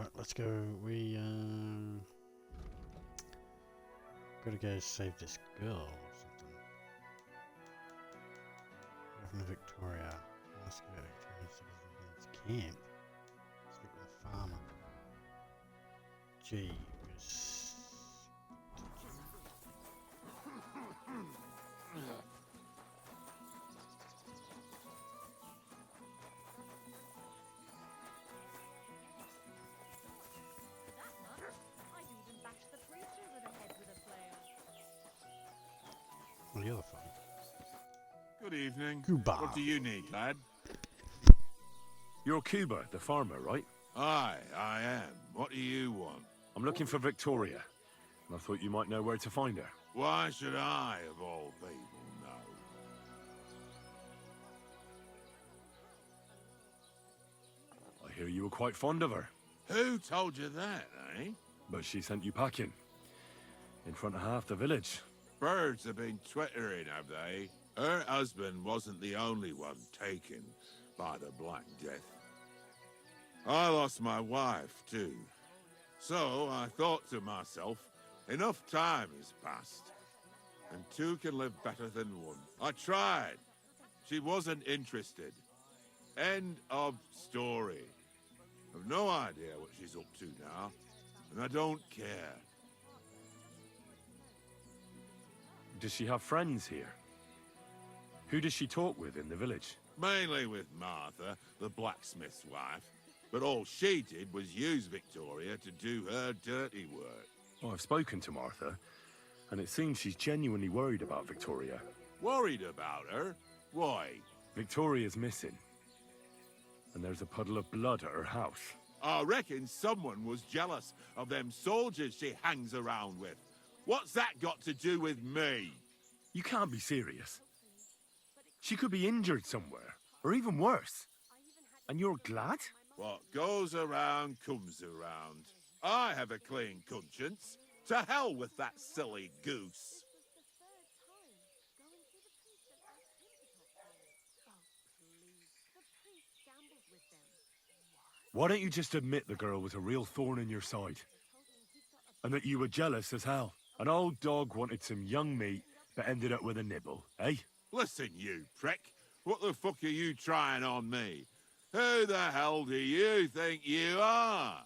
Right, let's go. We gotta go save this girl or something. Governor Victoria. Let's go. Victorian citizens camp. Speak with a farmer. Jeeves. Well, the other phone. Good evening. Cuba. What do you need, lad? You're Cuba, the farmer, right? Aye, I am. What do you want? I'm looking for Victoria, and I thought you might know where to find her. Why should I, of all people, know? I hear you were quite fond of her, Who told you that, eh? but she sent you packing. In front of half the village. Birds have been twittering, have they? Her husband wasn't the only one taken by the Black Death. I lost my wife, too. So I thought to myself, enough time has passed, and two can live better than one. I tried. She wasn't interested. End of story. I've no idea what she's up to now, and I don't care. Does she have friends here? Who does she talk with in the village? Mainly with Martha, the blacksmith's wife. But all she did was use Victoria to do her dirty work. Well, I've spoken to Martha, and it seems she's genuinely worried about Victoria. Worried about her? Why? Victoria's missing, and there's a puddle of blood at her house. I reckon someone was jealous of them soldiers she hangs around with. What's that got to do with me? You can't be serious. She could be injured somewhere, or even worse. And you're glad? What goes around comes around. I have a clean conscience. To hell with that silly goose. Why don't you just admit the girl was a real thorn in your side? And that you were jealous as hell? An old dog wanted some young meat, but ended up with a nibble, eh? Listen, you prick. What the fuck are you trying on me? Who the hell do you think you are?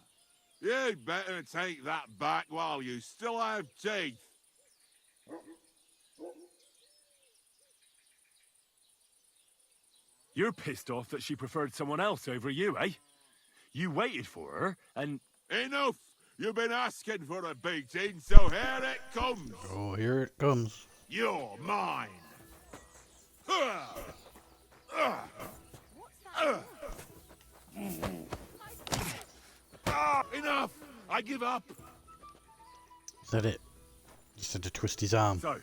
You'd better take that back while you still have teeth. You're pissed off that she preferred someone else over you, eh? You waited for her, and... Enough! You've been asking for a beating, so here it comes! Oh, here it comes. You're mine! Enough! I give up! Is that it? Just had to twist his arm. So,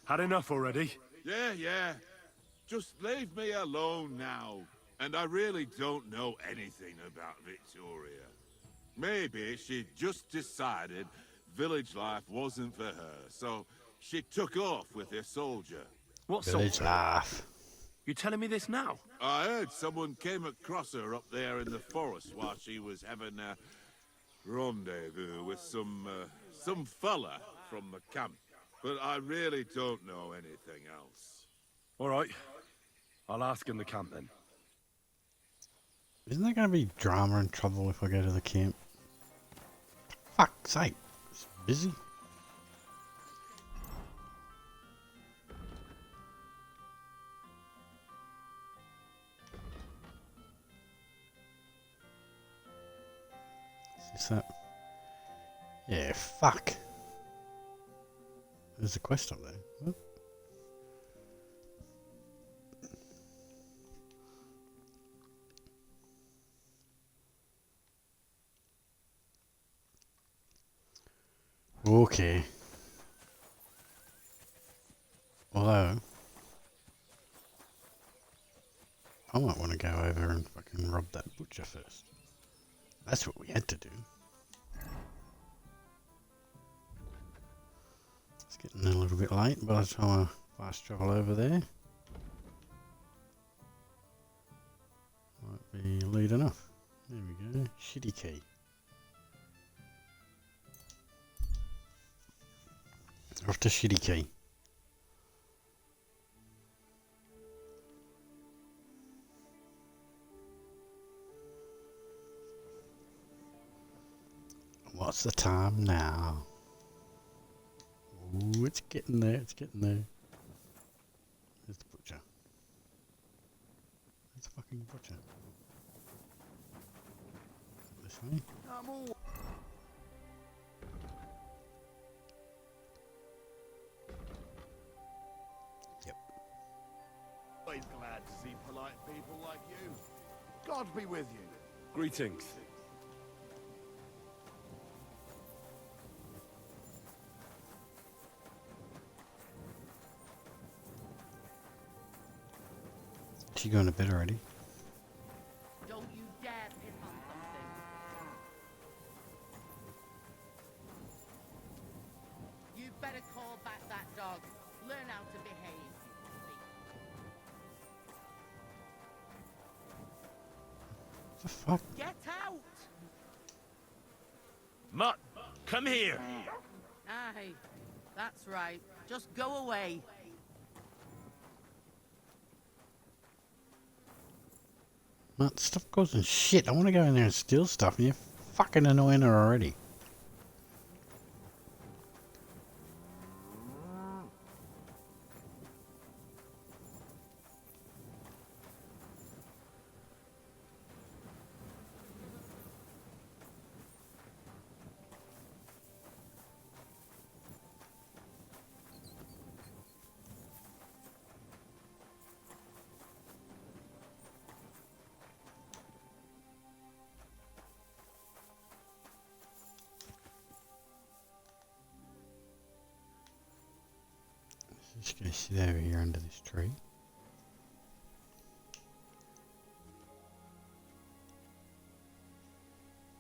had enough already? Yeah. Just leave me alone now. And I really don't know anything about Victoria. Maybe she just decided village life wasn't for her, so she took off with her soldier. What Village sort? laugh. You telling me this now? I heard someone came across her up there in the forest while she was having a rendezvous with some fella from the camp. But I really don't know anything else. All right. I'll ask in the camp then. Isn't there going to be drama and trouble if I go to the camp? Fuck's sake. It's busy. Is that? Yeah, fuck. There's a quest up there. What? Okay. Although, I might want to go over and fucking rob that butcher first. That's what we had to do. It's getting a little bit late by the time I fast travel over there. Might be late enough. There we go. Shitty key. What's the shitty key? What's the time now? Ooh, it's getting there, it's getting there. Where's the butcher? Where's the fucking butcher? This way? Yep. Always glad to see polite people like you. God be with you. Greetings. She going to bed already? Don't you dare piss on something. You better call back that dog. Learn how to behave. What the fuck? Get out! Mutt, come here. Aye, that's right. Just go away. That stuff goes in shit. I want to go in there and steal stuff and you're fucking annoying her already. Just gonna sit over here under this tree.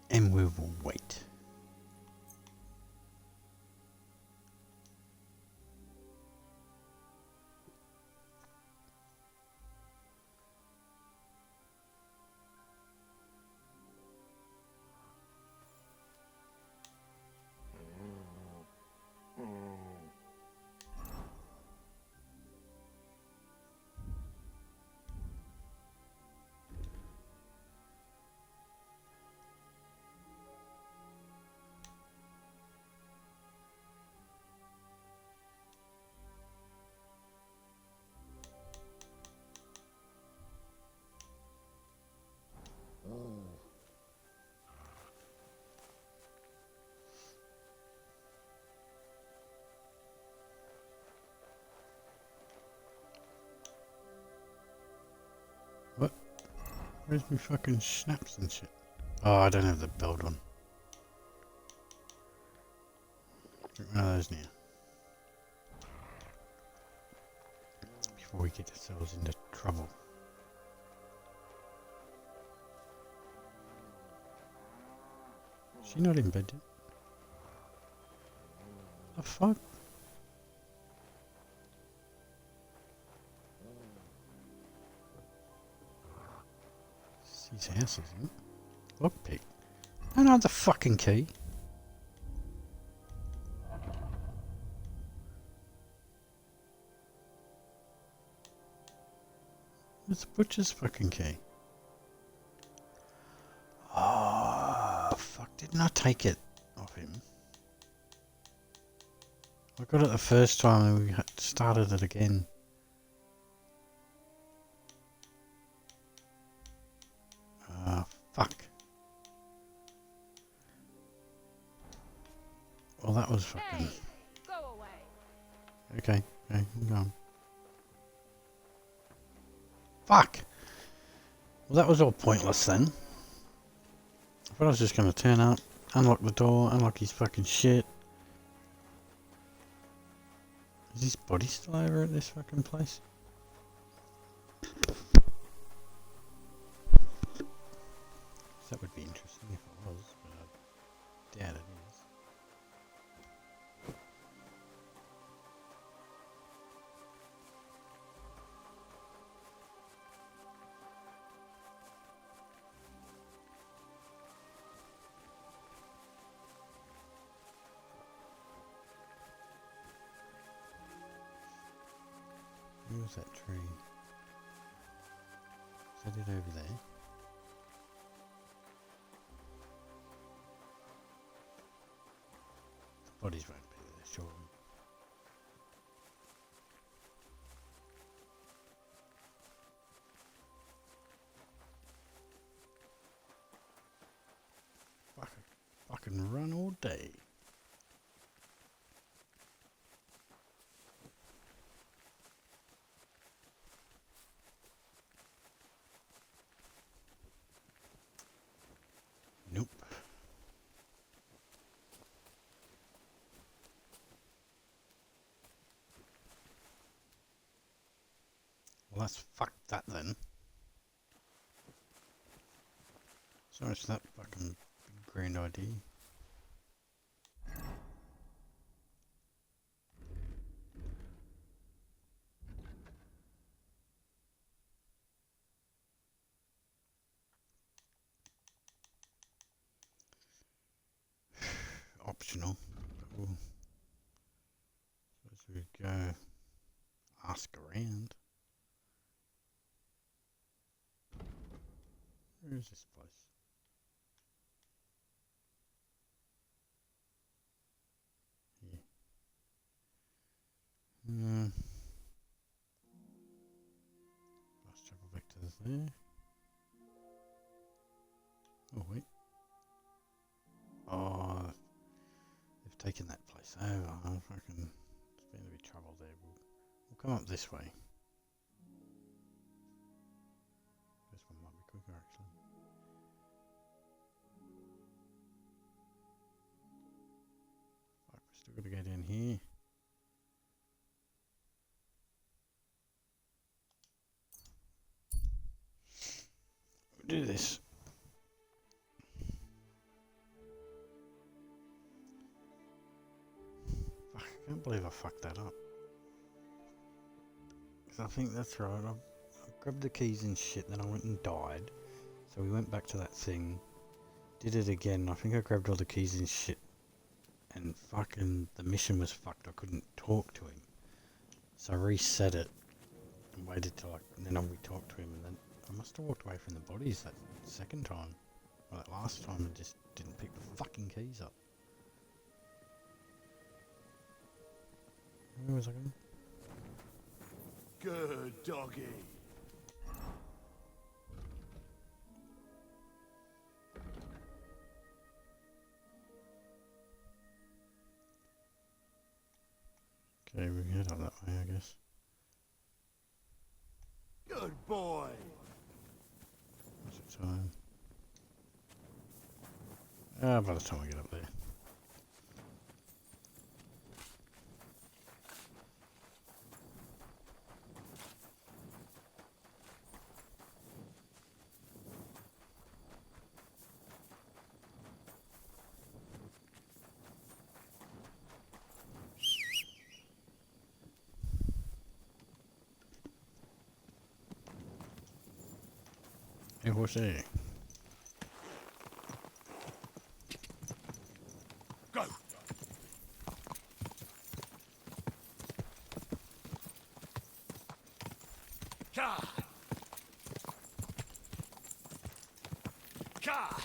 And we will wait. What? Where's my fucking snaps and shit? Oh, I don't have the belt on. Get one of those now. Before we get ourselves into trouble. Is she not in bed yet? The fuck? It's his house, isn't it? Lockpick. I don't have the fucking key. Where's the butcher's fucking key? Oh, fuck. Didn't I take it off him? I got it the first time and we started it again. Ah, fuck. Well, that was fucking... Hey, go away. Okay, I'm going. Fuck! Well, that was all pointless then. I thought I was just going to turn up, unlock the door, unlock his fucking shit. Is his body still over at this fucking place? That would be interesting if it was, but I doubt it is. Where's that tree? Is that it over there? The bodies won't be there, surely. I can run all day. Nope. Well, let's fuck that then. So much for that fucking grand idea. Optional. But we'll, suppose we go ask around. Where is this place? Here. Let's travel back to there. Oh wait. Oh, they've taken that place over. I reckon there's been a bit of trouble there. We'll come up this way. This one might be quicker actually. Fuck, we're still got to get in here. We'll do this. Fuck, I can't believe I fucked that up. Because I think that's right. I grabbed the keys and shit, then I went and died. So we went back to that thing. Did it again. I think I grabbed all the keys and shit. And fucking the mission was fucked. I couldn't talk to him. So I reset it. And waited till and then we talked to him. And then I must have walked away from the bodies that second time. Or that last time and just didn't pick the fucking keys up. Where was I going? Good doggy. Okay, we can head up that way, I guess. Good boy. What's the time? Ah, by the time we get up there. Hey, horsey. Go. Ka. Ka.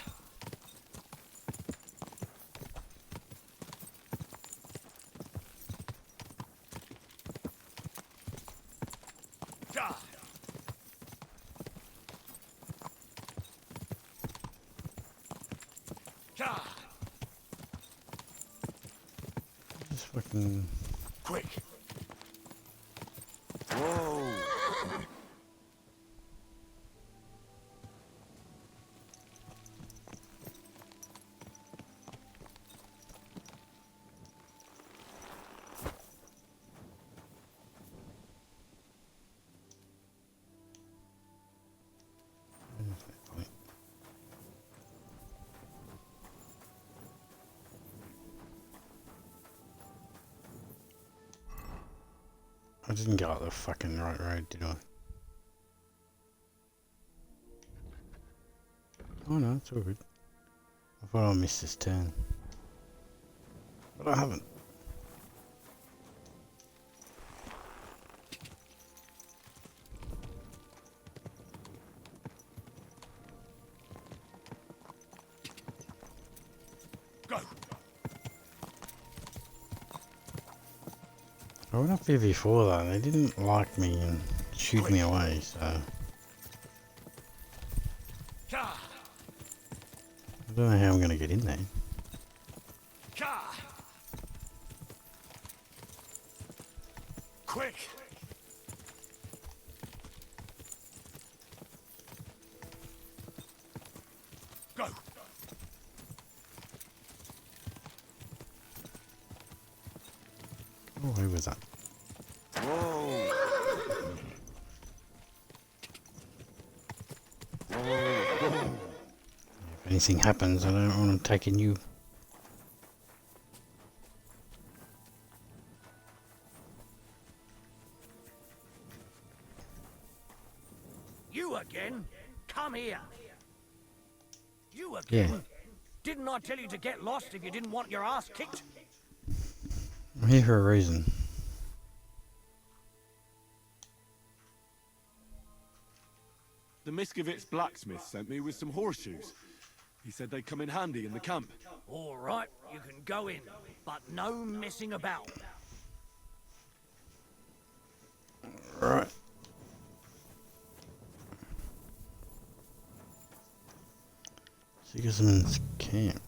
Ka. Ka. Just fucking. Quick. Whoa. Where's that point? I didn't get out the fucking right road, did I? Oh no, it's all good. I thought I missed this turn. But I haven't. Go. I went up here before though, they didn't like me and shoot me away, so I Ka. don't know how I'm gonna get in there. Ka. Quick. Go. Oh, who was that? Whoa. If anything happens, I don't want them taking you. You again? Come here. You Yeah. again? Didn't I tell you to get lost if you didn't want your ass kicked? I'm here for a reason. The Miskovitz blacksmith sent me with some horseshoes. He said they'd come in handy in the camp. All right, you can go in, but no messing about. Right. Sigismund's camp.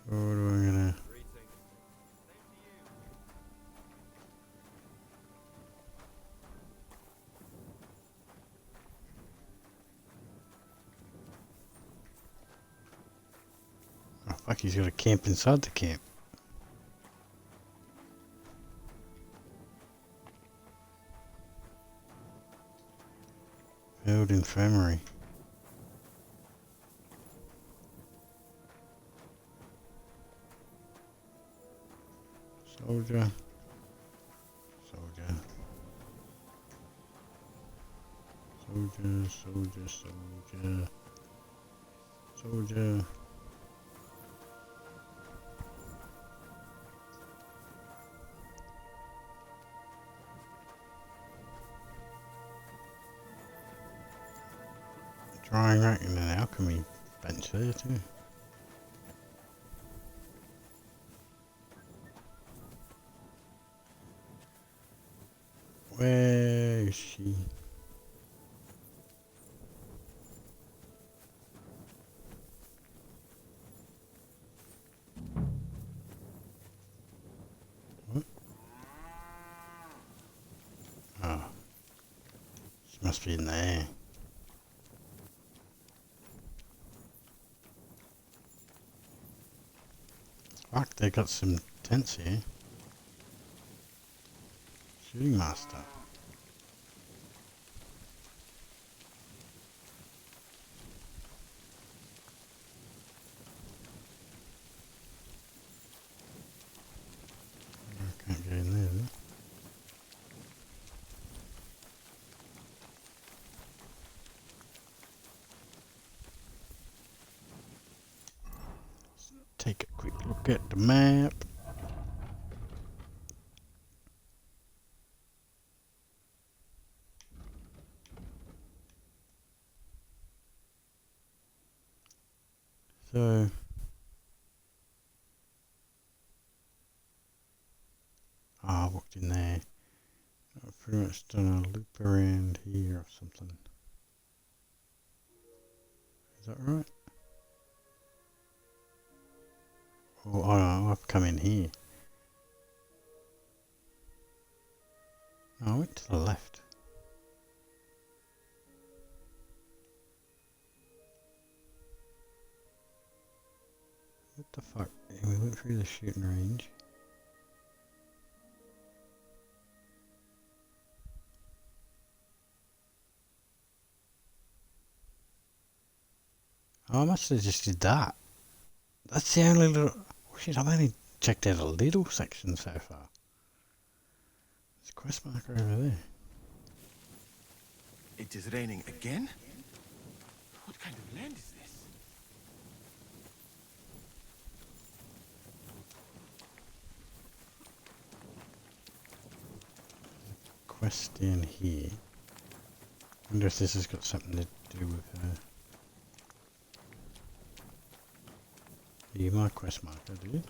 What am I gonna... Oh fuck, he's got a camp inside the camp. Field Infirmary. Soldier. Soldier. Soldier, soldier, soldier. Soldier. Drying rack and an alchemy bench there too. Where is she? What? Oh. She must be in there. Fuck, they got some tents here. Shooting master. I can't get in there, though. Take a quick look at the map. So I walked in there. I've pretty much done a loop around here or something. Is that right? Oh, no, I've come in here. No, I went to the left. What the fuck? We went through the shooting range. Oh, I must have just did that. That's the only little... Oh shit, I've only checked out a little section so far. There's a quest marker over there. It is raining again? What kind of land is this? quest down here. Wonder if this has got something to do with you my quest marker, do you?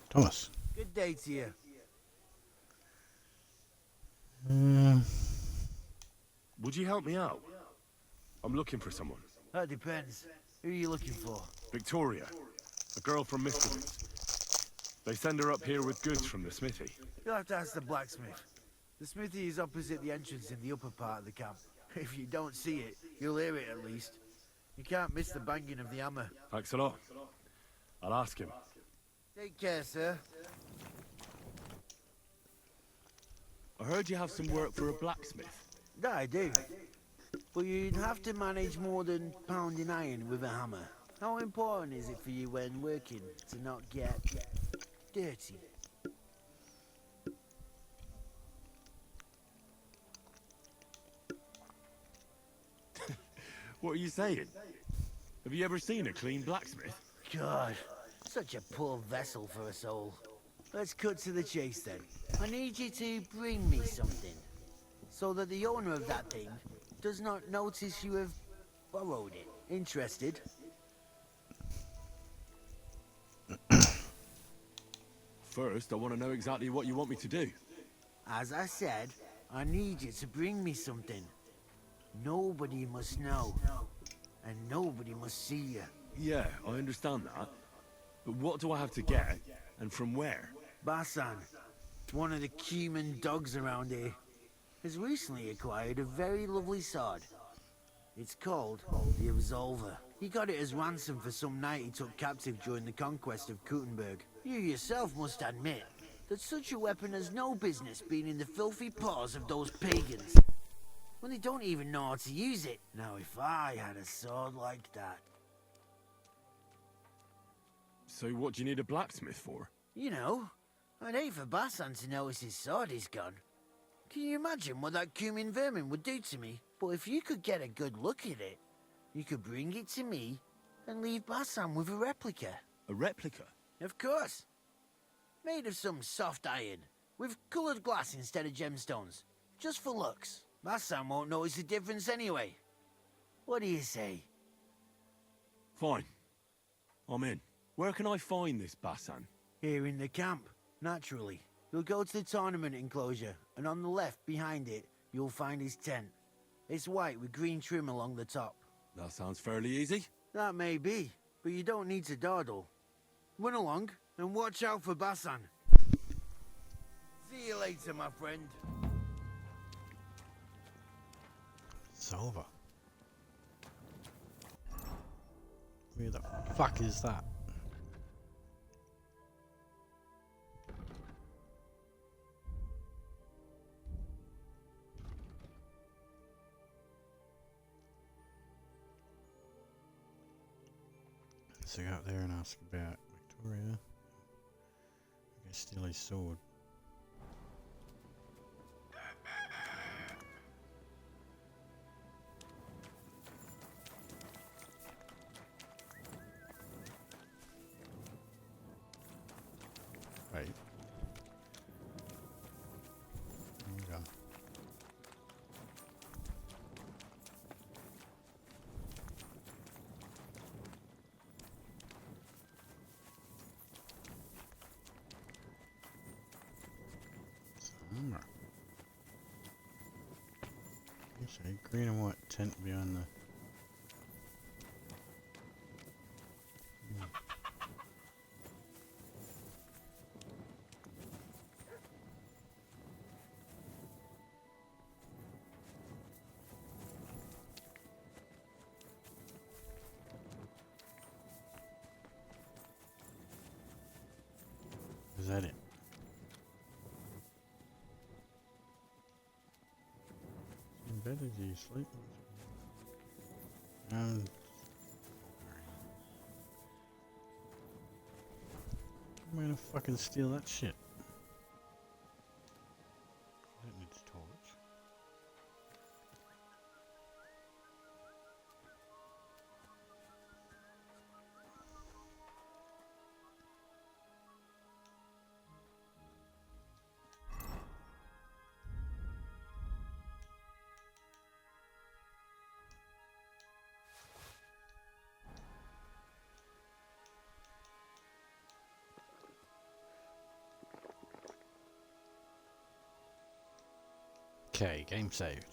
Thomas. Good day to you. Would you help me out? I'm looking for someone. That depends. Who are you looking for? Victoria, a girl from Misfits. They send her up here with goods from the smithy. You'll have to ask the blacksmith. The smithy is opposite the entrance in the upper part of the camp. If you don't see it, you'll hear it at least. You can't miss the banging of the hammer. Thanks a lot. I'll ask him. Take care, sir. I heard you have some work for a blacksmith. That I do. But you'd have to manage more than pounding iron with a hammer. How important is it for you when working to not get dirty? What are you saying? Have you ever seen a clean blacksmith? God, such a poor vessel for a soul. Let's cut to the chase then. I need you to bring me something, so that the owner of that thing does not notice you have borrowed it. Interested? First, I want to know exactly what you want me to do. As I said, I need you to bring me something. Nobody must know, and nobody must see you. Yeah, I understand that. But what do I have to get, and from where? Basan, one of the human dogs around here, has recently acquired a very lovely sword. It's called the Absolver. He got it as ransom for some knight he took captive during the conquest of Kuttenberg. You yourself must admit that such a weapon has no business being in the filthy paws of those pagans, when they don't even know how to use it. Now if I had a sword like that... So what do you need a blacksmith for? You know, I'd hate for Basan to notice his sword is gone. Can you imagine what that cumin vermin would do to me? But if you could get a good look at it, you could bring it to me and leave Basan with a replica. A replica? Of course. Made of some soft iron, with coloured glass instead of gemstones. Just for looks. Basan won't notice the difference anyway. What do you say? Fine. I'm in. Where can I find this Basan? Here in the camp, naturally. You'll go to the tournament enclosure, and on the left behind it, you'll find his tent. It's white with green trim along the top. That sounds fairly easy. That may be, but you don't need to dawdle. Run along, and watch out for Basan. See you later, my friend. Salva. Where the fuck is that? So go out there and ask about Victoria. I guess steal his sword. Right. There we go. Summer. You say green and white tent behind the. Is that it? In bed, do you sleep? I'm gonna fucking steal that shit. That needs torch. Okay, game saved.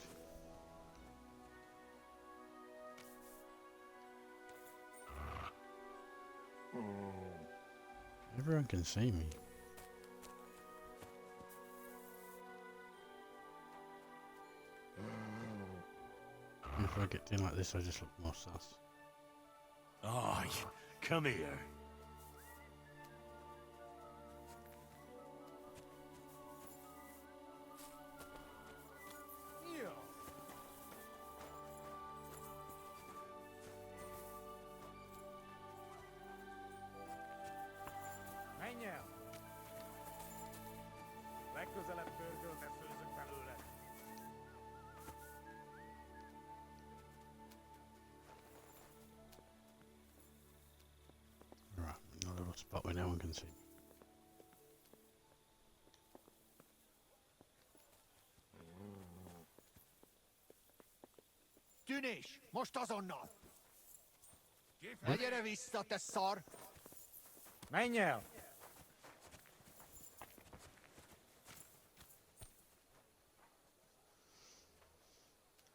Everyone can see me. And if I get in like this, I just look more sus. Aye, come here. Right, a little spot where no one can see me. Tűnés! Most azonnal! Gyere vissza, te szar! Menj el!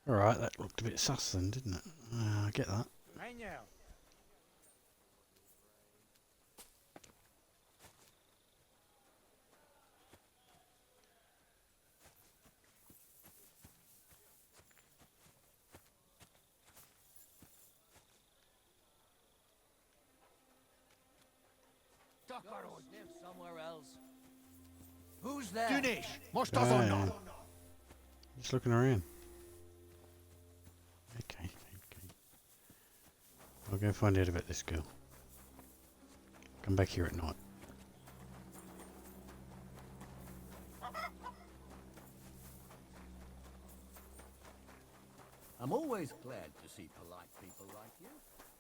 Alright, that looked a bit sus then, didn't it? I get that. Menj el! Doctorin! Live somewhere else. Who's there? Tűnés! Most Yeah, azonnal! just looking around. Okay. I'll go find out about this girl. Come back here at night. I'm always glad to see polite people like you.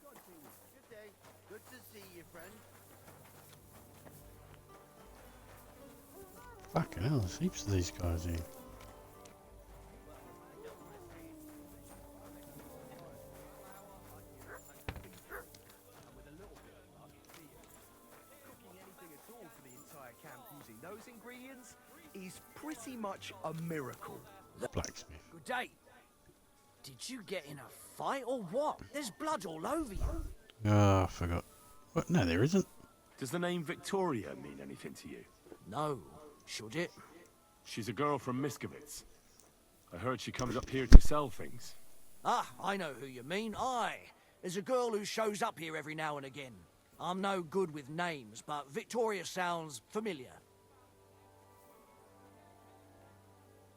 Good day. Good to see you, friend. Fucking hell, there's heaps of these guys here. Cooking anything at all for the entire camp using those ingredients is pretty much a miracle. Blacksmith. Good day. Did you get in a fight or what? There's blood all over you. Oh, I forgot. What? No, there isn't. Does the name Victoria mean anything to you? No. Should it? She's a girl from Miskovitz. I heard she comes up here to sell things. Ah, I know who you mean. Aye. There's a girl who shows up here every now and again. I'm no good with names, but Victoria sounds familiar.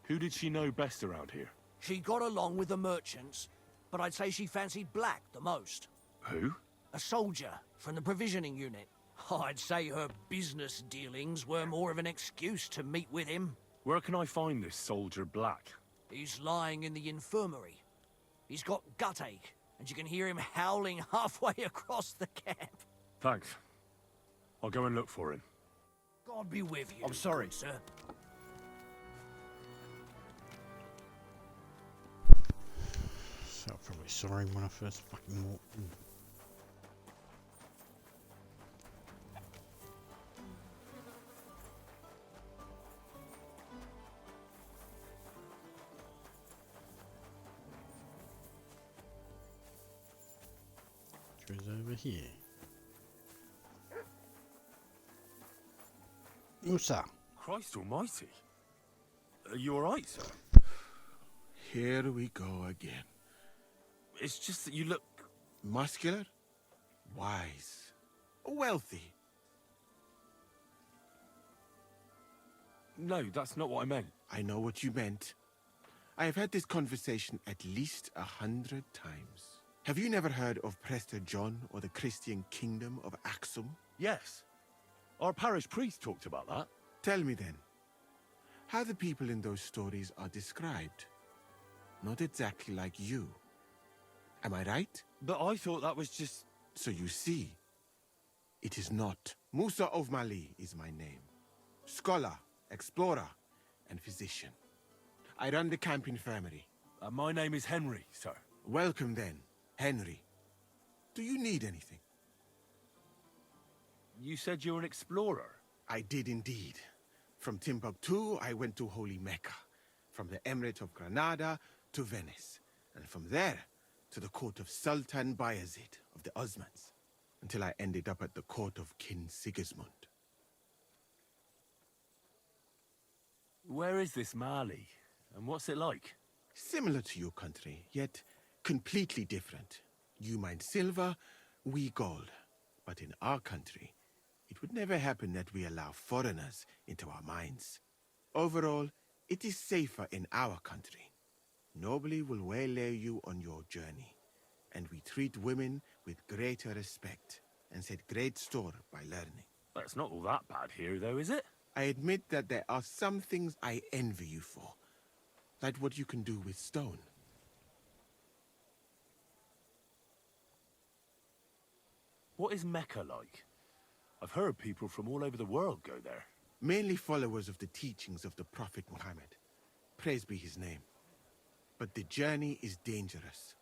Who did she know best around here? She got along with the merchants, but I'd say she fancied Black the most. Who? A soldier from the provisioning unit. I'd say her business dealings were more of an excuse to meet with him. Where can I find this soldier Black? He's lying in the infirmary. He's got gut ache, and you can hear him howling halfway across the camp. Thanks. I'll go and look for him. God be with you. I'm sorry. good sir. So I probably saw him when I first fucking walked in. Which was over here. Musa. Christ almighty. Are you alright, sir? Here we go again. It's just that you look... Muscular, wise, wealthy. No, that's not what I meant. I know what you meant. I have had this conversation at least 100 times. Have you never heard of Prester John or the Christian kingdom of Axum? Yes. Our parish priest talked about that. Tell me then, how the people in those stories are described. Not exactly like you. Am I right? But I thought that was just... So you see, it is not. Musa of Mali is my name. Scholar, explorer, and physician. I run the camp infirmary. my name is Henry, sir. Welcome then, Henry. Do you need anything? You said you're an explorer. I did indeed. From Timbuktu, I went to Holy Mecca. from the Emirate of Granada to Venice, and from there to the court of Sultan Bayezid of the Osmans, until I ended up at the court of King Sigismund. Where is this Mali? And what's it like? Similar to your country, yet completely different. You mine silver, we gold. But in our country, it would never happen that we allow foreigners into our mines. Overall, it is safer in our country. Nobody will waylay you on your journey, and we treat women with greater respect and set great store by learning. That's not all that bad here, though, is it? I admit that there are some things I envy you for, like what you can do with stone. What is Mecca like? I've heard people from all over the world go there. Mainly followers of the teachings of the Prophet Muhammad. Praise be his name. But the journey is dangerous.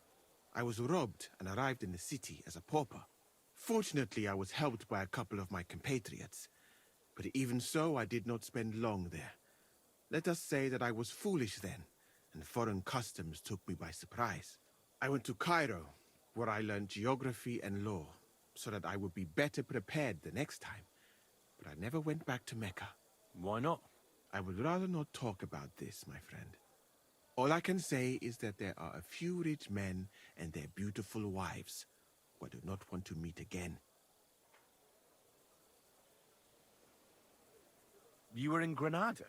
I was robbed and arrived in the city as a pauper. Fortunately, I was helped by a couple of my compatriots. But even so, I did not spend long there. Let us say that I was foolish then, and foreign customs took me by surprise. I went to Cairo, where I learned geography and law, so that I would be better prepared the next time. But I never went back to Mecca. Why not? I would rather not talk about this, my friend. All I can say is that there are a few rich men and their beautiful wives who I do not want to meet again. You were in Granada?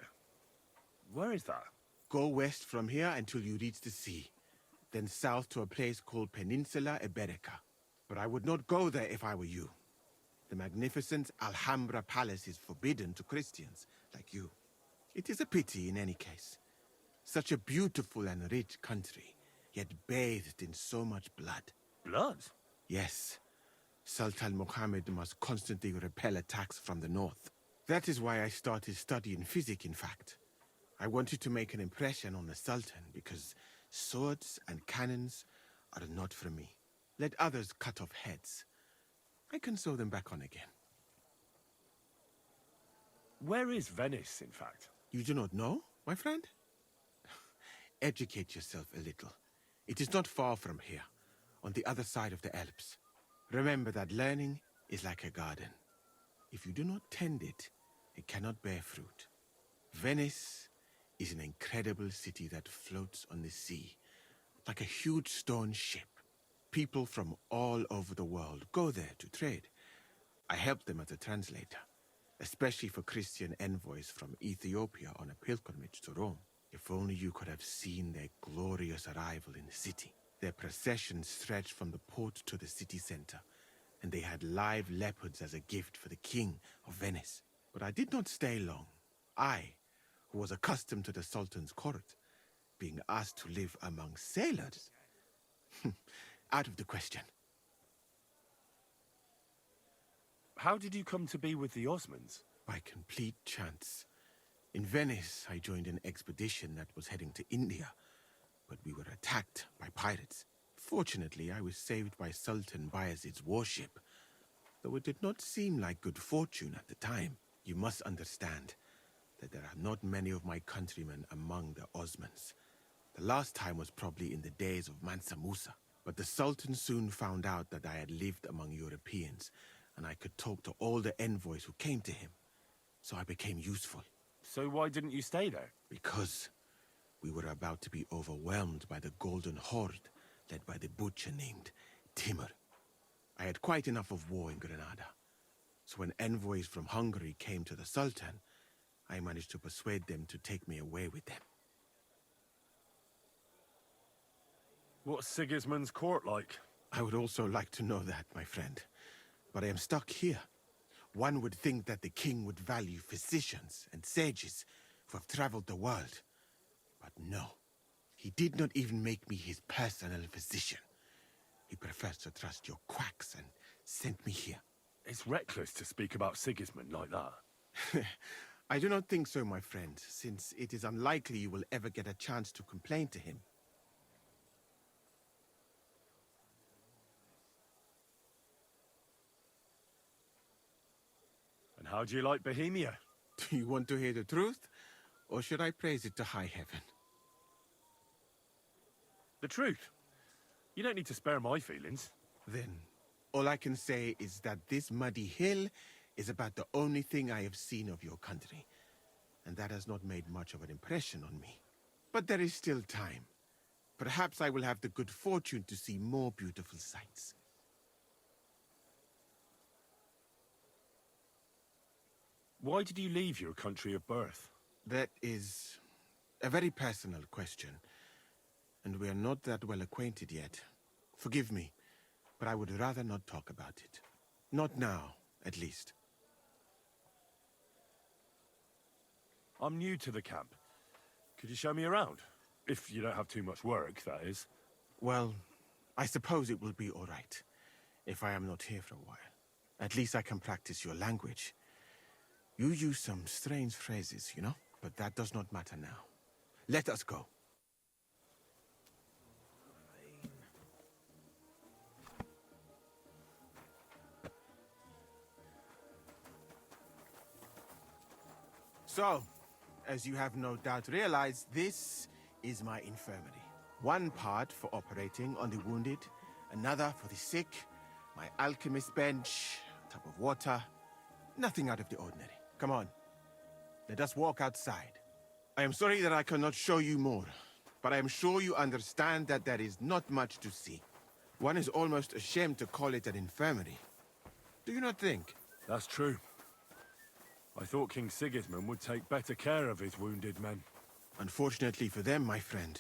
Where is that? Go west from here until you reach the sea, then south to a place called Peninsula Iberica. But I would not go there if I were you. The magnificent Alhambra Palace is forbidden to Christians like you. It is a pity in any case. Such a beautiful and rich country, yet bathed in so much blood. Blood? Yes. Sultan Mohammed must constantly repel attacks from the north. That is why I started studying physics, in fact. I wanted to make an impression on the Sultan because swords and cannons are not for me. Let others cut off heads. I can sew them back on again. Where is Venice, in fact? You do not know, my friend? Educate yourself a little. It is not far from here, on the other side of the Alps. Remember that learning is like a garden. If you do not tend it, it cannot bear fruit. Venice is an incredible city that floats on the sea, like a huge stone ship. People from all over the world go there to trade. I help them as a translator, especially for Christian envoys from Ethiopia on a pilgrimage to Rome. If only you could have seen their glorious arrival in the city. Their procession stretched from the port to the city center, and they had live leopards as a gift for the king of Venice. But I did not stay long. I, who was accustomed to the Sultan's court, being asked to live among sailors? Out of the question. How did you come to be with the Osmans? By complete chance. In Venice, I joined an expedition that was heading to India, but we were attacked by pirates. Fortunately, I was saved by Sultan Bayezid's warship, though it did not seem like good fortune at the time. You must understand that there are not many of my countrymen among the Osmans. The last time was probably in the days of Mansa Musa. But the Sultan soon found out that I had lived among Europeans, and I could talk to all the envoys who came to him. So I became useful. So why didn't you stay there? Because we were about to be overwhelmed by the Golden Horde, led by the butcher named Timur. I had quite enough of war in Granada. So when envoys from Hungary came to the Sultan, I managed to persuade them to take me away with them. What's Sigismund's court like? I would also like to know that, my friend. But I am stuck here. One would think that the king would value physicians and sages who have traveled the world. But no. He did not even make me his personal physician. He prefers to trust your quacks and sent me here. It's reckless to speak about Sigismund like that. I do not think so, my friend, since it is unlikely you will ever get a chance to complain to him. And how do you like Bohemia? Do you want to hear the truth? Or should I praise it to high heaven? The truth. You don't need to spare my feelings. Then, all I can say is that this muddy hill is about the only thing I have seen of your country. And that has not made much of an impression on me. But there is still time. Perhaps I will have the good fortune to see more beautiful sights. Why did you leave your country of birth? That is a very personal question. And we are not that well acquainted yet. Forgive me, but I would rather not talk about it. Not now, at least. I'm new to the camp. Could you show me around? If you don't have too much work, that is. Well, I suppose it will be all right, if I am not here for a while. At least I can practice your language. You use some strange phrases, you know? But that does not matter now. Let us go. So, as you have no doubt realized, this is my infirmary. One part for operating on the wounded, another for the sick, my alchemist bench, a tub of water. Nothing out of the ordinary. Come on, let us walk outside. I am sorry that I cannot show you more, but I am sure you understand that there is not much to see. One is almost ashamed to call it an infirmary. Do you not think? That's true. I thought King Sigismund would take better care of his wounded men. Unfortunately for them, my friend,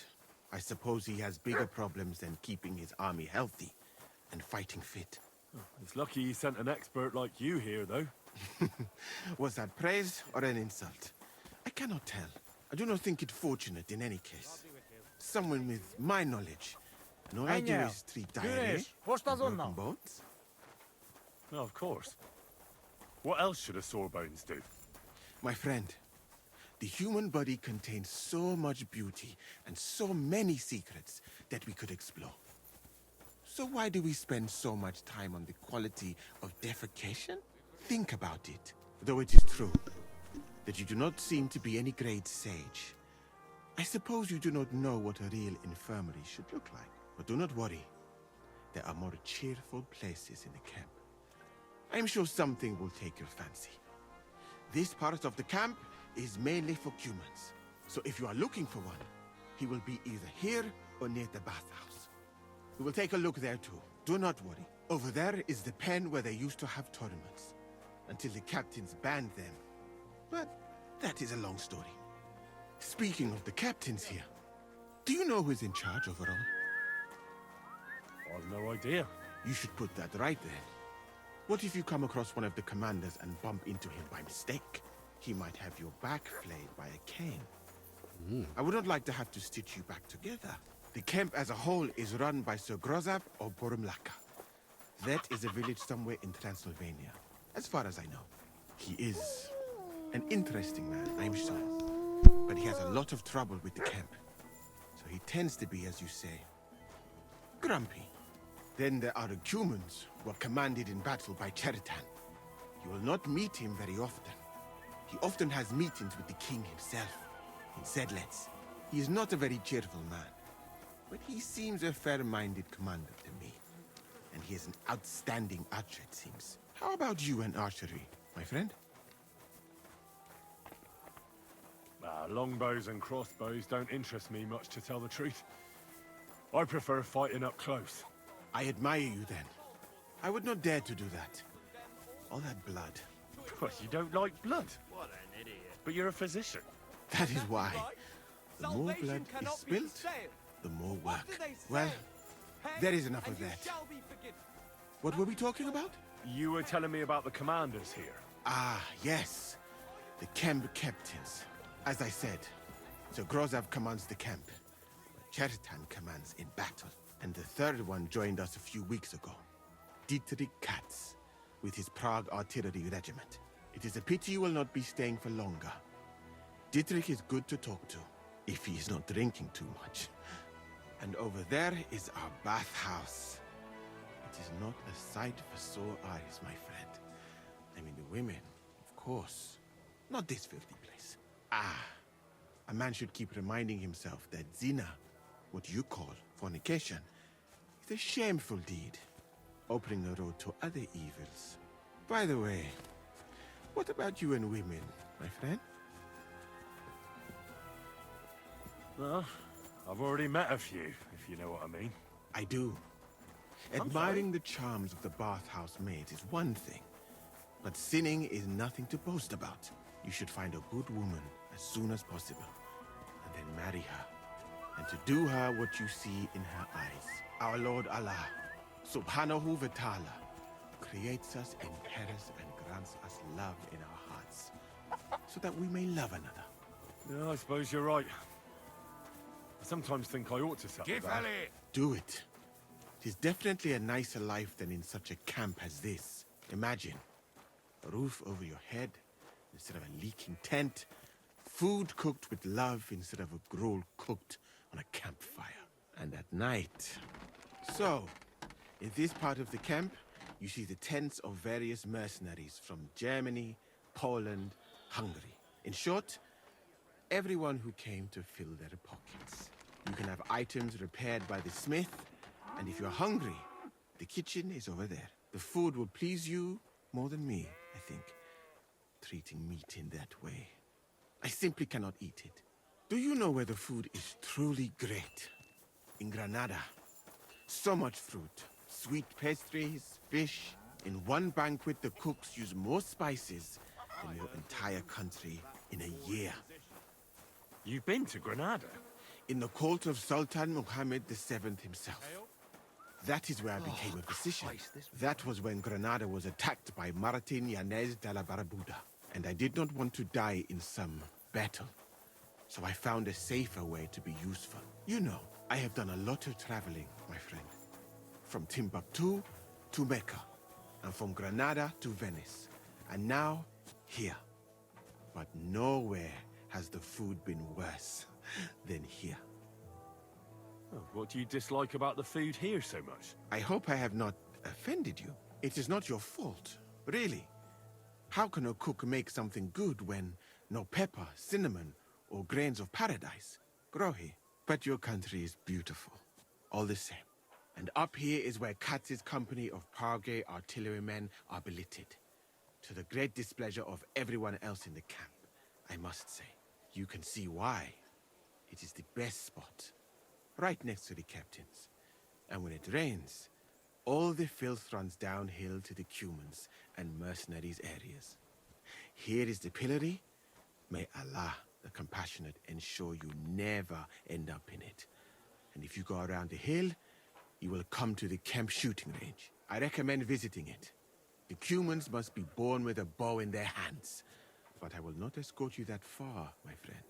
I suppose he has bigger problems than keeping his army healthy and fighting fit. It's lucky he sent an expert like you here, though. Was that praise or an insult? I cannot tell. I do not think it fortunate in any case. Someone with my knowledge, and all I do is treat diarrhea and broken bones. No, of course. What else should a sore bones do? My friend, the human body contains so much beauty and so many secrets that we could explore. So why do we spend so much time on the quality of defecation? Think about it. Though it is true that you do not seem to be any great sage, I suppose you do not know what a real infirmary should look like. But do not worry. There are more cheerful places in the camp. I am sure something will take your fancy. This part of the camp is mainly for humans. So if you are looking for one, he will be either here or near the bathhouse. We will take a look there too. Do not worry. Over there is the pen where they used to have tournaments, until the captains banned them. But that is a long story. Speaking of the captains here, do you know who is in charge overall? I've no idea. You should put that right then. What if you come across one of the commanders and bump into him by mistake? He might have your back flayed by a cane. I would not like to have to stitch you back together. The camp as a whole is run by Sir Grozab or Borumlaka. That is a village somewhere in Transylvania, as far as I know. He is an interesting man, I'm sure. But he has a lot of trouble with the camp. So he tends to be, as you say, grumpy. Then there are the humans who are commanded in battle by Cheritan. You will not meet him very often. He often has meetings with the king himself, in Zedlets. He is not a very cheerful man, but he seems a fair-minded commander to me. And he is an outstanding archer, it seems. How about you and archery, my friend? Longbows and crossbows don't interest me much, to tell the truth. I prefer fighting up close. I admire you then. I would not dare to do that. All that blood. But you don't like blood. What an idiot. But you're a physician. That is why. The more blood is spilt, the more work. Well, there is enough of that. What were we talking about? You were telling me about the commanders here. Ah, yes. The camp captains. As I said, Sir Grozab commands the camp, but Cheritan commands in battle. And the third one joined us a few weeks ago. Dietrich Katz, with his Prague artillery regiment. It is a pity you will not be staying for longer. Dietrich is good to talk to, if he is not drinking too much. And over there is our bathhouse. It is not a sight for sore eyes, my friend. I mean, the women, of course. Not this filthy place. A man should keep reminding himself that Zina, what you call Fornication is a shameful deed, opening the road to other evils. By the way, what about you and women, my friend? Well, I've already met a few, if you know what I mean. I do. Admiring the charms of the bathhouse maids is one thing, but sinning is nothing to boast about. You should find a good woman as soon as possible, and then marry her, and to do her what you see in her eyes. Our Lord Allah, Subhanahu wa Ta'ala, creates us in Paris and grants us love in our hearts, so that we may love another. Yeah, I suppose you're right. I sometimes think I ought to settle down. Do it. It is definitely a nicer life than in such a camp as this. Imagine a roof over your head instead of a leaking tent, food cooked with love instead of a gruel cooked on a campfire, and at night. So, in this part of the camp, you see the tents of various mercenaries from Germany, Poland, Hungary. In short, everyone who came to fill their pockets. You can have items repaired by the smith, and if you're hungry, the kitchen is over there. The food will please you more than me, I think, treating meat in that way. I simply cannot eat it. Do you know where the food is truly great? In Granada. So much fruit, sweet pastries, fish. In one banquet, the cooks use more spices than your entire country in a year. You've been to Granada? In the court of Sultan Muhammad VII himself. That is where I became a physician. That was when Granada was attacked by Martin Yanez de la Barbuda, and I did not want to die in some battle. So I found a safer way to be useful. You know, I have done a lot of traveling, my friend. From Timbuktu to Mecca, and from Granada to Venice, and now here. But nowhere has the food been worse than here. Oh, what do you dislike about the food here so much? I hope I have not offended you. It is not your fault, really. How can a cook make something good when no pepper, cinnamon, or grains of paradise grow here? But your country is beautiful, all the same. And up here is where Katz's company of Parge artillerymen are billeted, to the great displeasure of everyone else in the camp, I must say. You can see why. It is the best spot, right next to the captains. And when it rains, all the filth runs downhill to the Cumans and mercenaries areas. Here is the pillory. May Allah, the compassionate, ensure you never end up in it. And if you go around the hill, you will come to the camp shooting range. I recommend visiting it. The Cumans must be born with a bow in their hands. But I will not escort you that far, my friend.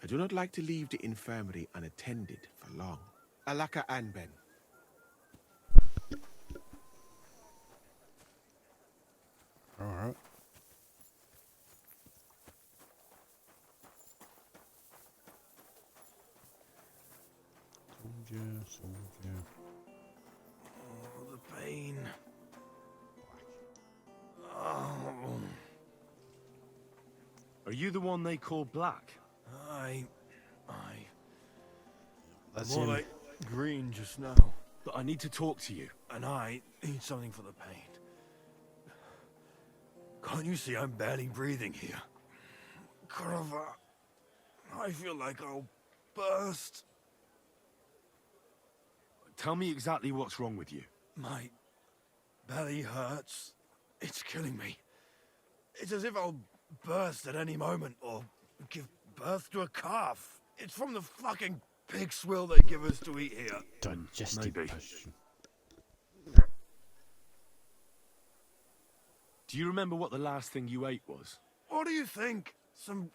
I do not like to leave the infirmary unattended for long. Alaka Anben. Alright. Soldier. Oh, the pain. Oh. Are you the one they call Black? That's More him. like green just now. But I need to talk to you. And I need something for the pain. Can't you see I'm barely breathing here? Carver, I feel like I'll burst. Tell me exactly what's wrong with you. My belly hurts. It's killing me. It's as if I'll burst at any moment or give birth to a calf. It's from the fucking pig swill they give us to eat here. Digestive Maybe. potion. Do you remember what the last thing you ate was? What do you think? Some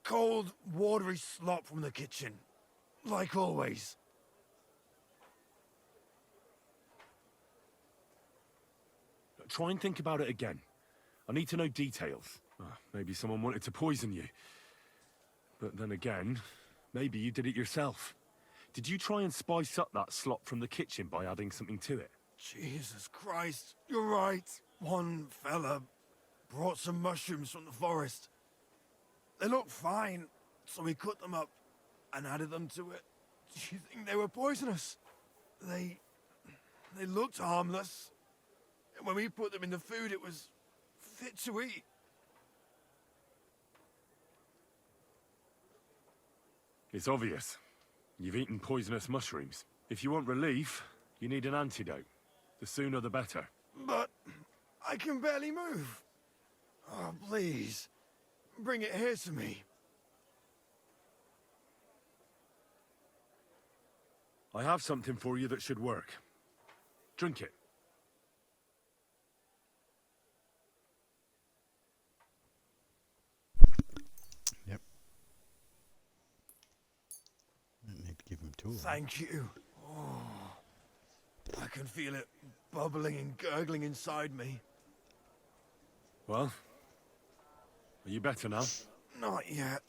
cold, watery slop from the kitchen. Like always. Try and think about it again. I need to know details. Maybe someone wanted to poison you. But then again, maybe you did it yourself. Did you try and spice up that slop from the kitchen by adding something to it? Jesus Christ, you're right. One fella brought some mushrooms from the forest. They looked fine, so we cut them up and added them to it. Do you think they were poisonous? They looked harmless. And when we put them in the food, it was fit to eat. It's obvious. You've eaten poisonous mushrooms. If you want relief, you need an antidote. The sooner the better. But I can barely move. Oh, please. Bring it here to me. I have something for you that should work. Drink it. Yep. Don't need to give him tools. Thank you. Oh, I can feel it bubbling and gurgling inside me. Well, are you better now? Not yet.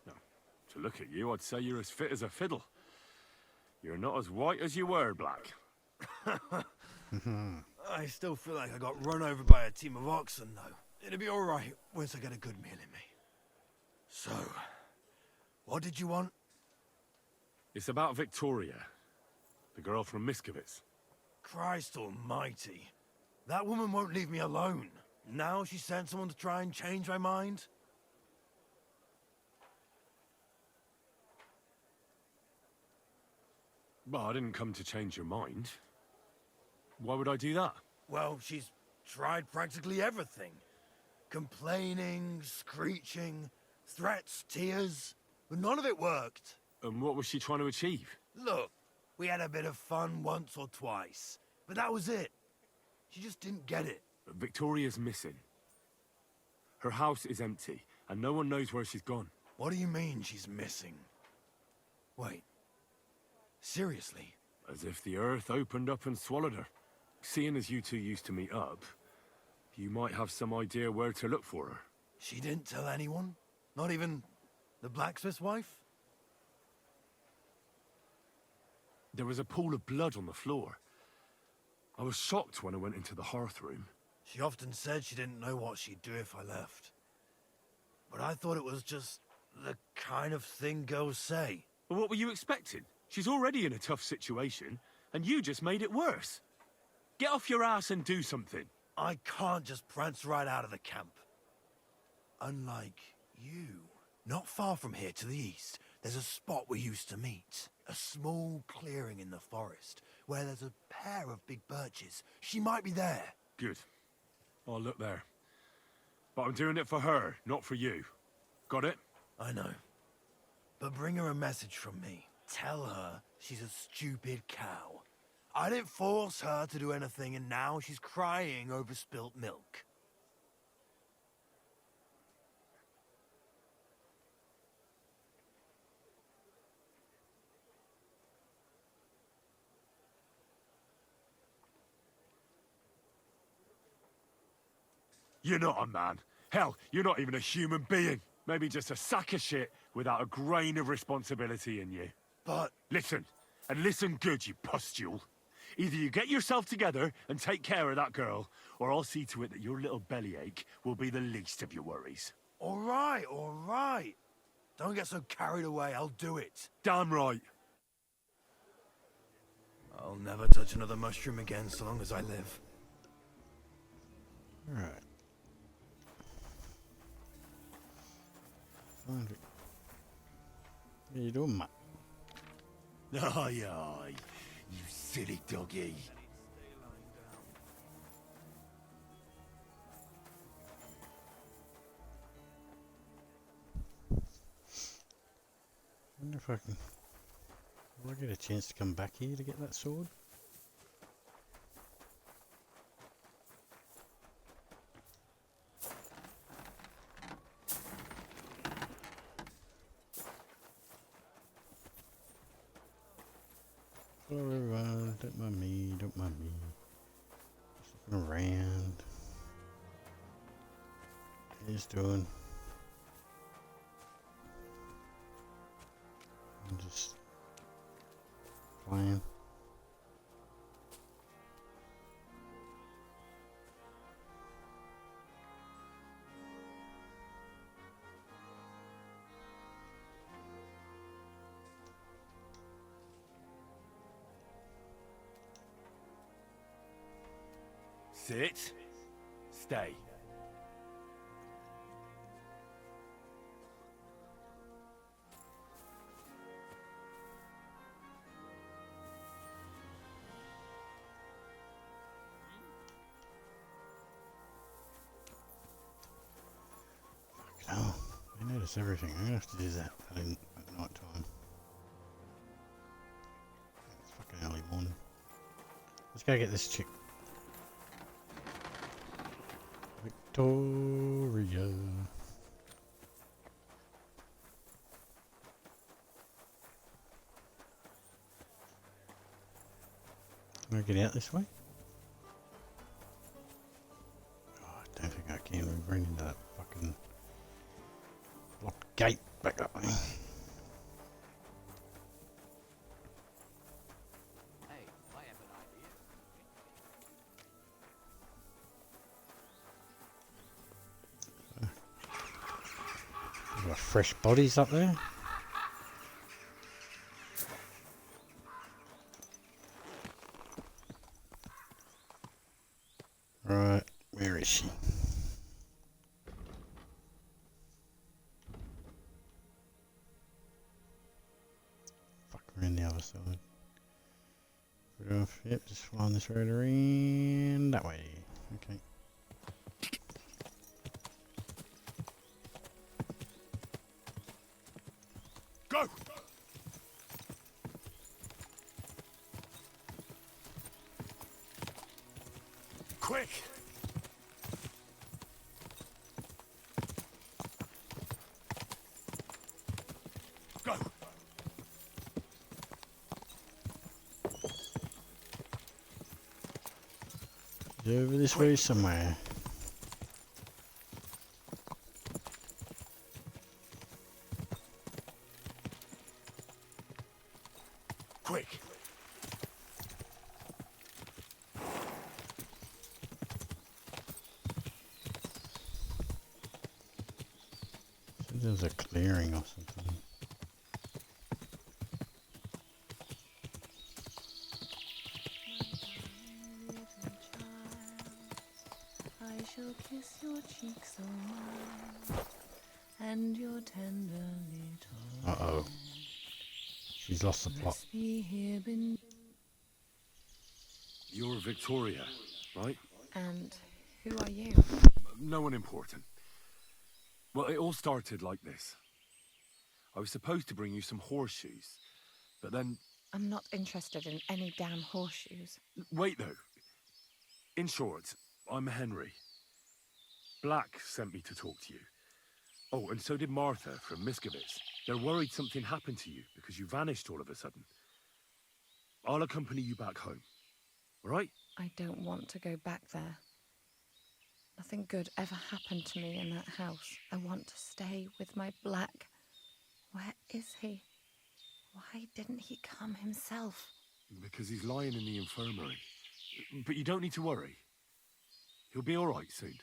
No. To look at you, I'd say you're as fit as a fiddle. You're not as white as you were, Black. I still feel like I got run over by a team of oxen, though. It'll be all right once I get a good meal in me. So, what did you want? It's about Victoria, the girl from Miskovitz. Christ almighty. That woman won't leave me alone. Now she sent someone to try and change my mind? Well, I didn't come to change your mind. Why would I do that? Well, she's tried practically everything. Complaining, screeching, threats, tears. But none of it worked. And what was she trying to achieve? Look, we had a bit of fun once or twice. But that was it. She just didn't get it. Victoria's missing. Her house is empty, and no one knows where she's gone. What do you mean she's missing? Wait. Seriously? As if the earth opened up and swallowed her. Seeing as you two used to meet up, you might have some idea where to look for her. She didn't tell anyone? Not even the blacksmith's wife? There was a pool of blood on the floor. I was shocked when I went into the hearth room. She often said she didn't know what she'd do if I left. But I thought it was just the kind of thing girls say. Well, what were you expecting? She's already in a tough situation, and you just made it worse. Get off your ass and do something. I can't just prance right out of the camp. Unlike you. Not far from here to the east, there's a spot we used to meet. A small clearing in the forest, where there's a pair of big birches. She might be there. Good. I'll look there. But I'm doing it for her, not for you. Got it? I know. But bring her a message from me. Tell her she's a stupid cow. I didn't force her to do anything, and now she's crying over spilt milk. You're not a man. Hell, you're not even a human being. Maybe just a sack of shit without a grain of responsibility in you. But... Listen, and listen good, you pustule. Either you get yourself together and take care of that girl, or I'll see to it that your little bellyache will be the least of your worries. All right, all right. Don't get so carried away, I'll do it. Damn right. I'll never touch another mushroom again so long as I live. Alright. How you doing, mate? Aye, aye. You silly doggy. I wonder if I can... Will I get a chance to come back here to get that sword? Hello everyone, don't mind me, don't mind me. Just looking around. How you just doing? I'm just playing. That's it. Stay. Oh, I notice everything. I'm gonna have to do that at night time. It's fucking early morning. Let's go get this chick. Victoria. Can I get out this way? Oh, I don't think I can. We ran into that fucking locked gate back that way. Hey, I have an idea. We've got fresh bodies up there. Right, where is she? Fuck, we're in the other side. Put it off. Yep, just flying this road around that way. Okay. Go! Quick! Go! It's over this way somewhere. Quick! So there's a clearing or something. I shall kiss your cheek so mild, and your tender little Uh-oh. She's lost the plot. be here You're Victoria, right? And who are you? No one important. Well, it all started like this. I was supposed to bring you some horseshoes, but then... I'm not interested in any damn horseshoes. Wait, though. In short, I'm Henry. Black sent me to talk to you. Oh, and so did Martha from Miskovitz. They're worried something happened to you because you vanished all of a sudden. I'll accompany you back home. All right? I don't want to go back there. Nothing good ever happened to me in that house. I want to stay with my Black. Where is he? Why didn't he come himself? Because he's lying in the infirmary. But you don't need to worry. He'll be all right soon.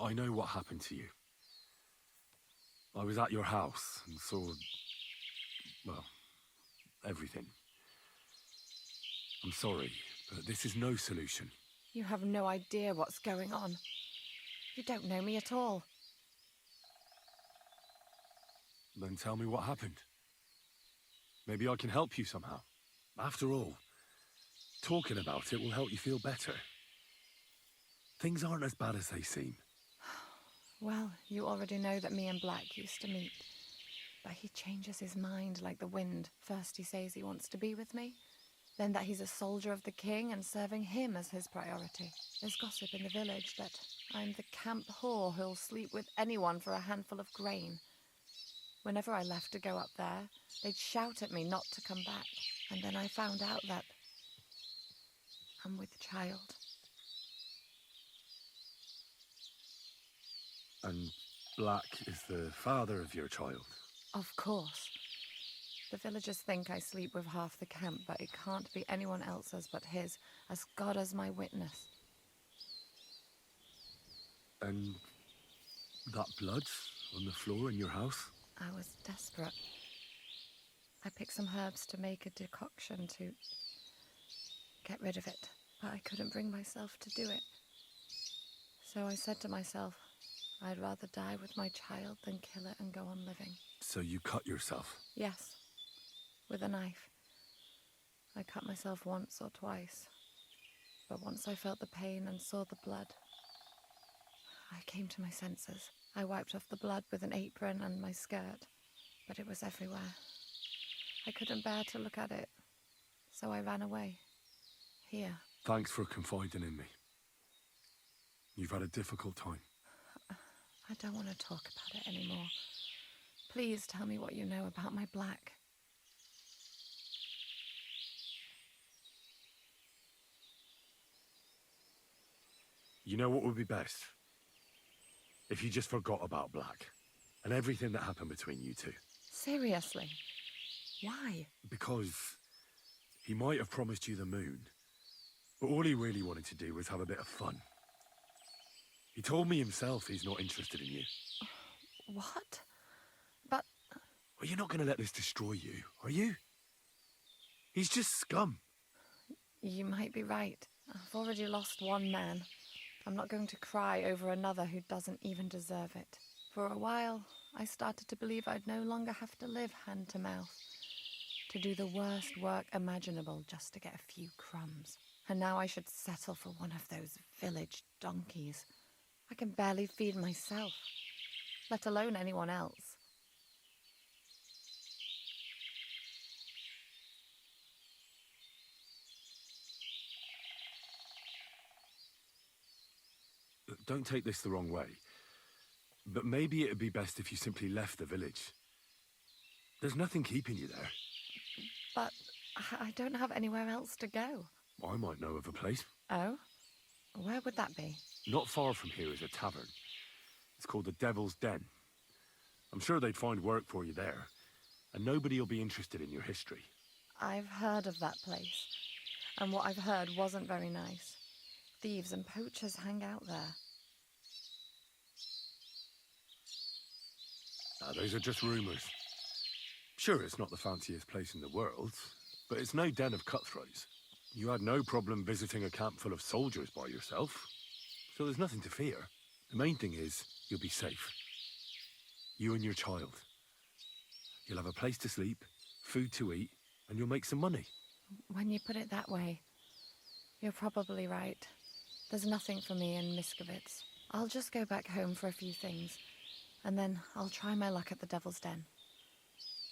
I know what happened to you. I was at your house and saw... well, everything. I'm sorry, but this is no solution. You have no idea what's going on. You don't know me at all. Then tell me what happened. Maybe I can help you somehow. After all, talking about it will help you feel better. Things aren't as bad as they seem. Well, you already know that me and Black used to meet. But he changes his mind like the wind. First he says he wants to be with me, then that he's a soldier of the king and serving him as his priority. There's gossip in the village that I'm the camp whore who'll sleep with anyone for a handful of grain. Whenever I left to go up there, they'd shout at me not to come back. And then I found out that I'm with child. And Black is the father of your child? Of course. The villagers think I sleep with half the camp, but it can't be anyone else's but his, as God as my witness. And that blood on the floor in your house? I was desperate. I picked some herbs to make a decoction to get rid of it, but I couldn't bring myself to do it. So I said to myself, I'd rather die with my child than kill it and go on living. So you cut yourself? Yes, with a knife. I cut myself once or twice. But once I felt the pain and saw the blood, I came to my senses. I wiped off the blood with an apron and my skirt, but it was everywhere. I couldn't bear to look at it, so I ran away. Here. Thanks for confiding in me. You've had a difficult time. I don't want to talk about it anymore. Please tell me what you know about my Black. You know what would be best? If you just forgot about Black and everything that happened between you two. Seriously? Why? Because he might have promised you the moon, but all he really wanted to do was have a bit of fun. He told me himself he's not interested in you. What? But... Well, you're not going to let this destroy you, are you? He's just scum. You might be right. I've already lost one man. I'm not going to cry over another who doesn't even deserve it. For a while, I started to believe I'd no longer have to live hand to mouth, to do the worst work imaginable just to get a few crumbs. And now I should settle for one of those village donkeys. I can barely feed myself, let alone anyone else. Don't take this the wrong way, but maybe it'd be best if you simply left the village. There's nothing keeping you there. But I don't have anywhere else to go. I might know of a place. Oh? Where would that be? Not far from here is a tavern. It's called the Devil's Den. I'm sure they'd find work for you there, and nobody will be interested in your history. I've heard of that place, and what I've heard wasn't very nice. Thieves and poachers hang out there. Those are just rumors. Sure, it's not the fanciest place in the world, but it's no den of cutthroats. You had no problem visiting a camp full of soldiers by yourself, so there's nothing to fear. The main thing is, you'll be safe. You and your child. You'll have a place to sleep, food to eat, and you'll make some money. When you put it that way, you're probably right. There's nothing for me in Miskovitz. I'll just go back home for a few things, and then I'll try my luck at the Devil's Den.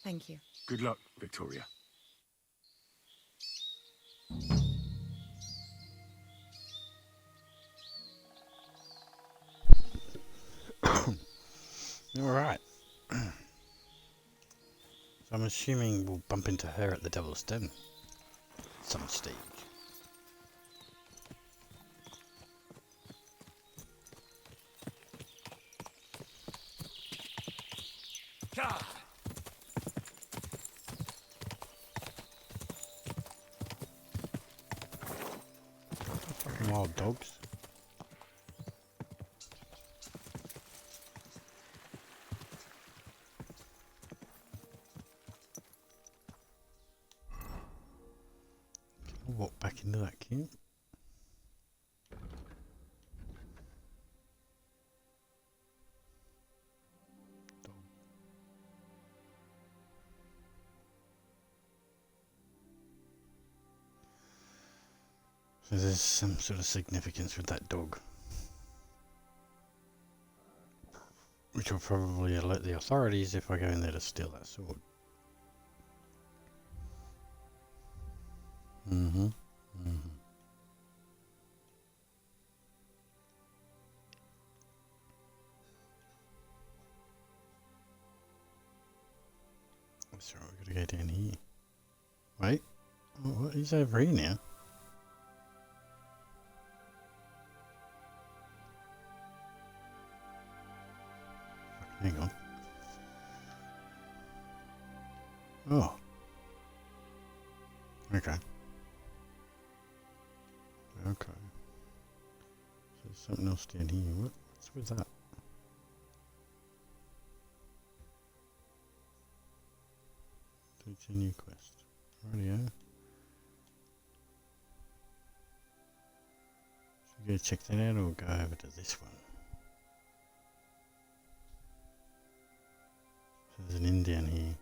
Thank you. Good luck, Victoria. Alright. So I'm assuming we'll bump into her at the Devil's Den at some stage. Fucking wild dogs. I'll walk back into that camp. So there's some sort of significance with that dog, which will probably alert the authorities if I go in there to steal that sword. That's right, we gotta go down here. Wait, oh, what? He's over here now. Hang on. Oh. Okay. Okay. So there's something else down here. What's with that? It's a new quest. Rightio. We're gonna check that out or go over to this one. So there's an inn down here.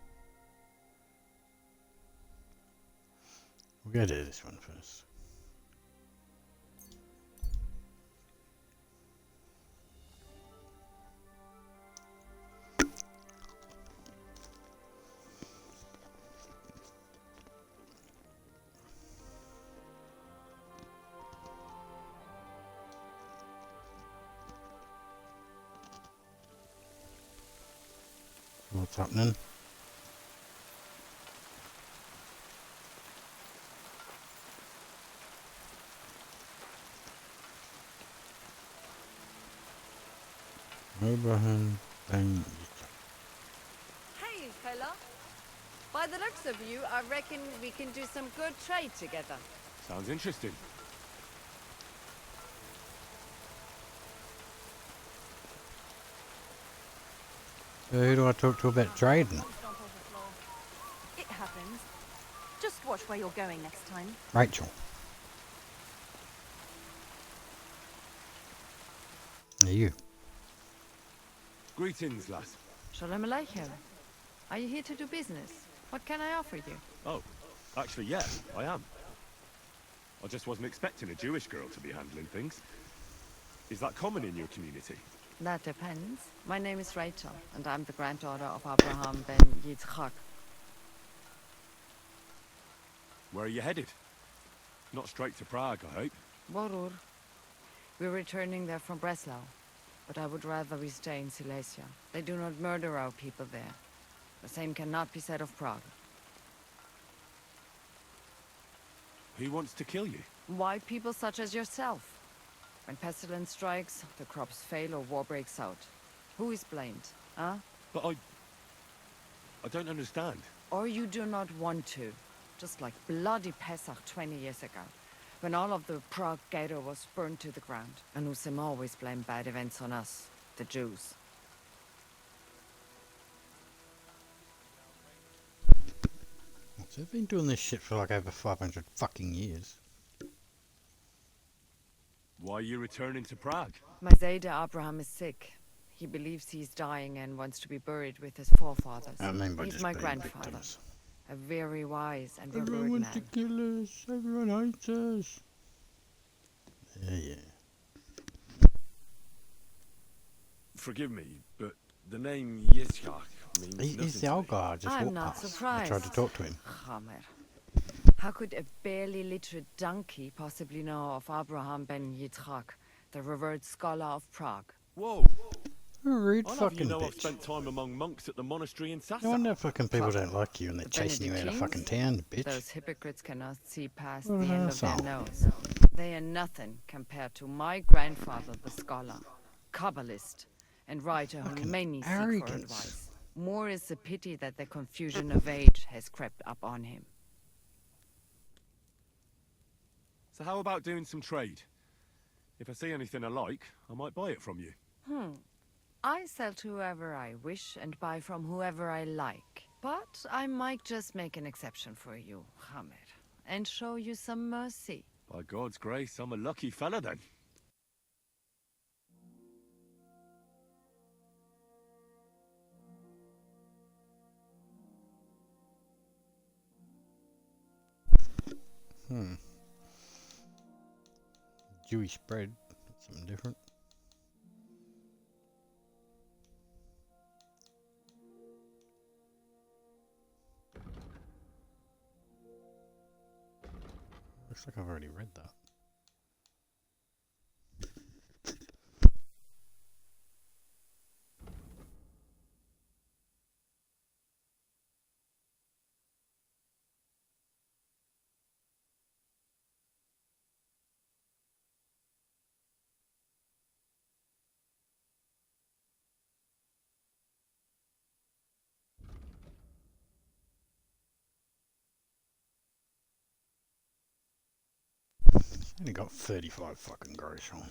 We'll go to this one first. What's happening? Abraham Ben. Hey, fella. By the looks of you, I reckon we can do some good trade together. Sounds interesting. So who do I talk to about trading? It happens. Just watch where you're going next time. Rachel. You. Greetings, lass. Shalom Aleichem. Are you here to do business? What can I offer you? Oh, actually, yeah, I am. I just wasn't expecting a Jewish girl to be handling things. Is that common in your community? That depends. My name is Rachel, and I'm the granddaughter of Abraham ben Yitzchak. Where are you headed? Not straight to Prague, I hope. Borur. We're returning there from Breslau, but I would rather we stay in Silesia. They do not murder our people there. The same cannot be said of Prague. Who wants to kill you? Why people such as yourself? When pestilence strikes, the crops fail or war breaks out. Who is blamed, huh? But I don't understand. Or you do not want to. Just like bloody Pesach 20 years ago, when all of the Prague ghetto was burned to the ground. And Usam always blamed bad events on us, the Jews. So they've been doing this shit for like over 500 fucking years. Why are you returning to Prague? My Zayda Abraham is sick. He believes he's dying and wants to be buried with his forefathers. I mean by He's just my being grandfather. victims. A very wise and Everyone revered wants to man. kill us. Everyone hates us. Yeah. Forgive me, but the name Yitzhak means nothing He's the to old me. guy I just I'm walked not past. I surprised. tried to talk to him. Chamer. How could a barely literate donkey possibly know of Abraham ben Yitzchak, the revered scholar of Prague? Whoa! Rude I'll have you fucking know I've bitch. spent time among monks at the monastery in Sassa. No wonder fucking people don't like you and they're The chasing you out of fucking Benedictines? town, bitch. Those hypocrites cannot see past What the an end of their arsehole. nose. They are nothing compared to my grandfather, the scholar, Kabbalist, and writer who Fucking many seek for arrogance. advice. More is the pity that the confusion of age has crept up on him. So how about doing some trade? If I see anything I like, I might buy it from you. I sell to whoever I wish and buy from whoever I like. But I might just make an exception for you, Hamer, and show you some mercy. By God's grace, I'm a lucky fella then. Jewish bread. Something different. Looks like I've already read that. Only got 35 fucking gross on.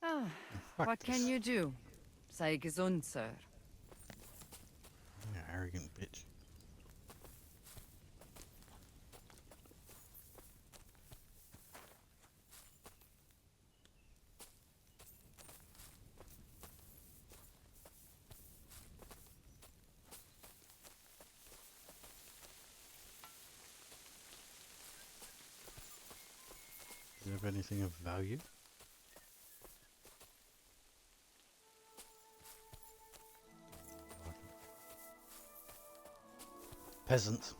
Ah, Fuck what this. can you do? Sei gesund, sir. You arrogant bitch. have anything of value? Peasants.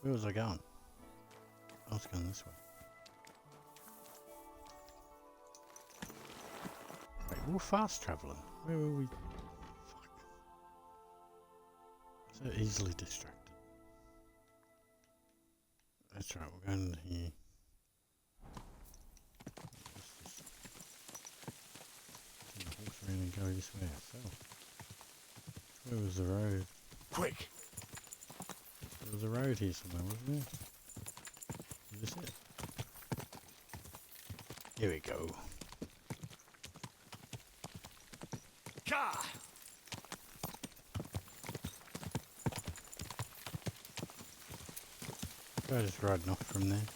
Where was I going? I was going this way. Wait, we were fast travelling. Where were we? Fuck. So easily distracted. That's right, we're going here. Turn the horse around and go this way ourselves. Where was the road? Quick! There was a road here somewhere, wasn't there? Is this it? Here we go. Car! Guy just riding off from there.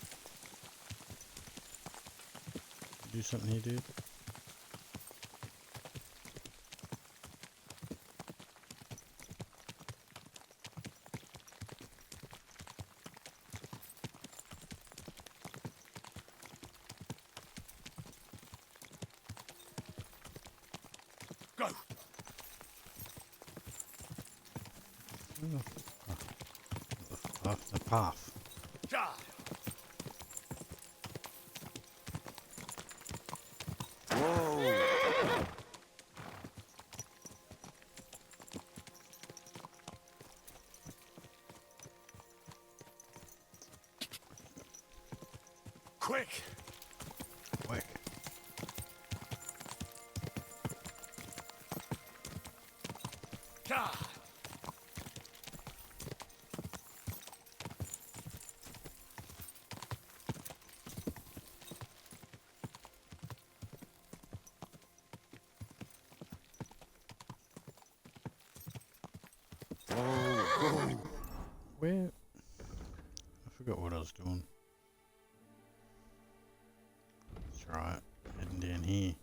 Do something here, dude. Go! The path. Ja! Whoa! Quick! Quick. Ja! Where? I forgot what I was doing. That's right. Heading down here.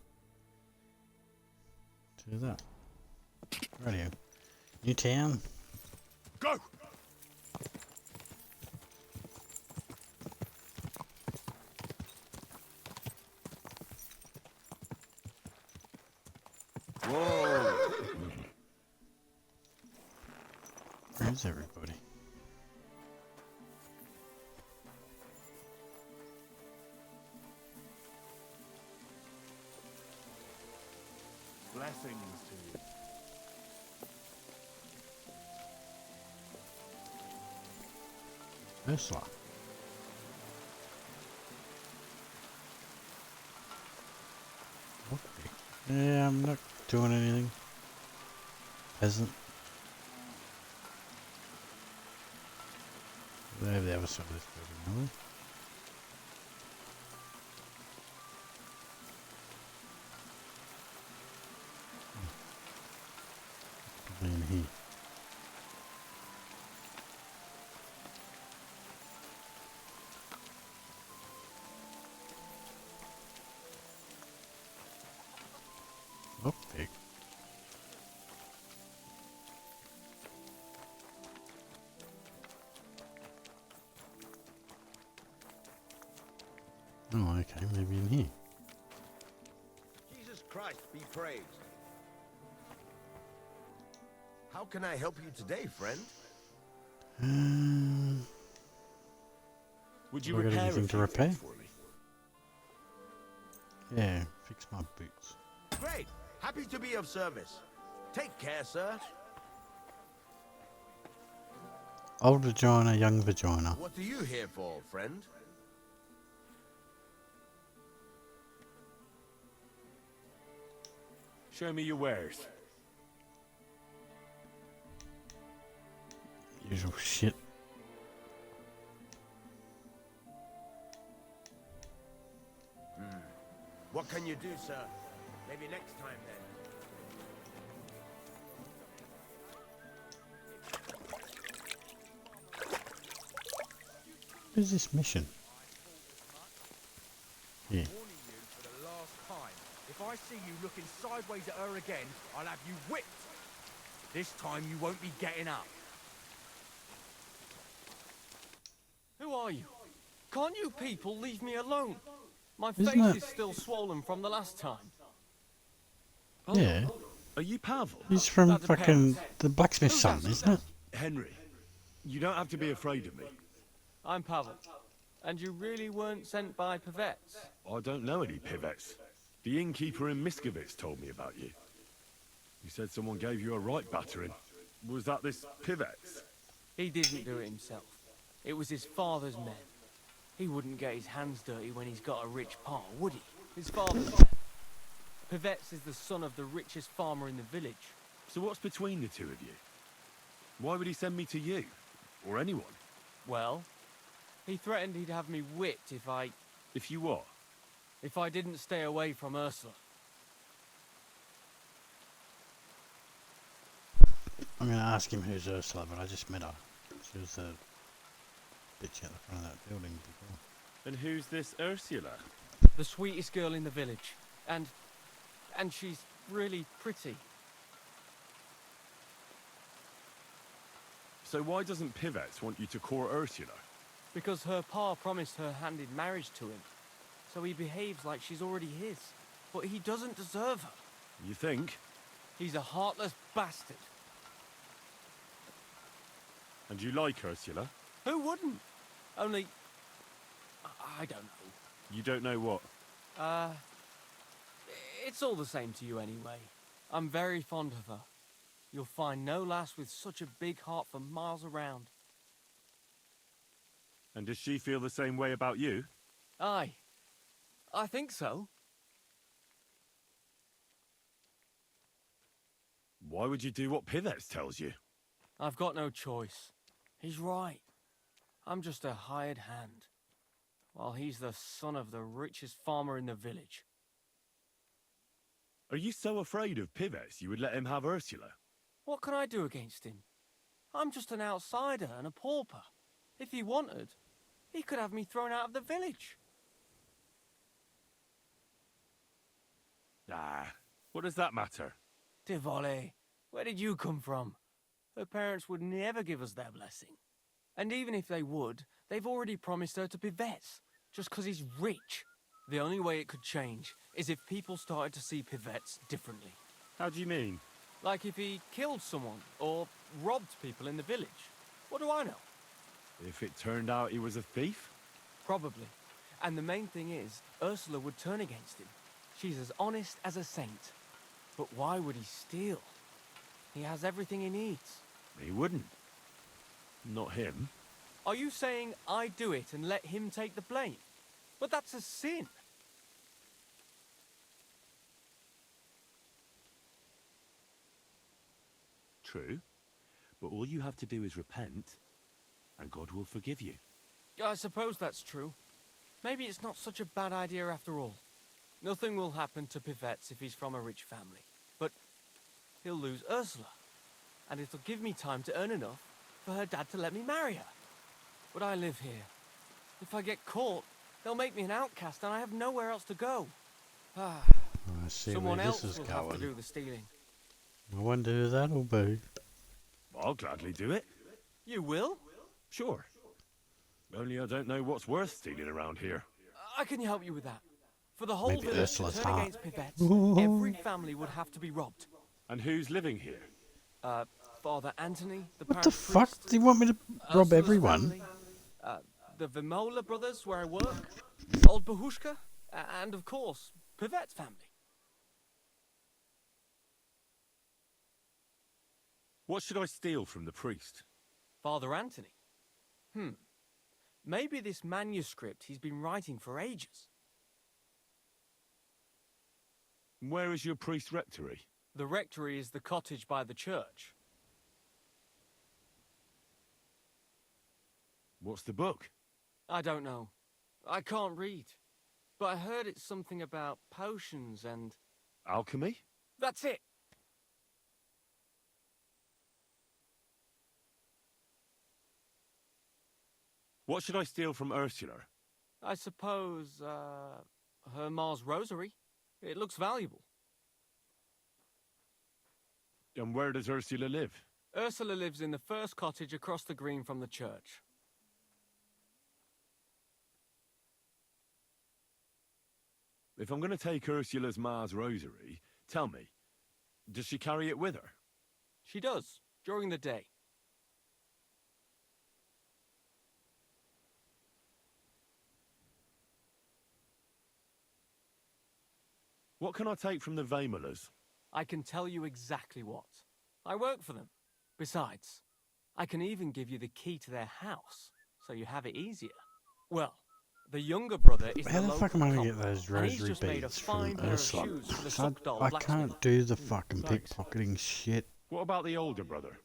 To that. Radio. New town. Go! Whoa! Where's everybody? Blessings to you. Ursula. Okay. Yeah, I'm not doing anything. Peasant. They have the other side of this building, really. Probably in here. Oh, pig. Oh, okay, maybe in here. Jesus Christ be praised. How can I help you today, friend? Would you Have I got repair anything a to few repair? things for me? Yeah, fix my boots. Great. Happy to be of service. Take care, sir. Old vagina, young vagina. What are you here for, friend? Show me your wares. Usual shit. What can you do, sir? Maybe next time, then. Where's this mission? Yeah. Warning you for the last time. If I see you looking sideways at her again, I'll have you whipped. This time you won't be getting up. Who are you? Can't you people leave me alone? My Isn't face that- is still swollen from the last time. Yeah. Are you Pavel? He's from That fucking depends. the blacksmith's Who's son, that? isn't it? Henry, you don't have to be afraid of me. I'm Pavel. And you really weren't sent by Pevets? I don't know any Pivets. The innkeeper in Miskovitz told me about you. He said someone gave you a right battering. Was that this Pivets? He didn't do it himself. It was his father's men. He wouldn't get his hands dirty when he's got a rich pa, would he? His father's men. Pevets is the son of the richest farmer in the village. So what's between the two of you? Why would he send me to you? Or anyone? Well, he threatened he'd have me whipped if I... If you what? If I didn't stay away from Ursula. I'm gonna ask him who's Ursula, but I just met her. She was the bitch at the front of that building before. And who's this Ursula? The sweetest girl in the village. And she's really pretty. So why doesn't Pivets want you to court Ursula? Because her pa promised her hand in marriage to him. So he behaves like she's already his. But he doesn't deserve her. You think? He's a heartless bastard. And you like Ursula? Who wouldn't? Only... I don't know. You don't know what? It's all the same to you anyway. I'm very fond of her. You'll find no lass with such a big heart for miles around. And does she feel the same way about you? Aye. I think so. Why would you do what Pivets tells you? I've got no choice. He's right. I'm just a hired hand. While he's the son of the richest farmer in the village. Are you so afraid of Pivets you would let him have Ursula? What can I do against him? I'm just an outsider and a pauper. If he wanted, he could have me thrown out of the village. Ah, what does that matter? Tivoli, where did you come from? Her parents would never give us their blessing. And even if they would, they've already promised her to Pivets, just 'cause he's rich. The only way it could change is if people started to see Pivets differently. How do you mean? Like if he killed someone, or robbed people in the village. What do I know? If it turned out he was a thief? Probably. And the main thing is, Ursula would turn against him. She's as honest as a saint. But why would he steal? He has everything he needs. He wouldn't. Not him. Are you saying I do it and let him take the blame? But that's a sin. True. But all you have to do is repent, and God will forgive you. I suppose that's true. Maybe it's not such a bad idea after all. Nothing will happen to Pivets if he's from a rich family. But he'll lose Ursula. And it'll give me time to earn enough for her dad to let me marry her. But I live here. If I get caught, they'll make me an outcast and I have nowhere else to go. I see Someone where else this is will have to going. do the stealing. I wonder who that'll be. I'll gladly do it. You will? Sure. Only I don't know what's worth stealing around here. I can help you with that. For the whole Maybe village to Ursula's turn heart. against Pivets, every family would have to be robbed. And who's living here? Father Anthony, the What the parish fuck? priest, Do you want me to rob Ursula's everyone? family, the Vimola brothers where I work, old Bahushka, and of course, Pivet's family. What should I steal from the priest? Father Anthony? Maybe this manuscript he's been writing for ages. Where is your priest rectory? The rectory is the cottage by the church. What's the book? I don't know. I can't read. But I heard it's something about potions and... Alchemy? That's it! What should I steal from Ursula? I suppose, her Ma's rosary. It looks valuable. And where does Ursula live? Ursula lives in the first cottage across the green from the church. If I'm going to take Ursula's Ma's rosary, tell me, does she carry it with her? She does, during the day. What can I take from the Vaemolers? I can tell you exactly what. I work for them. Besides, I can even give you the key to their house, so you have it easier. Well, the younger brother is How the the fuck am I gonna get local those cop, and he's rosary just made a beads from fine pair of Ursula? shoes for the 'Cause Suckdoll I blacksmith. can't do the fucking Thanks. pickpocketing shit. What about the older brother?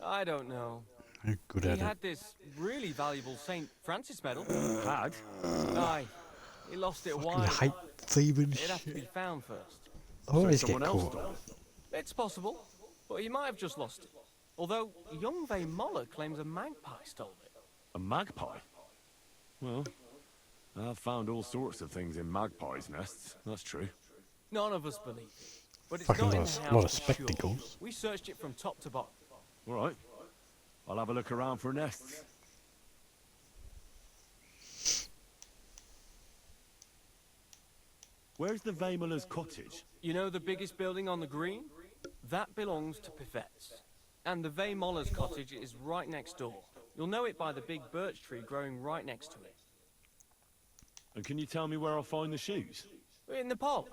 I don't know. I'm good He at had it. this really valuable St. Francis medal. Had? Aye. He lost it a Fucking while ago. hate thieving It'd have to be shit. found first. I always So get someone else caught. stole it? It's possible, but he might have just lost it. Although, young Moller claims a magpie stole it. A magpie? Well, I've found all sorts of things in magpies' nests, that's true. None of us believe it. But it's Fucking not in lot the of- house lot of for sure. spectacles. We searched it from top to bottom. All right. I'll have a look around for nests. Where's the Vaemolers' cottage? You know the biggest building on the green? That belongs to Pivette's. And the Vaemoller's cottage is right next door. You'll know it by the big birch tree growing right next to it. And can you tell me where I'll find the shoes? In the pod,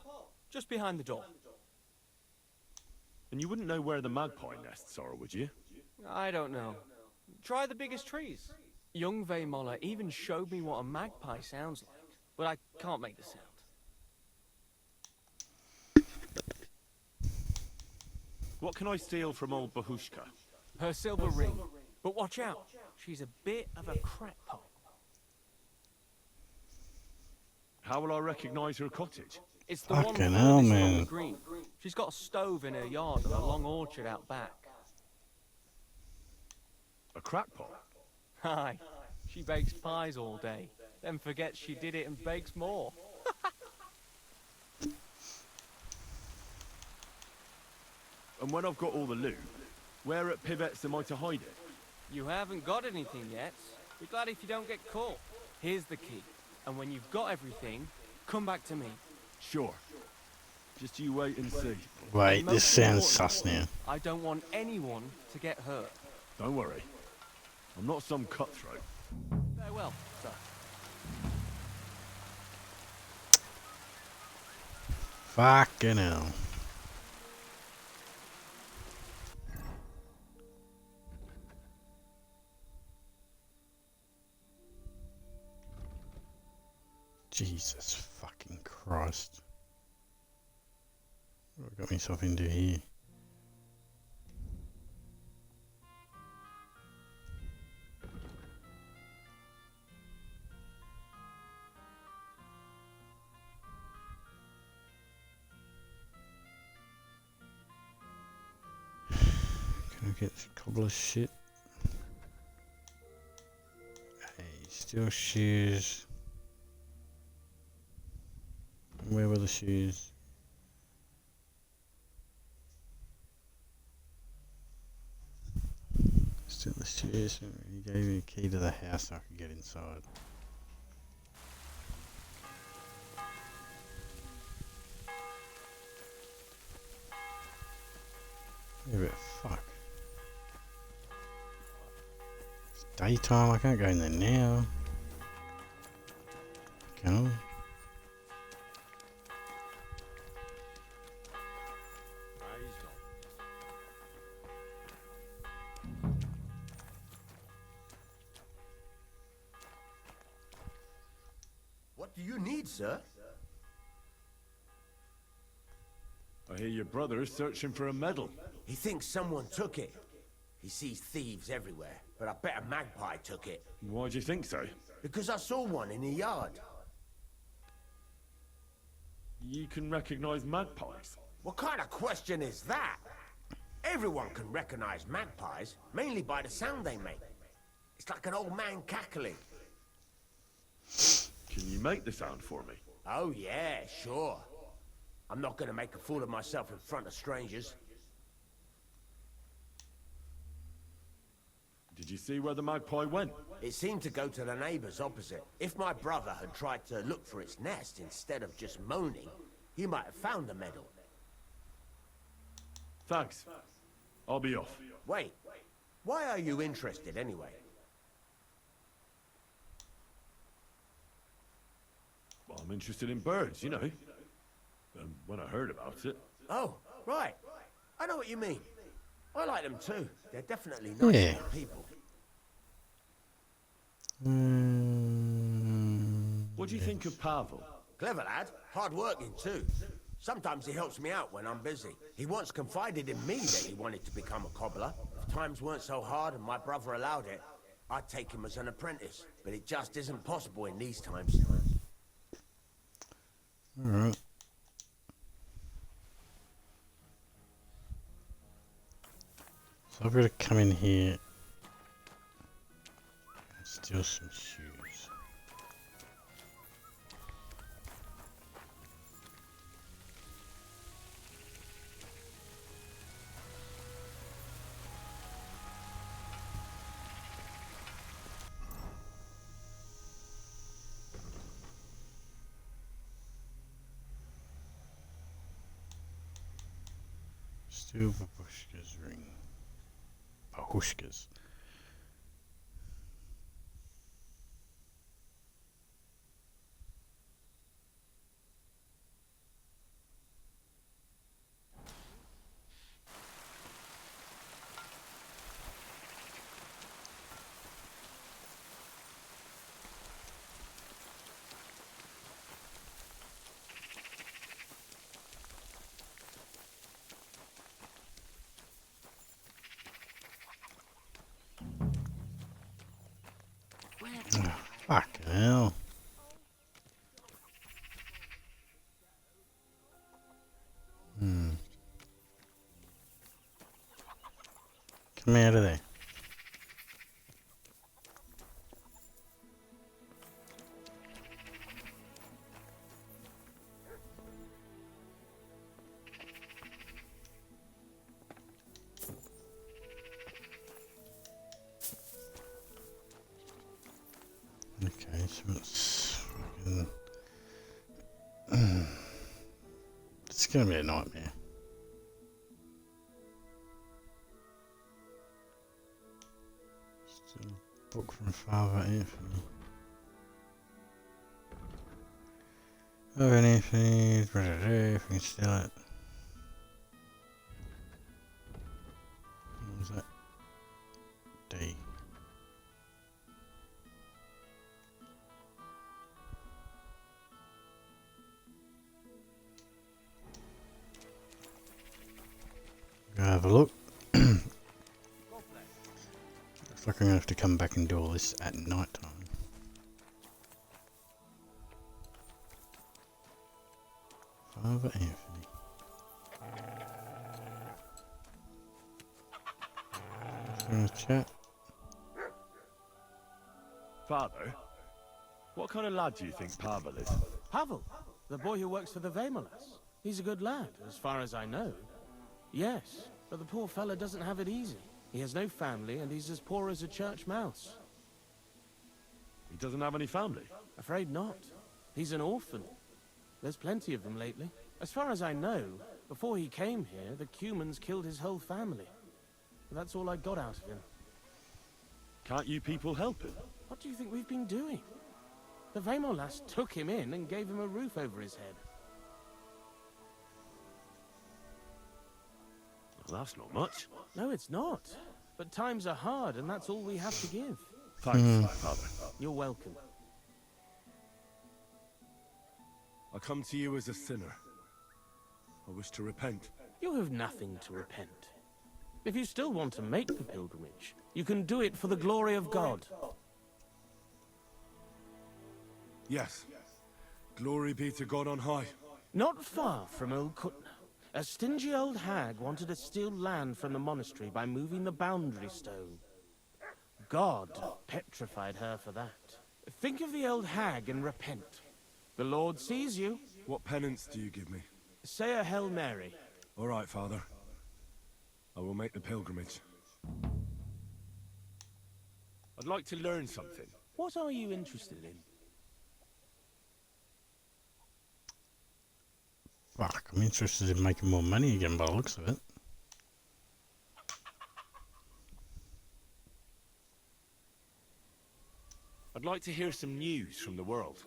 just behind the door. And you wouldn't know where the magpie nests are, would you? I don't know. Try the biggest trees. Young Vaemoller even showed me what a magpie sounds like, but I can't make the sound. What can I steal from old Bahushka? Her silver ring. But watch out, she's a bit of a crackpot. How will I recognize her cottage? It's the one Fucking furthest hell, along man. the green. She's got a stove in her yard and a long orchard out back. A crackpot? Aye, she bakes pies all day, then forgets she did it and bakes more. And when I've got all the loot, where at Pivette's am I to hide it? You haven't got anything yet. Be glad if you don't get caught. Here's the key, and when you've got everything, come back to me. Sure. Just you wait and see. Wait, And this most sounds sus importantly, now. I don't want anyone to get hurt. Don't worry. I'm not some cutthroat. Farewell, sir. Fucking hell. Jesus fucking Christ. What have I got myself into here? Can I get a couple of shit? Hey, steel shoes. Where were the shoes? Still the shoes. He gave me a key to the house so I could get inside. Yeah, but fuck. It's daytime, I can't go in there now. Can I? What do you need, sir? I hear your brother is searching for a medal. He thinks someone took it. He sees thieves everywhere, but I bet a magpie took it. Why do you think so? Because I saw one in the yard. You can recognize magpies. What kind of question is that? Everyone can recognize magpies, mainly by the sound they make. It's like an old man cackling. Can you make the sound for me? Oh yeah, sure. I'm not gonna make a fool of myself in front of strangers. Did you see where the magpie went? It seemed to go to the neighbours opposite. If my brother had tried to look for its nest instead of just moaning, he might have found the medal. Thanks. I'll be off. Wait, why are you interested anyway? Well, I'm interested in birds, you know. And when I heard about it... Oh, right. I know what you mean. I like them too. They're definitely nice Yeah. people. What do you think of Pavel? Clever lad. Hard working too. Sometimes he helps me out when I'm busy. He once confided in me that he wanted to become a cobbler. If times weren't so hard and my brother allowed it, I'd take him as an apprentice. But it just isn't possible in these times. Alright. So I've got to come in here and steal some shoes. Steal Babushka's ring. Babushka's. Fucking hell. Come out of there. Okay, so it's fucking... It's gonna be a nightmare. Still a book from Father Anthony. Oh, Anthony, if we can steal it. What was that? D. Go have a look. Looks like I'm gonna have to come back and do all this at night time. Father Anthony. Just gonna chat. Father, what kind of lad do you think Pavel is? Pavel, the boy who works for the Vamolas. He's a good lad, as far as I know. Yes, but the poor fella doesn't have it easy. He has no family, and he's as poor as a church mouse. He doesn't have any family? Afraid not. He's an orphan. There's plenty of them lately. As far as I know, before he came here, the Cumans killed his whole family. That's all I got out of him. Can't you people help him? What do you think we've been doing? The Vamolas took him in and gave him a roof over his head. Well, that's not much. No, it's not. But times are hard, and that's all we have to give. Thanks, Father. You're welcome. I come to you as a sinner. I wish to repent. You have nothing to repent. If you still want to make the pilgrimage, you can do it for the glory of God. Yes. Glory be to God on high. Not far from Old Kutna, a stingy old hag wanted to steal land from the monastery by moving the boundary stone. God petrified her for that. Think of the old hag and repent. The Lord sees you. What penance do you give me? Say a Hail Mary. All right, Father. I will make the pilgrimage. I'd like to learn something. What are you interested in? Fuck, I'm interested in making more money again by the looks of it. I'd like to hear some news from the world.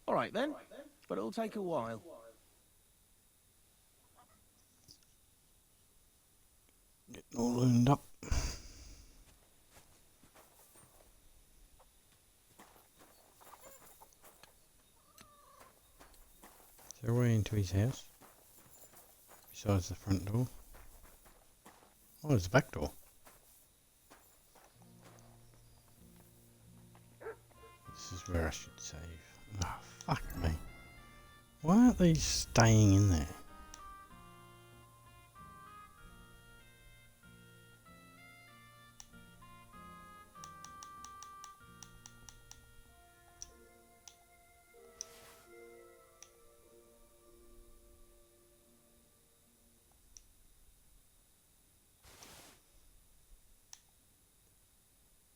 All right then, but it'll take a while. Getting all loomed up. Is there a way into his house? Besides the front door? Oh, there's a back door. This is where I should save. Oh, fuck me. Why aren't these staying in there?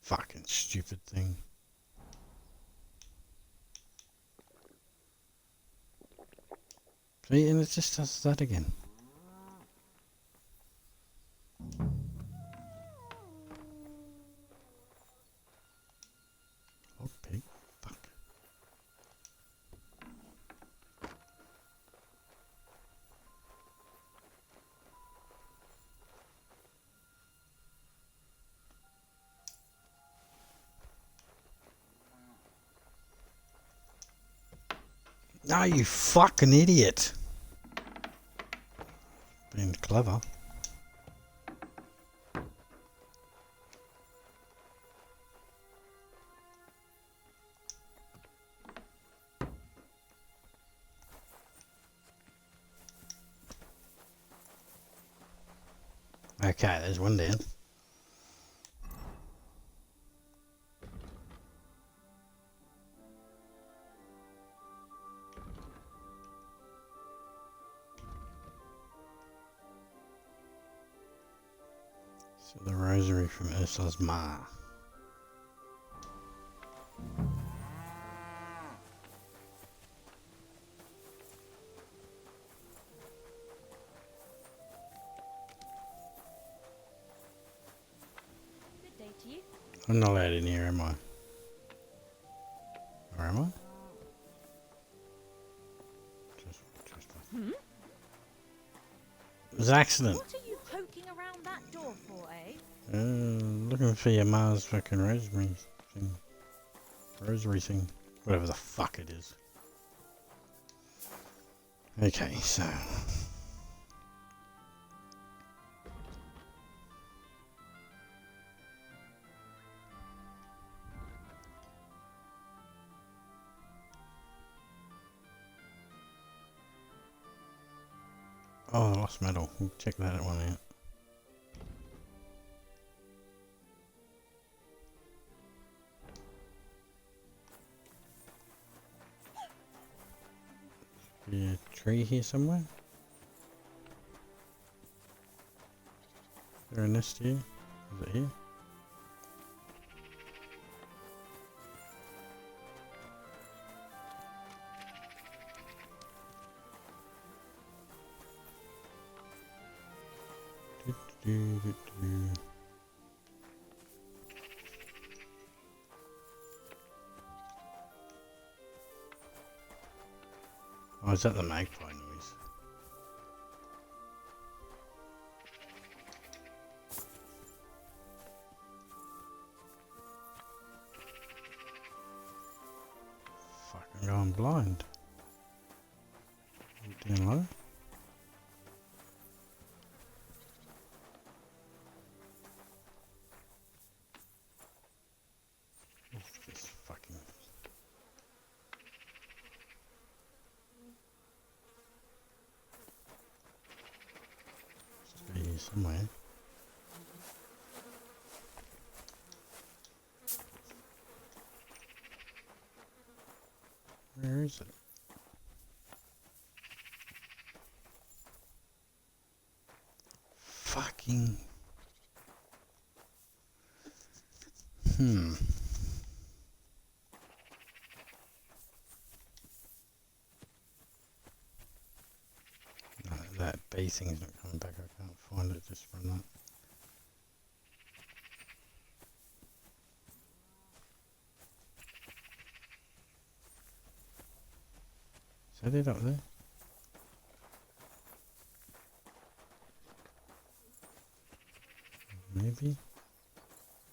Fucking stupid thing. See, and it just does that again. Oh, pig. Fuck. No, you fucking idiot. Being clever. Okay, there's one down. So the rosary from Ursula's ma. Good day to you. I'm not allowed in here, am I? Or am I? Hmm? It was an accident. What are you poking around that door for, eh? Looking for your ma's fucking rosary thing. Rosary thing. Whatever the fuck it is. Okay, so. Oh, I lost metal. We'll check that one out. Be a tree here somewhere? Is there a nest here? Is it here? Oh, is that the magpie noise? Fuck, I'm going blind. Down low. This fucking. It's here somewhere. Where is it? Fucking. No, that bee thing's not coming back. I can't find it just from that. Is that it up there? Maybe?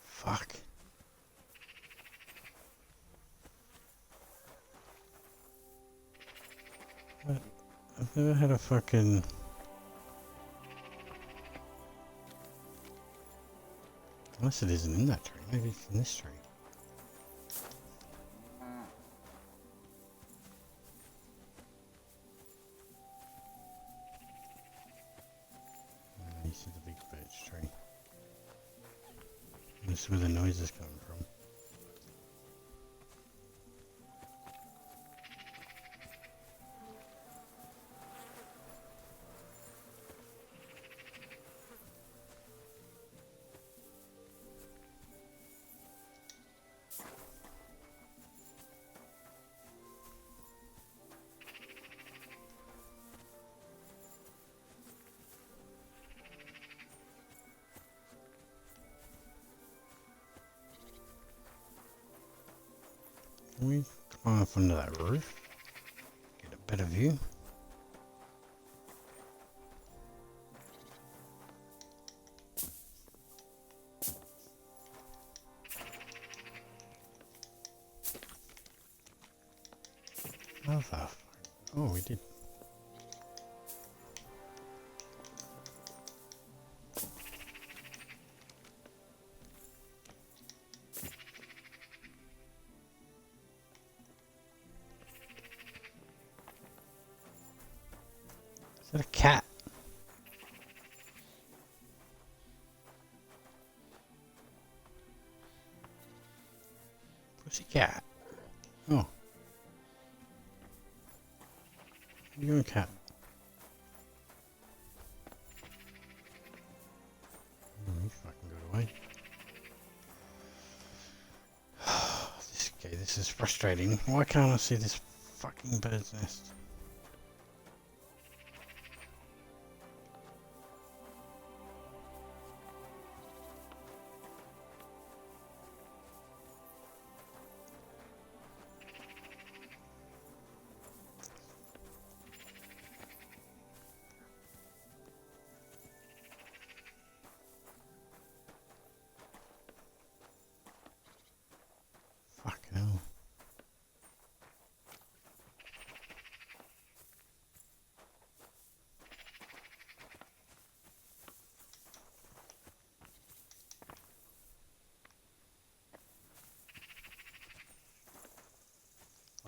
Fuck. What? I've never had a fucking... Unless it isn't in that tree. Maybe it's in this tree. This is the big birch tree. This is where the noise is coming from. Can we climb up onto that roof? Get a better view. How the fuck? Oh, we did. Is that a cat? Pussycat. Oh. You're a cat. Oh, you fucking got away. This is frustrating. Why can't I see this fucking bird's nest? Fucking hell.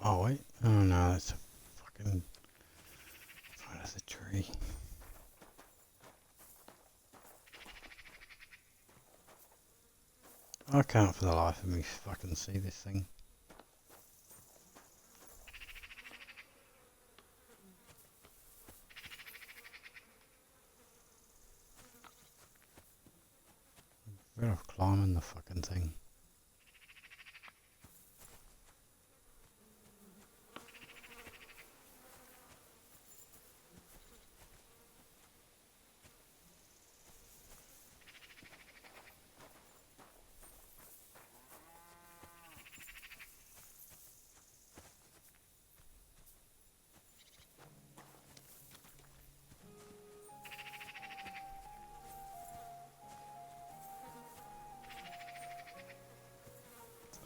Oh wait. Oh no, that's a fucking part of the tree. I can't for the life of me fucking see this thing. Better off climbing the fucking thing.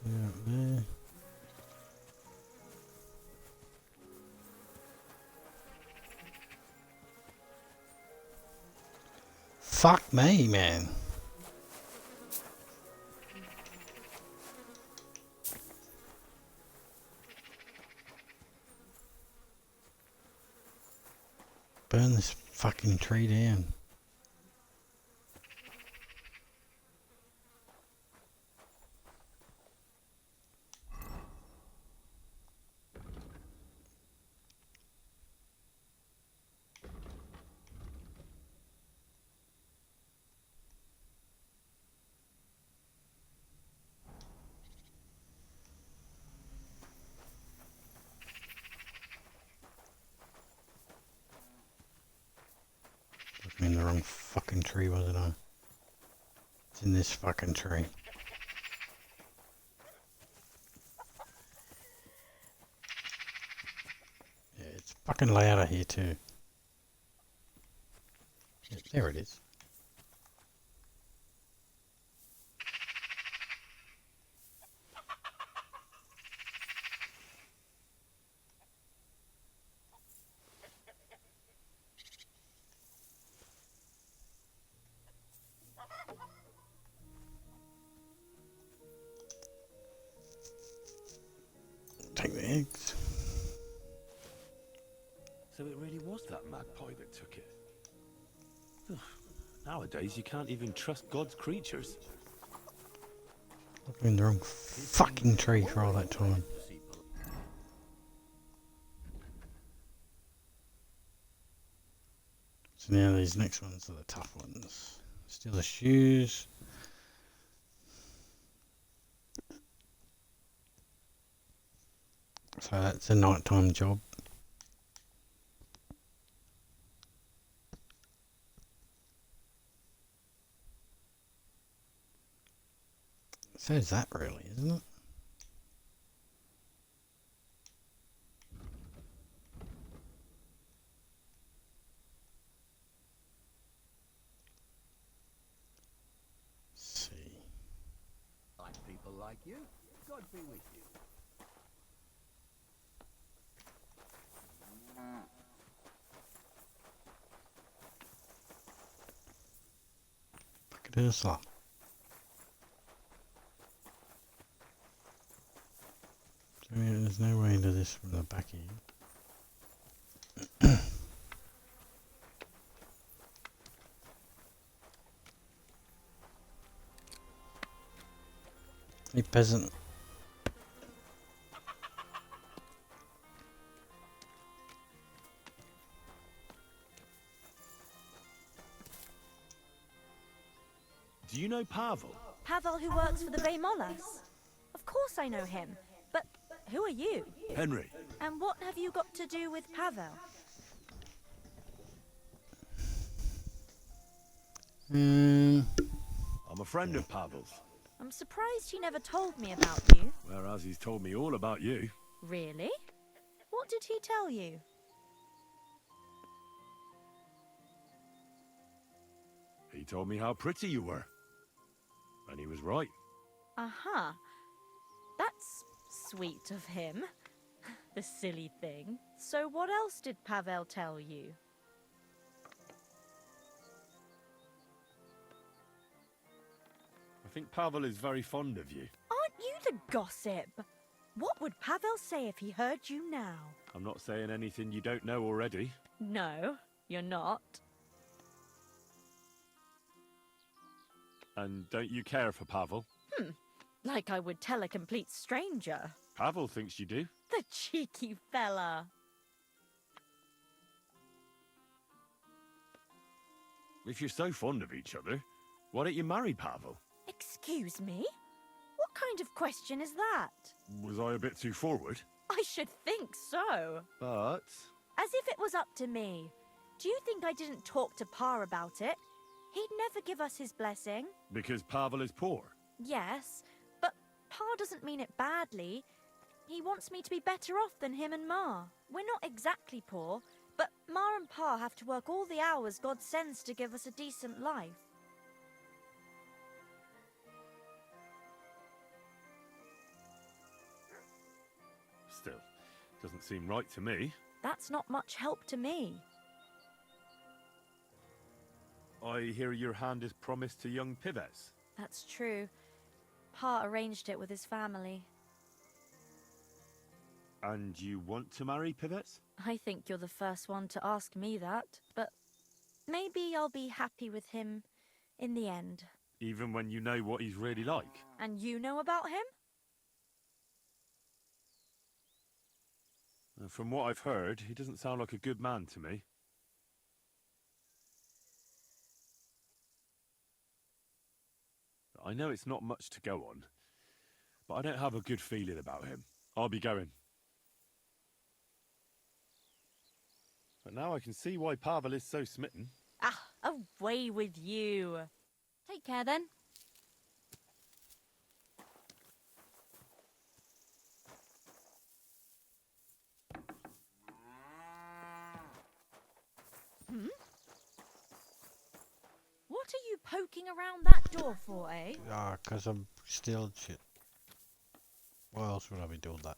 Yeah, there. Fuck me, man. Burn this fucking tree down. in the wrong fucking tree, wasn't I? It's in this fucking tree. Yeah, it's fucking louder here too. Yeah, there it is. Take the eggs. So it really was that magpie that took it. Ugh. Nowadays, you can't even trust God's creatures. I've been in the wrong fucking tree for all that time. So now these next ones are the tough ones. Steal the shoes. So that's a nighttime job. So is that really, isn't it? Let's see. Like people like you. God be with you. Look at this lot. So yeah, there's no way into this from the back here. Hey peasant. Do you know Pavel? Pavel who works for the Veymolas? Of course I know him. But who are you? Henry. And what have you got to do with Pavel? I'm a friend of Pavel's. I'm surprised he never told me about you. Whereas he's told me all about you. Really? What did he tell you? He told me how pretty you were. And he was right. Uh-huh. That's sweet of him. The silly thing. So what else did Pavel tell you? I think Pavel is very fond of you. Aren't you the gossip? What would Pavel say if he heard you now? I'm not saying anything you don't know already. No, you're not. And don't you care for Pavel? Like I would tell a complete stranger. Pavel thinks you do. The cheeky fella. If you're so fond of each other, why don't you marry Pavel? Excuse me? What kind of question is that? Was I a bit too forward? I should think so. But... As if it was up to me. Do you think I didn't talk to Pa about it? He'd never give us his blessing. Because Pavel is poor? Yes, but Pa doesn't mean it badly. He wants me to be better off than him and Ma. We're not exactly poor, but Ma and Pa have to work all the hours God sends to give us a decent life. Still, doesn't seem right to me. That's not much help to me. I hear your hand is promised to young Pivets. That's true. Pa arranged it with his family. And you want to marry Pivets? I think you're the first one to ask me that, but maybe I'll be happy with him in the end. Even when you know what he's really like? And you know about him? From what I've heard, he doesn't sound like a good man to me. I know it's not much to go on, but I don't have a good feeling about him. I'll be going. But now I can see why Pavel is so smitten. Ah, a Away with you. Take care then. Hmm? What are you poking around that door for, eh? Ah, 'cause I'm stealing shit. Why else would I be doing that?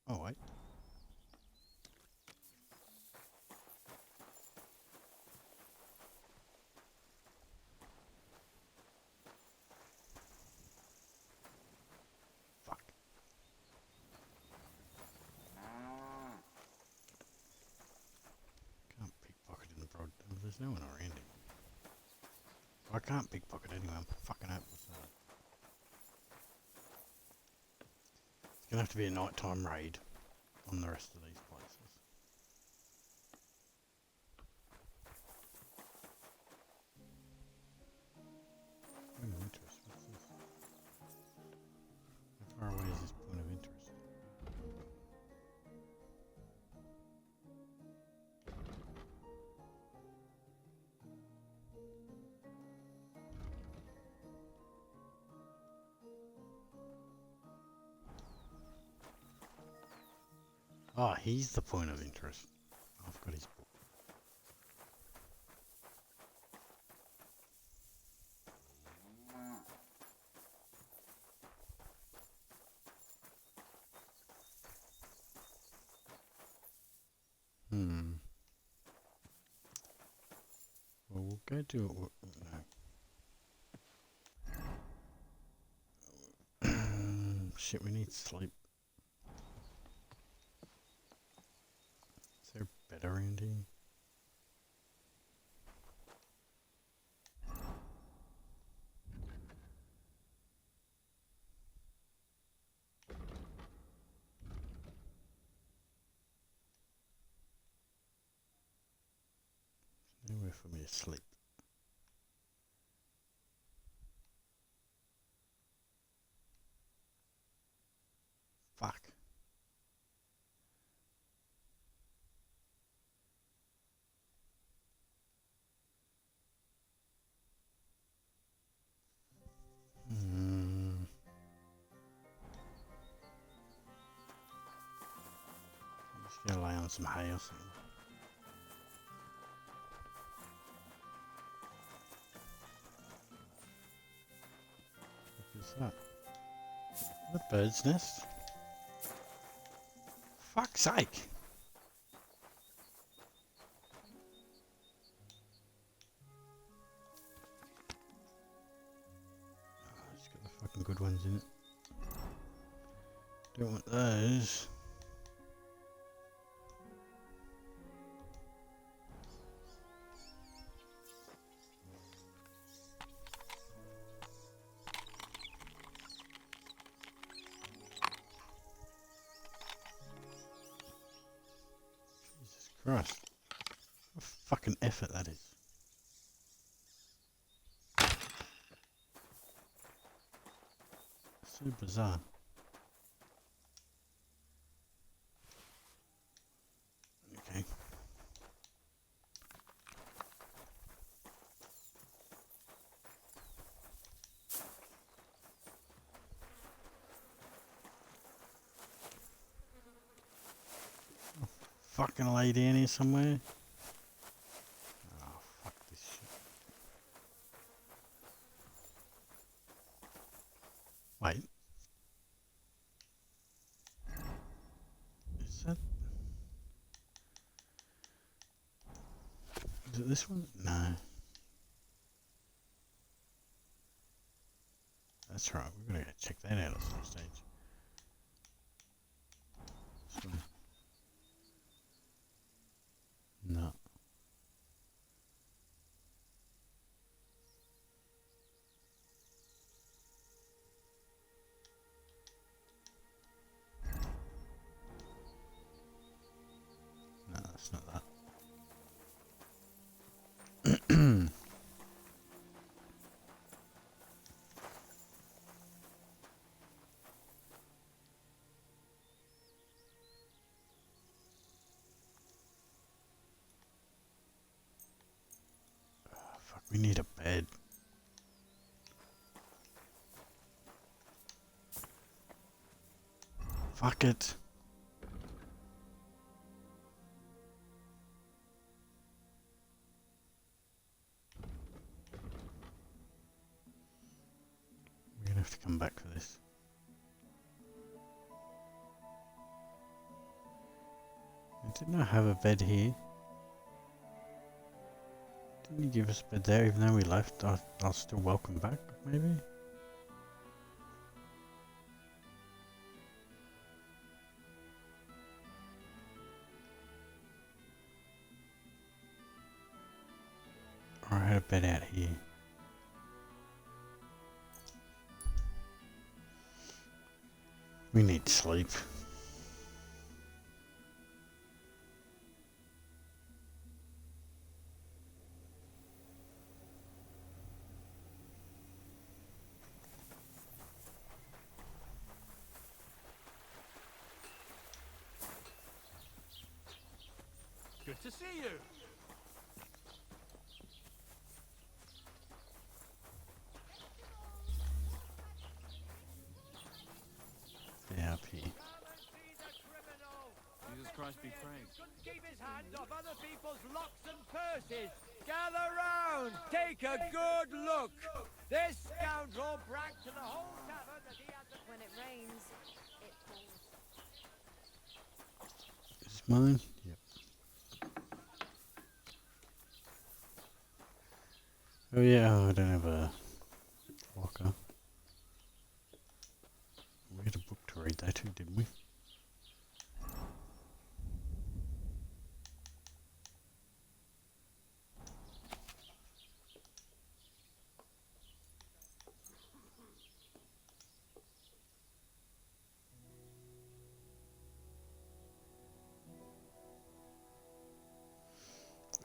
Oh, wait. Fuck. Can't pickpocket in the broad. There's no one around him. I can't pickpocket anyway. I'm fucking out with that. It's gonna have to be a nighttime raid on the rest of these places. Point of interest. What's this? How far away is this point of interest? Ah, he's the point of interest. I've got his book. Well, we'll go do it. No. Shit, we need sleep. Is there a bed around here? Nowhere for me to sleep. Fuck. I'm just gonna lay on some hay or something. What is that? A bird's nest? Fuck's sake! Oh, it's got the fucking good ones in it. Don't want those. Jesus Christ. What a fucking effort that is. So bizarre. Okay. Fucking lay down here somewhere. Oh, fuck this shit. Wait. Is that... Is it this one? No. That's right, we're gonna go check that out at some stage. This one. No. Fuck, we need a bed. Fuck it. We're gonna have to come back for this. Didn't I have a bed here? Didn't you give us a bed there even though we left? I'll still welcome back, maybe? Or I had a bed out here. We need sleep. Good to see you. Yeah, up here. Jesus Christ be praised. Couldn't keep his hand off other people's locks and purses. Gather round, take a good look. This scoundrel bragged to the whole tavern that he had the... When it rains, it pours. Is this mine? Yep. Oh yeah, I don't have a locker. We had a book to read though too, didn't we?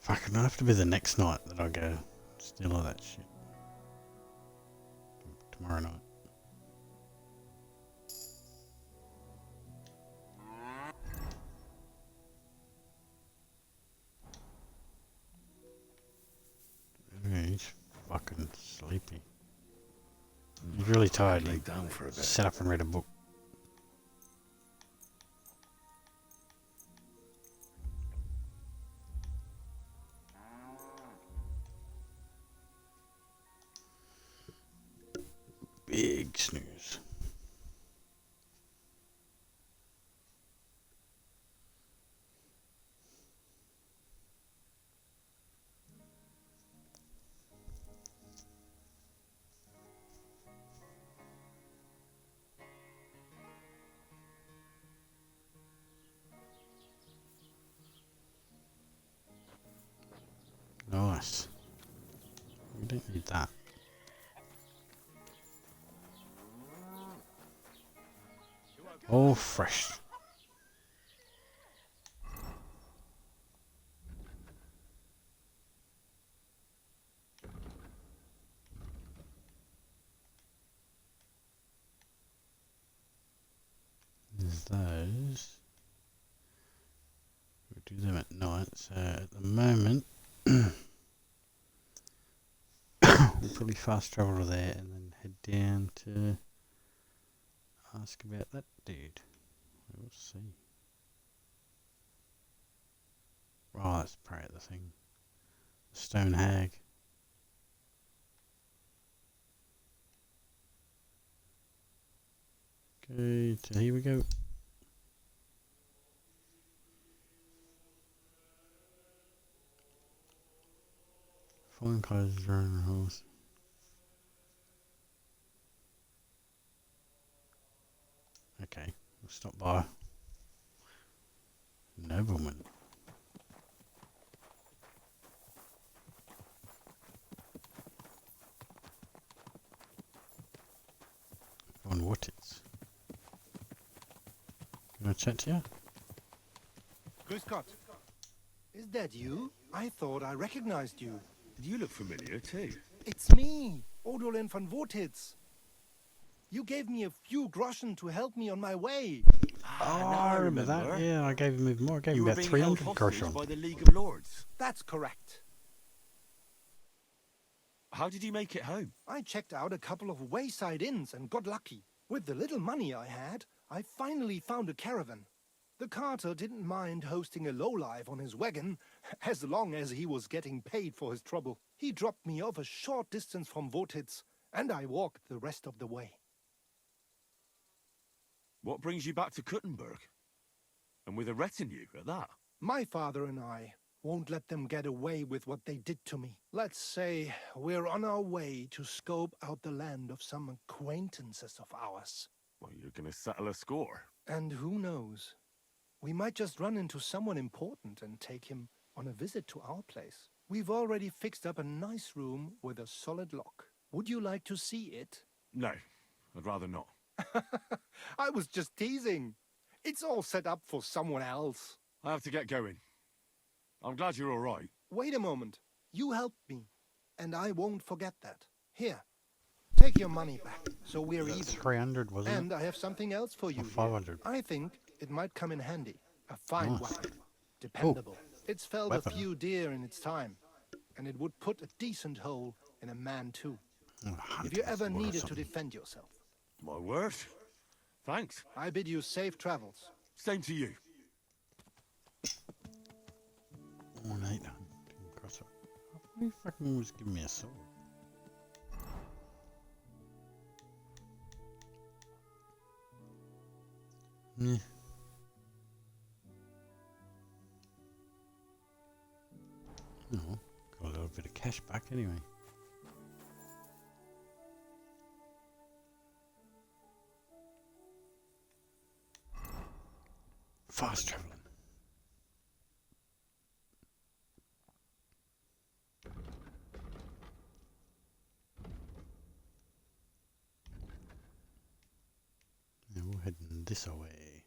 Fuck, it'll have to be the next night that I go steal all that shit. Tomorrow night. Yeah, he's fucking sleepy. He's really tired. He down for a bit. sat up and read a book. Big snooze. Nice. We don't need that. All fresh. There's those. We'll do them at night, so at the moment we'll probably fast travel to there and then head down to ask about that dude. We'll see. Oh, that's probably the thing. The stone hag. Okay, so here we go. Fine clothes around the house. Okay, we'll stop by. Nobleman. On what it's. Can I chat to you? Grüß Gott. Is that you? I thought I recognized you. You look familiar too. It's me, Odolin van Vortitz. You gave me a few groschen to help me on my way. Oh, I remember that. Yeah, I gave him more. I gave him about 300 groschen. By the League of Lords. That's correct. How did you make it home? I checked out a couple of wayside inns and got lucky. With the little money I had, I finally found a caravan. The carter didn't mind hosting a lowlife on his wagon, as long as he was getting paid for his trouble. He dropped me off a short distance from Vortitz, and I walked the rest of the way. What brings you back to Kuttenberg? And with a retinue at that? My father and I won't let them get away with what they did to me. Let's say we're on our way to scope out the land of some acquaintances of ours. Well, you're gonna settle a score. And who knows? We might just run into someone important and take him on a visit to our place. We've already fixed up a nice room with a solid lock. Would you like to see it? No, I'd rather not. I was just teasing. It's all set up for someone else. I have to get going. I'm glad you're all right. Wait a moment. You helped me, and I won't forget that. Here, take your money back, so we're even. 300, wasn't it? And I have something else for you. 500. I think it might come in handy. A fine Nice. weapon. Dependable. It's felled Weapon. a few deer in its time, and it would put a decent hole in a man too. If you ever needed to defend yourself. My word. Thanks. I bid you safe travels. Same to you. 1,800. Cross it. Who fucking was giving me a sword? Meh. Oh, got a little bit of cash back anyway. Fast traveling. Now we're heading this way.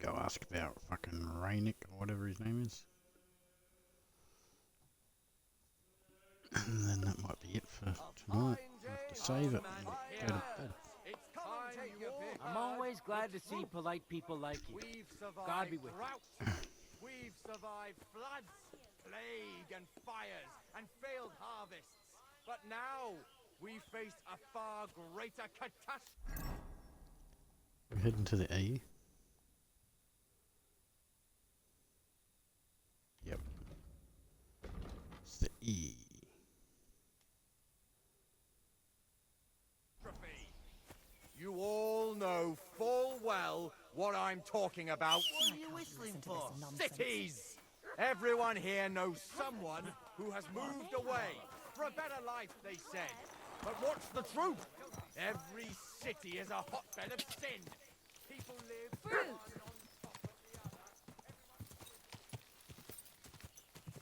Go ask about fucking Rainick or whatever his name is. And then that might be it for tonight. We'll have to save it and go to bed. I'm always glad to see polite people like you. God be with you. We've survived floods, plague and fires, and failed harvests. But now, we face a far greater catastrophe. We're heading to the A. Yep. It's the E. You all know full well what I'm talking about. What are you whistling for? Cities! Everyone here knows someone who has moved away for a better life, they said. But what's the truth? Every city is a hotbed of sin. People live... Fruit!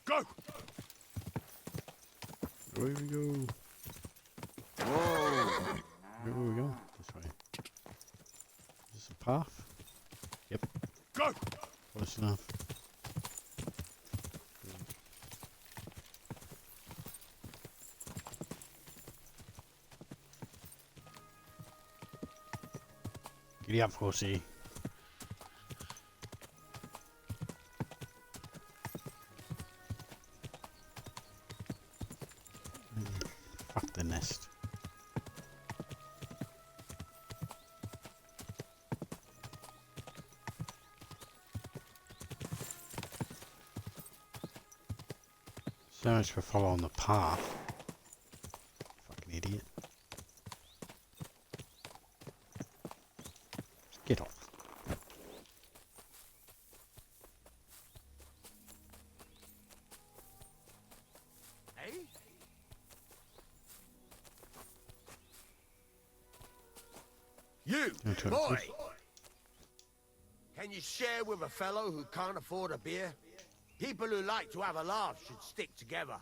Go! Away we go. Whoa! Where we go? This way. Is this a path? Yep. Go! Close enough. Giddy up, horsey. Fuck the nest. So much for following the path. Fucking idiot. Just get off. Hey? You, No to Boy! it. Can you share with a fellow who can't afford a beer? People who like to have a laugh should stick together.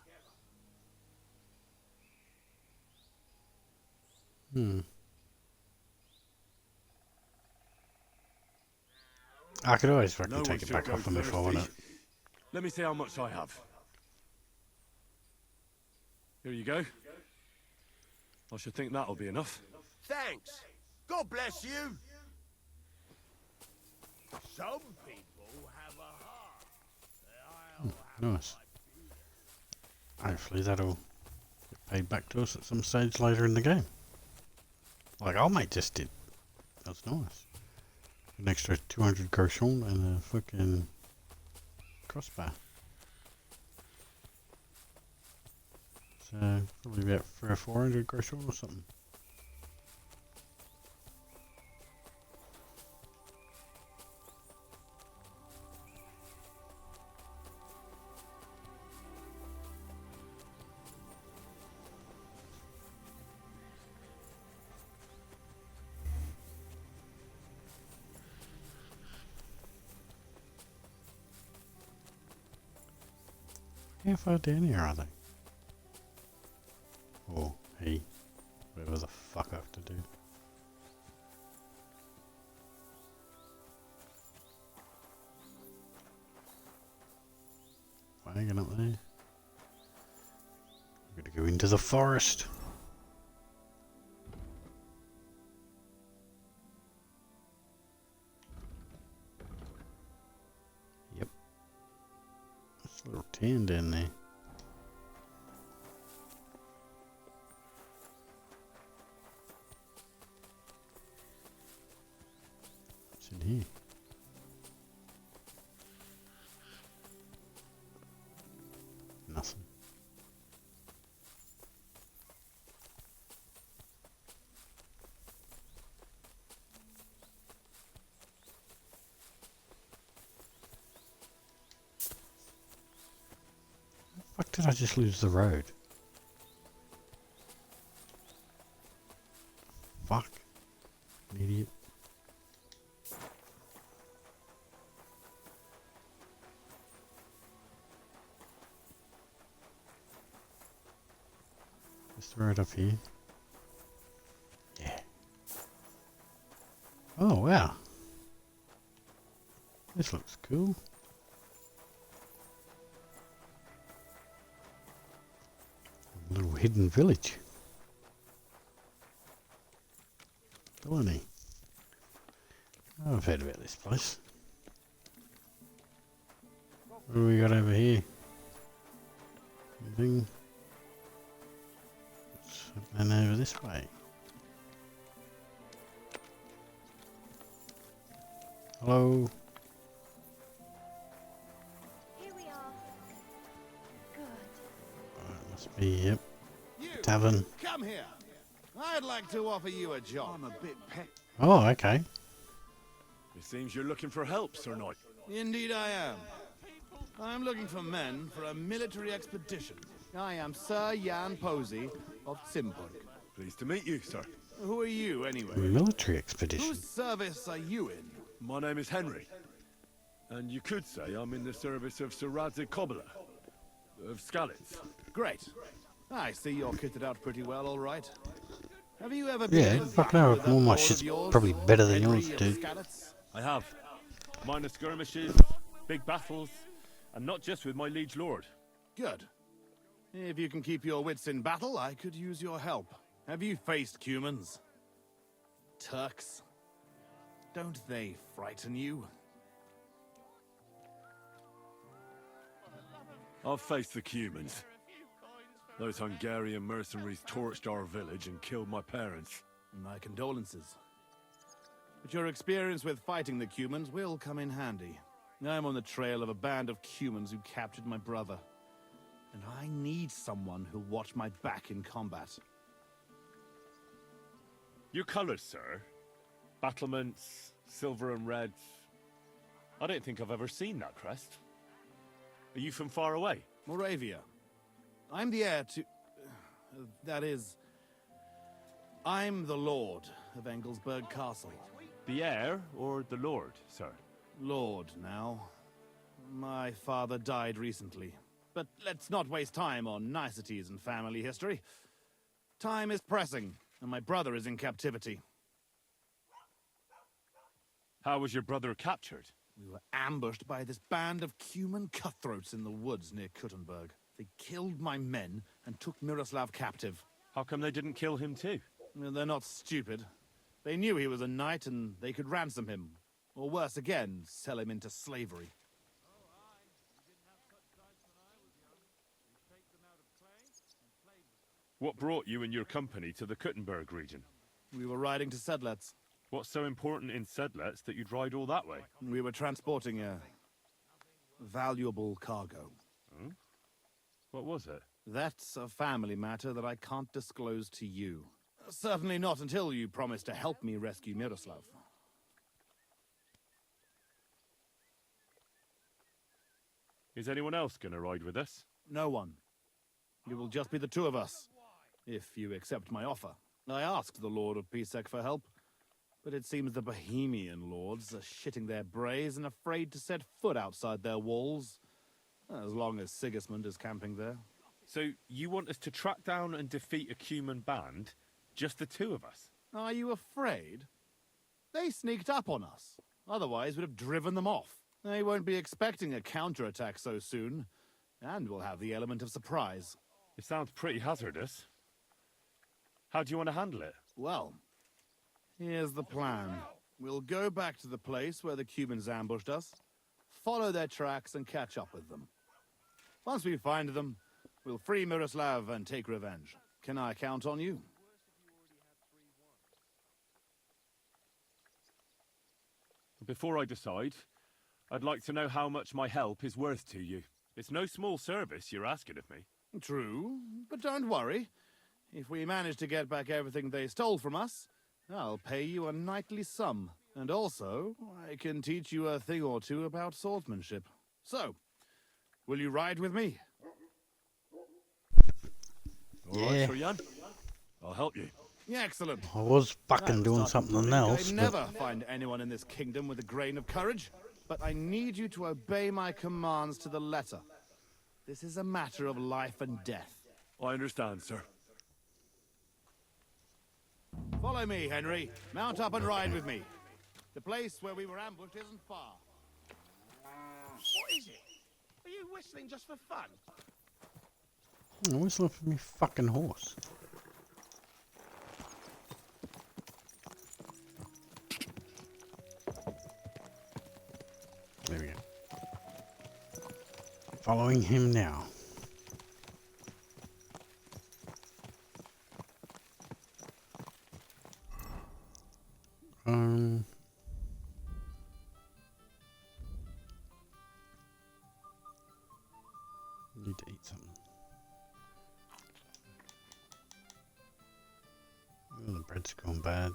I could always fucking No one take it should back go off him if I want it. thirsty. Let me see how much I have. Here you go. I should think that'll be enough. Thanks. God bless you. Some people have a heart. Nice. Hopefully that'll get paid back to us at some stage later in the game. Like our mate just did. That's nice. An extra 200 groschen and a fucking crossbar. So probably about 300 or 400 groschen or something. How far down here are they? Or he, whatever the fuck I have to do. Wagon up there. We've got to go into the forest. Yep. There's a little town down there. What's in here? Nothing. Fuck, did I just lose the road? Fuck. An idiot. Just throw it up here. Yeah. Oh, wow. This looks cool. A little hidden village. Blimey. Oh, I've heard about this place. What do we got over here? Anything? What's happening over this way? Hello? Here we are. Good. It must be, yep. Tavern. Come here. I'd like to offer you a job. I'm a bit Oh, okay. It seems you're looking for help, Sir Knight. Indeed I am. I'm looking for men for a military expedition. I am Sir Jan Posey of Simburg. Pleased to meet you, sir. Who are you, anyway? Military expedition. Whose service are you in? My name is Henry. And you could say I'm in the service of Sir Radzig Kobyla of Skalitz. Great. I see you're kitted out pretty well, all right. Have you ever been Yeah, in fuck battle no, with that all my lord of shit's yours, probably better than Henry yours, of dude. Skalitz? I have. Minor skirmishes, big battles, and not just with my liege lord. Good. If you can keep your wits in battle, I could use your help. Have you faced humans? Turks? Don't they frighten you? I've faced the Cumans. Those Hungarian mercenaries torched our village and killed my parents. My condolences. But your experience with fighting the Cumans will come in handy. I'm on the trail of a band of Cumans who captured my brother. And I need someone who'll watch my back in combat. Your colours, sir. Battlements, silver and red. I don't think I've ever seen that crest. Are you from far away? Moravia. I'm the heir to... that is... I'm the Lord of Engelsberg Castle. The heir or the lord, sir? Lord, now. My father died recently. But let's not waste time on niceties in family history. Time is pressing. and my brother is in captivity. How was your brother captured? We were ambushed by this band of Cuman cutthroats in the woods near Kuttenberg. They killed my men and took Miroslav captive. How come they didn't kill him too? They're not stupid. They knew he was a knight and they could ransom him. Or worse again, sell him into slavery. What brought you and your company to the Kuttenberg region? We were riding to Sedlets. What's so important in Sedlets that you'd ride all that way? We were transporting a valuable cargo. Hmm? What was it? That's a family matter that I can't disclose to you. Certainly not until you promise to help me rescue Miroslav. Is anyone else going to ride with us? No one. It will just be the two of us, if you accept my offer. I asked the Lord of Pisek for help, but it seems the Bohemian lords are shitting their brays and afraid to set foot outside their walls, as long as Sigismund is camping there. So you want us to track down and defeat a Cuman band, just the two of us? Are you afraid? They sneaked up on us. Otherwise, we'd have driven them off. They won't be expecting a counterattack so soon, and we'll have the element of surprise. It sounds pretty hazardous. How do you want to handle it? Well, here's the plan. We'll go back to the place where the Cumans ambushed us, follow their tracks and catch up with them. Once we find them, we'll free Miroslav and take revenge. Can I count on you? Before I decide, I'd like to know how much my help is worth to you. It's no small service you're asking of me. True, but don't worry. If we manage to get back everything they stole from us, I'll pay you a knightly sum. And also, I can teach you a thing or two about swordsmanship. So, will you ride with me? All right, Sir Jan. I'll help you. Yeah, excellent. I was fucking doing something else. I never find anyone in this kingdom with a grain of courage, but I need you to obey my commands to the letter. This is a matter of life and death. I understand, sir. Follow me, Henry. Mount up and ride with me. The place where we were ambushed isn't far. What is it? Are you whistling just for fun? I'm whistling for me fucking horse. There we go. Following him now. Need to eat something. Oh, the bread's gone bad.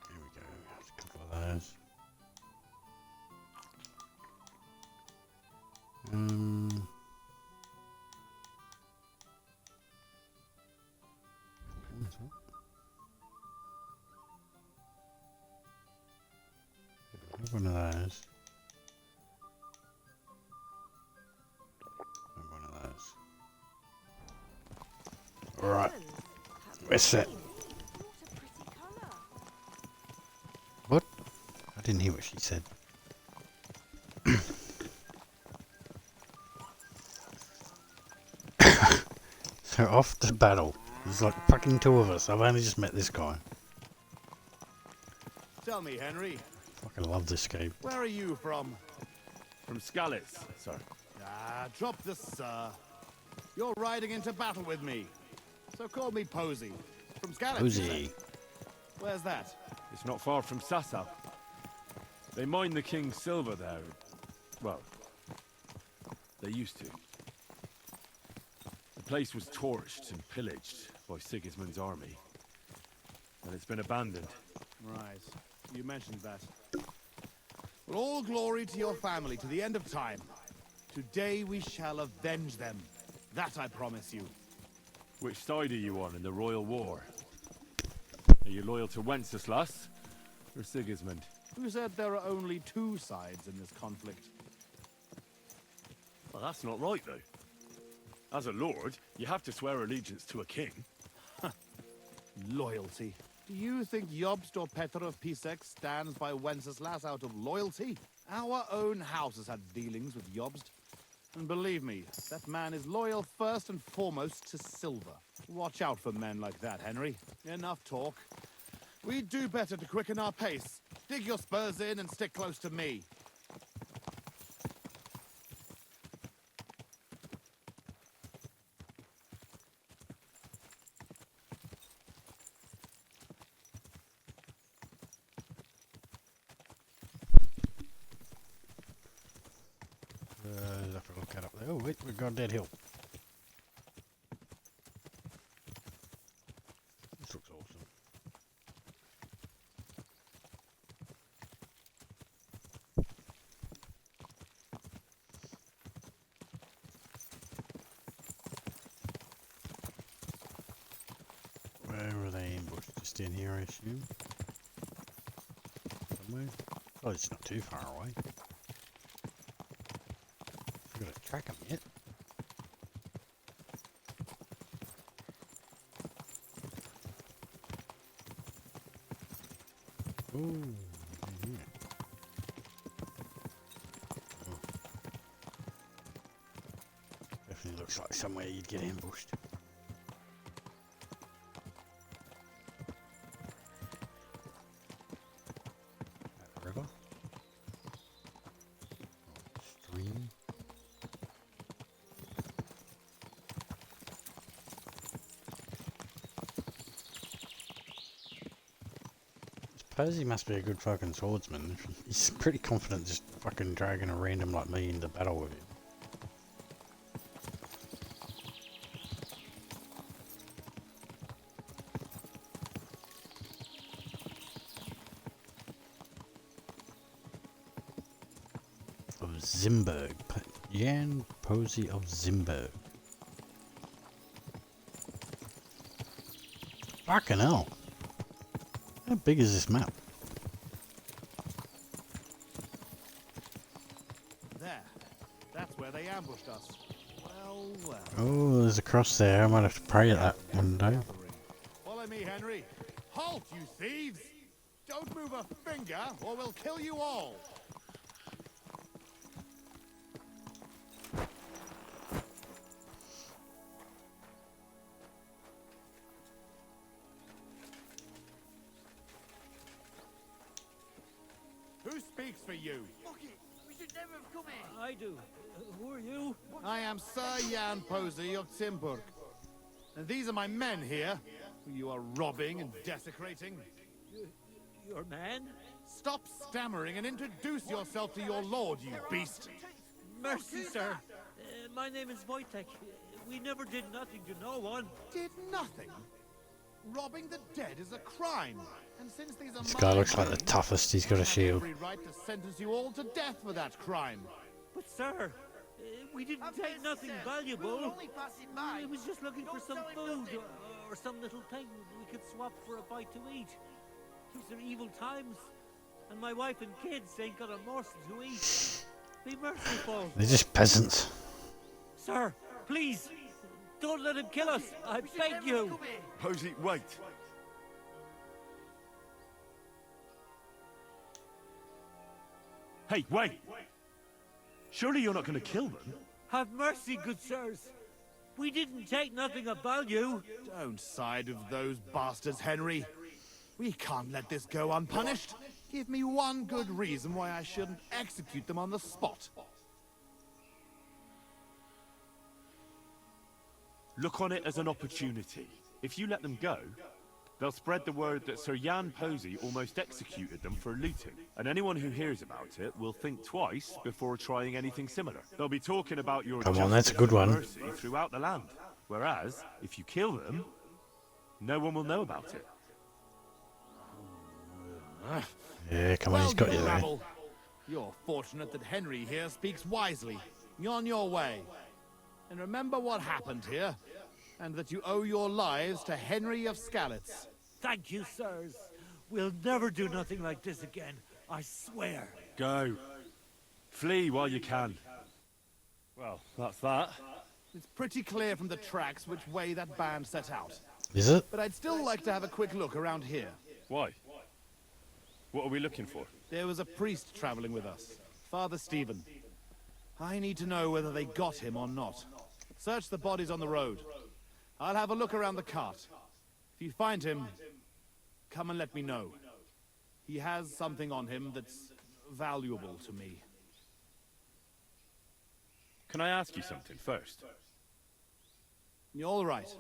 Here we go. There's a couple of those. What's that? Have one of those. And one of those. Alright. We're set. What? I didn't hear what she said. So off to battle. There's like fucking two of us. I've only just met this guy. Tell me, Henry. Fucking love this game. Where are you from? From Skalitz, sir. Ah, drop the sir. You're riding into battle with me. So call me Posey. From Skalitz. Posey. Where's that? It's not far from Sasau. They mine the king's silver there. Well, they used to. The place was torched and pillaged by Sigismund's army. And it's been abandoned. Right. You mentioned that. Well, all glory to your family to the end of time. Today we shall avenge them. That I promise you. Which side are you on in the royal war? Are you loyal to Wenceslas or Sigismund? Who said there are only two sides in this conflict? Well, that's not right, though. As a lord, you have to swear allegiance to a king. Loyalty. Do you think Jobst or Petr of Pisek stands by Wenceslas out of loyalty? Our own house has had dealings with Jobst. And believe me, that man is loyal first and foremost to silver. Watch out for men like that, Henry. Enough talk. We'd do better to quicken our pace. Dig your spurs in and stick close to me. Let's have a look at up there. Oh wait, we've got a dead hill. This looks awesome. Where are they ambushed? Just in here, I assume. Somewhere. Oh, it's not too far away. I've got to track them yet. Ooh, yeah. Oh. Definitely looks like somewhere you'd get ambushed. That river. Stream. Suppose he must be a good fucking swordsman. He's pretty confident just fucking dragging a random like me into battle with him. Of Zimberg. Jan Posey of Zimberg. Fucking hell. How big is this map? There. That's where they ambushed us. Well, well. Oh, there's a cross there. I might have to pray at that one day. Follow me, Henry. Halt, you thieves! Don't move a finger, or we'll kill you all! Who speaks for you? We should never have come in. I do. Who are you? I am Sir Jan Posey of Zimburg. And these are my men here, who you are robbing and desecrating. Your man? Stop stammering and introduce yourself to your lord, you beast! Mercy, sir. My name is Wojtek. We never did nothing to no one. Did nothing? Robbing the dead is a crime. And since these are This guy my looks like the men, toughest. He's got a I have shield. every right to sentence you all to death for that crime. But, sir, we didn't take nothing valuable. We were only passing by. We was just looking for some food or some little thing we could swap for a bite to eat. These are evil times, and my wife and kids ain't got a morsel to eat. Be merciful. They're just peasants. Sir, please, don't let him kill us. I beg you. Posey, wait. Hey, wait! Surely you're not going to kill them? Have mercy, good sirs. We didn't take nothing of value. Don't side with those bastards, Henry. We can't let this go unpunished. Give me one good reason why I shouldn't execute them on the spot. Look on it as an opportunity. If you let them go, they'll spread the word that Sir Jan Posey almost executed them for looting. And anyone who hears about it will think twice before trying anything similar. They'll be talking about your Come on, that's a good one. mercy throughout the land. Whereas, if you kill them, no one will know about it. Yeah, come on, he's got you there. Rabble. You're fortunate that Henry here speaks wisely. You're on your way. And remember what happened here, and that you owe your lives to Henry of Skalitz. Thank you, sirs. We'll never do nothing like this again. I swear. Go. Flee while you can. Well, that's that. It's pretty clear from the tracks which way that band set out. Is it? But I'd still like to have a quick look around here. Why? What are we looking for? There was a priest traveling with us, Father Thievin. I need to know whether they got him or not. Search the bodies on the road. I'll have a look around the cart. If you find him, come and let me know. He has something on him that's valuable to me. Can I ask you something first? You're all right,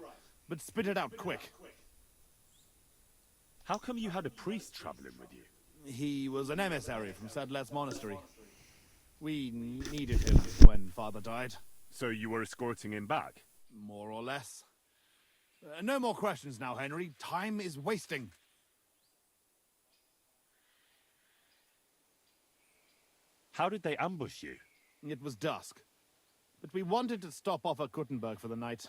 but spit it out quick. How come you had a priest traveling with you? He was an emissary from Sadlet's monastery. We needed him when Father died. So you were escorting him back? More or less. No more questions now, Henry. Time is wasting. How did they ambush you? It was dusk. But we wanted to stop off at Kuttenberg for the night.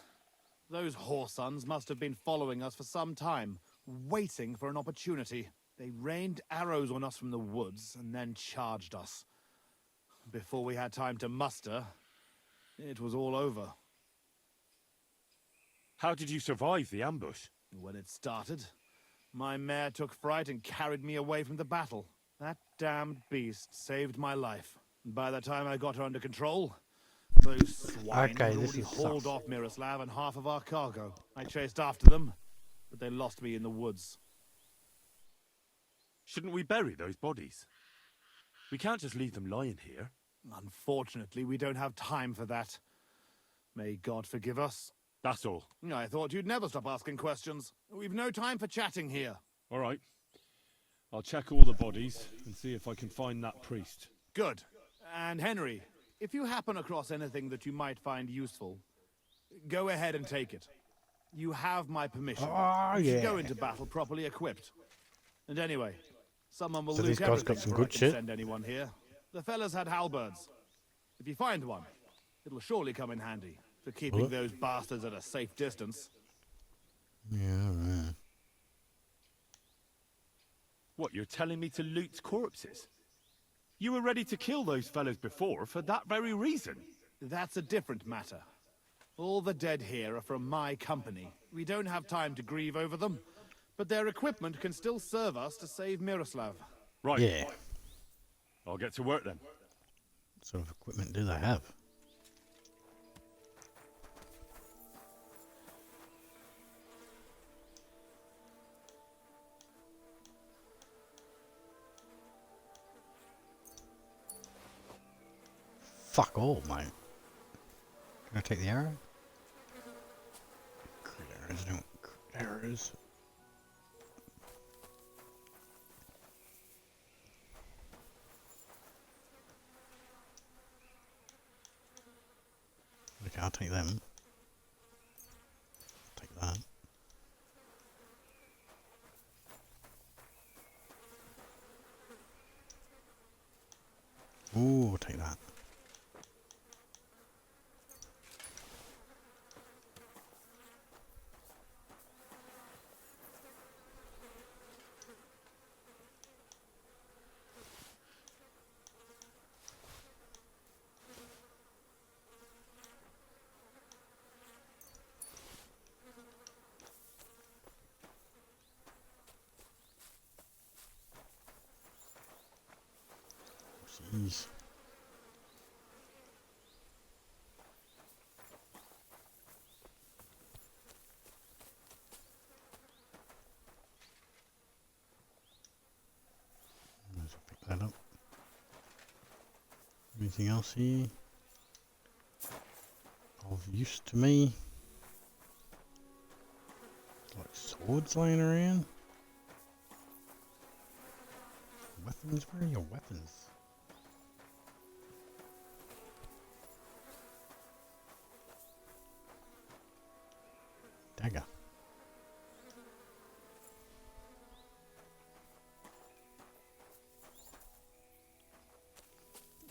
Those whoresons must have been following us for some time, waiting for an opportunity. They rained arrows on us from the woods and then charged us. Before we had time to muster, it was all over. How did you survive the ambush? When it started, my mare took fright and carried me away from the battle. That damned beast saved my life. And by the time I got her under control, those swine had already hauled off Miroslav and half of our cargo. I chased after them, but they lost me in the woods. Shouldn't we bury those bodies? We can't just leave them lying here. Unfortunately, we don't have time for that. May God forgive us. That's all. I thought you'd never stop asking questions. We've no time for chatting here. All right. I'll check all the bodies and see if I can find that priest. Good. And Henry, if you happen across anything that you might find useful, go ahead and take it. You have my permission. Oh, you should yeah. go into battle properly equipped. And anyway, someone will So lose these guys everything got some before good I can shit? send anyone here. The fellas had halberds. If you find one, it'll surely come in handy for keeping What? those bastards at a safe distance. Yeah, right. What, you're telling me to loot corpses? You were ready to kill those fellows before for that very reason. That's a different matter. All the dead here are from my company. We don't have time to grieve over them, but their equipment can still serve us to save Miroslav. Right. Yeah. I'll get to work then. What sort of equipment do they have? Fuck all, mate. Can I take the arrow? Crit arrows, don't crit arrows. Okay, I'll take them. Take that. Ooh, I'll take that. Jeez. Let's pick that up. Anything else here? Of use to me? Like swords laying around? Weapons? Where are your weapons? Dagger.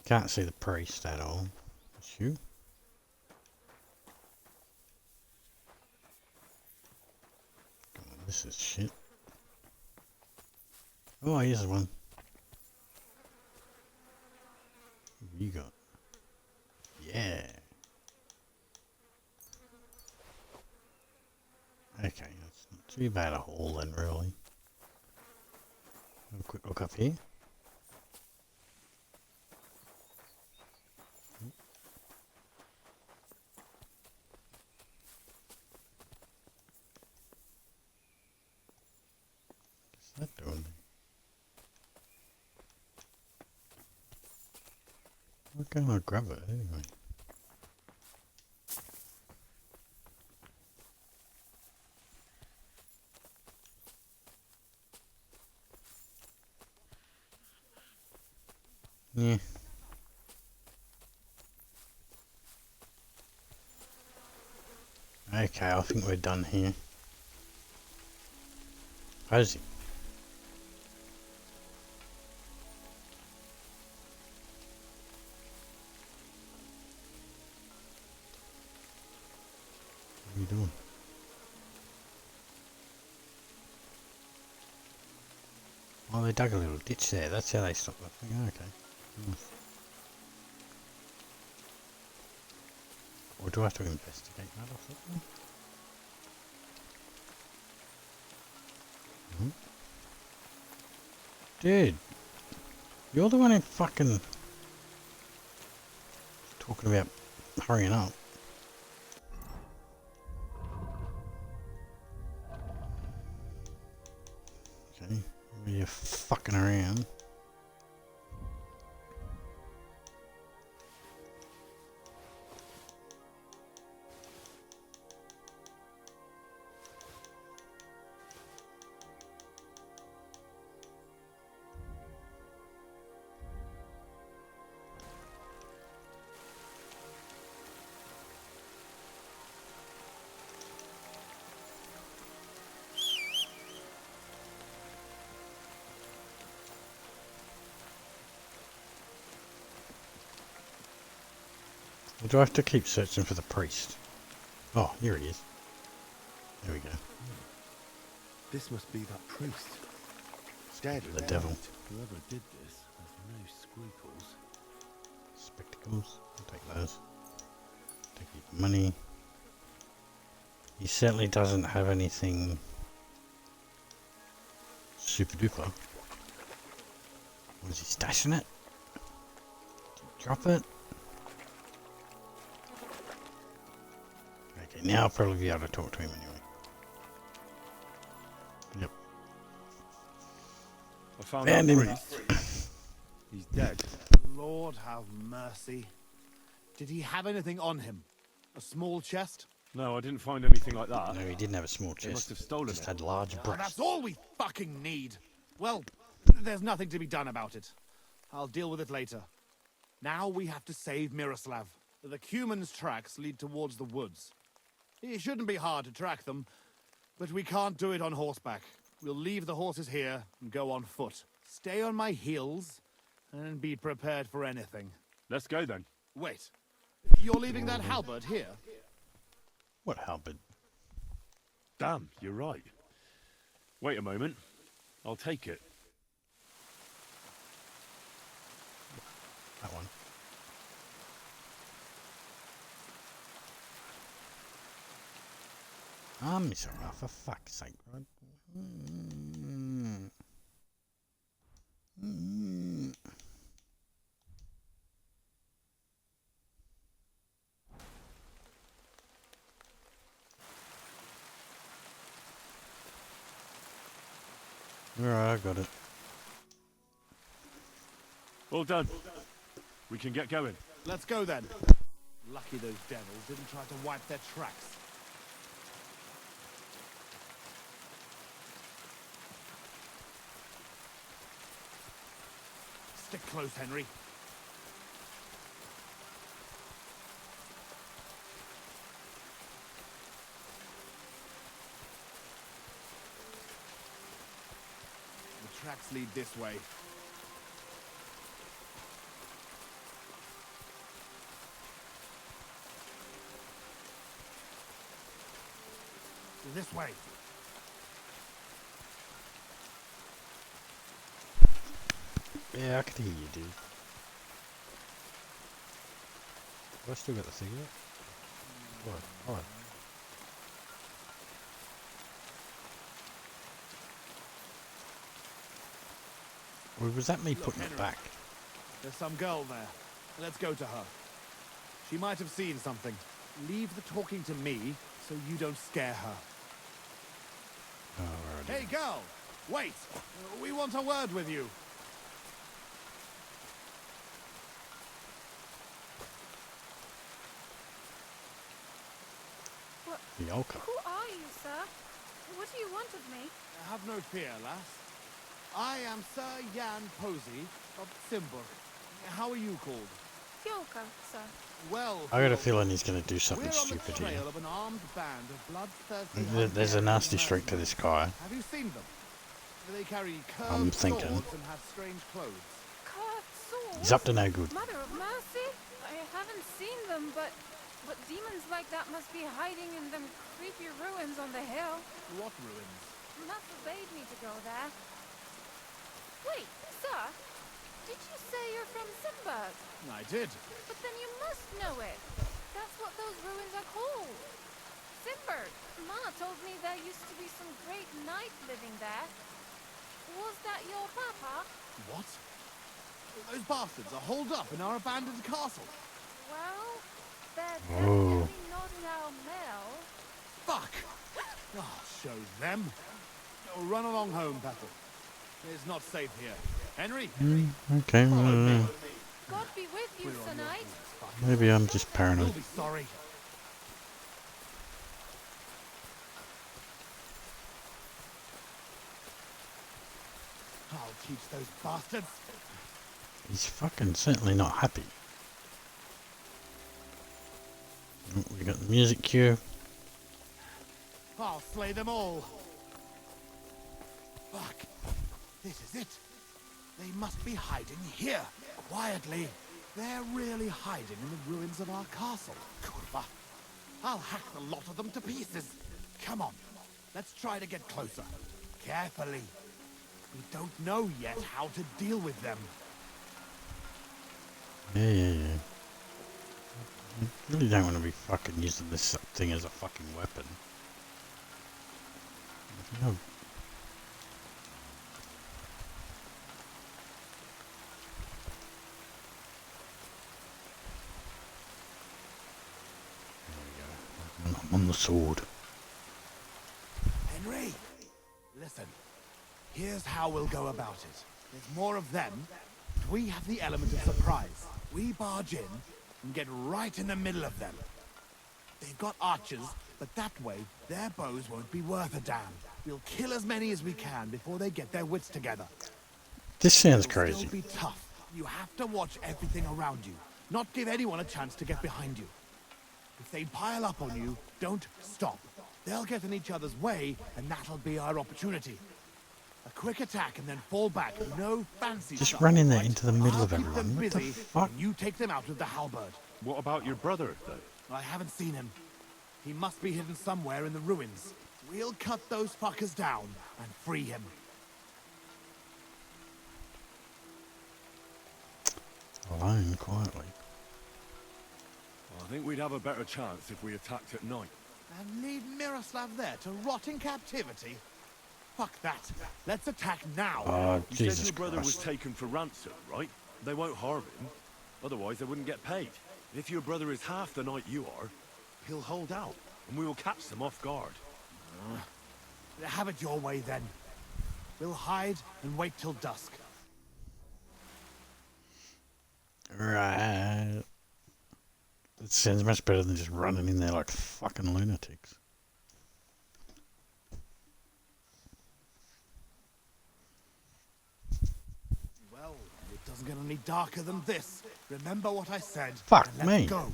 Can't see the priest at all. It's you? Oh, this is shit. Oh, here's one. What you got? Yeah. Okay, that's Must be about a hole then, really. Have a quick look up here. What's that doing? Why can't I grab it anyway? Yeah. Okay, I think we're done here. How's he? What are you doing? Oh, they dug a little ditch there. That's how they stopped the thing. Okay. Nice. Or do I have to investigate that or something? Hmm? Dude, you're the one who fucking talking about hurrying up. Okay, you're fucking around. Or do I have to keep searching for the priest? Oh, here he is. There we go. This must be that priest. Dead. The devil. Whoever did this has no scruples. Spectacles. I'll take those. Take his money. He certainly doesn't have anything super duper. Was he stashing it? Did he drop it? Okay, now I'll probably be able to talk to him anyway. Yep. I found Found that him. priest. He's dead. Lord have mercy. Did he have anything on him? A small chest? No, I didn't find anything like that. No, he didn't have a small chest. They must have stolen Just it. had large breasts. That's all we fucking need. Well, there's nothing to be done about it. I'll deal with it later. Now we have to save Miroslav. The Cuman's tracks lead towards the woods. It shouldn't be hard to track them, but we can't do it on horseback. We'll leave the horses here and go on foot. Stay on my heels and be prepared for anything. Let's go then. Wait, you're leaving that halberd here? What halberd? Damn, you're right. Wait a moment. I'll take it. That one. Mr. for fuck's sake. Alright, I got it. All done. We can get going. Let's go then. Lucky those devils didn't try to wipe their tracks. Stick close, Henry. The tracks lead this way. This way. Yeah, I could hear you, dude. Have I still got the cigarette? What? Oh. Or was that me putting it back? There's some girl there. Let's go to her. She might have seen something. Leave the talking to me so you don't scare her. Alrighty. Hey, girl! Wait! We want a word with you. Yolka. Who are you, sir? What do you want of me? Have no fear, lass. I am Sir Jan Posey of Simburg. How are you called? Kyoka, sir. Well, I got a feeling he's going to do we're something on the stupid here. trail of an armed band of bloodthirsty There's a nasty Hungarian streak to this guy. Have you seen them? They carry I'm curved thinking. swords and have strange clothes. Curved swords? He's up to no good. Mother of mercy? I haven't seen them, but demons like that must be hiding in them creepy ruins on the hill. What ruins? Must forbade me to go there. Wait, sir, did you say you're from Simburg? I did. But then you must know it. That's what those ruins are called. Simburg. Ma told me there used to be some great knight living there. Was that your papa? What? Those bastards are holed up in our abandoned castle. Well, they're Oh. definitely not in our mill. Fuck! I'll show them. Oh, run along home, Petal. It's not safe here. Henry? Okay, God be with you, Sir Knight. maybe I'm just You'll paranoid. be sorry. I'll teach those bastards. He's fucking certainly not happy. Oh, we got the music cue. I'll slay them all. Fuck. This is it. They must be hiding here, quietly. They're really hiding in the ruins of our castle. Kurva. I'll hack the lot of them to pieces. Come on. Let's try to get closer. Carefully. We don't know yet how to deal with them. Yeah. I really don't want to be fucking using this thing as a fucking weapon. No. There we go. I'm on the sword. Henry, listen. Here's how we'll go about it. There's more of them. We have the element of surprise. We barge in and get right in the middle of them. They've got archers, but that way their bows won't be worth a damn. We'll kill as many as we can before they get their wits together. This sounds It'll crazy. Still be tough. You have to watch everything around you. Not give anyone a chance to get behind you. If they pile up on you, don't stop. They'll get in each other's way, and that'll be our opportunity. A quick attack and then fall back. No fancy Just stuff, run in there right? into the middle I'll of keep them everyone. What the busy, fuck? and you take them out with the halberd. What about your brother, though? I haven't seen him. He must be hidden somewhere in the ruins. We'll cut those fuckers down and free him. Alone, quietly. I think we'd have a better chance if we attacked at night. And leave Miroslav there to rot in captivity? Fuck that. Let's attack now. Oh, You Jesus said your brother was Christ. taken for ransom, right? They won't harm him. Otherwise, they wouldn't get paid. If your brother is half the knight you are, he'll hold out, and we will catch them off guard. Have it your way, then. We'll hide and wait till dusk. Right. It sounds much better than just running in there like fucking lunatics. Well, it doesn't get any darker than this. Remember what I said. Fuck and let's me. Go.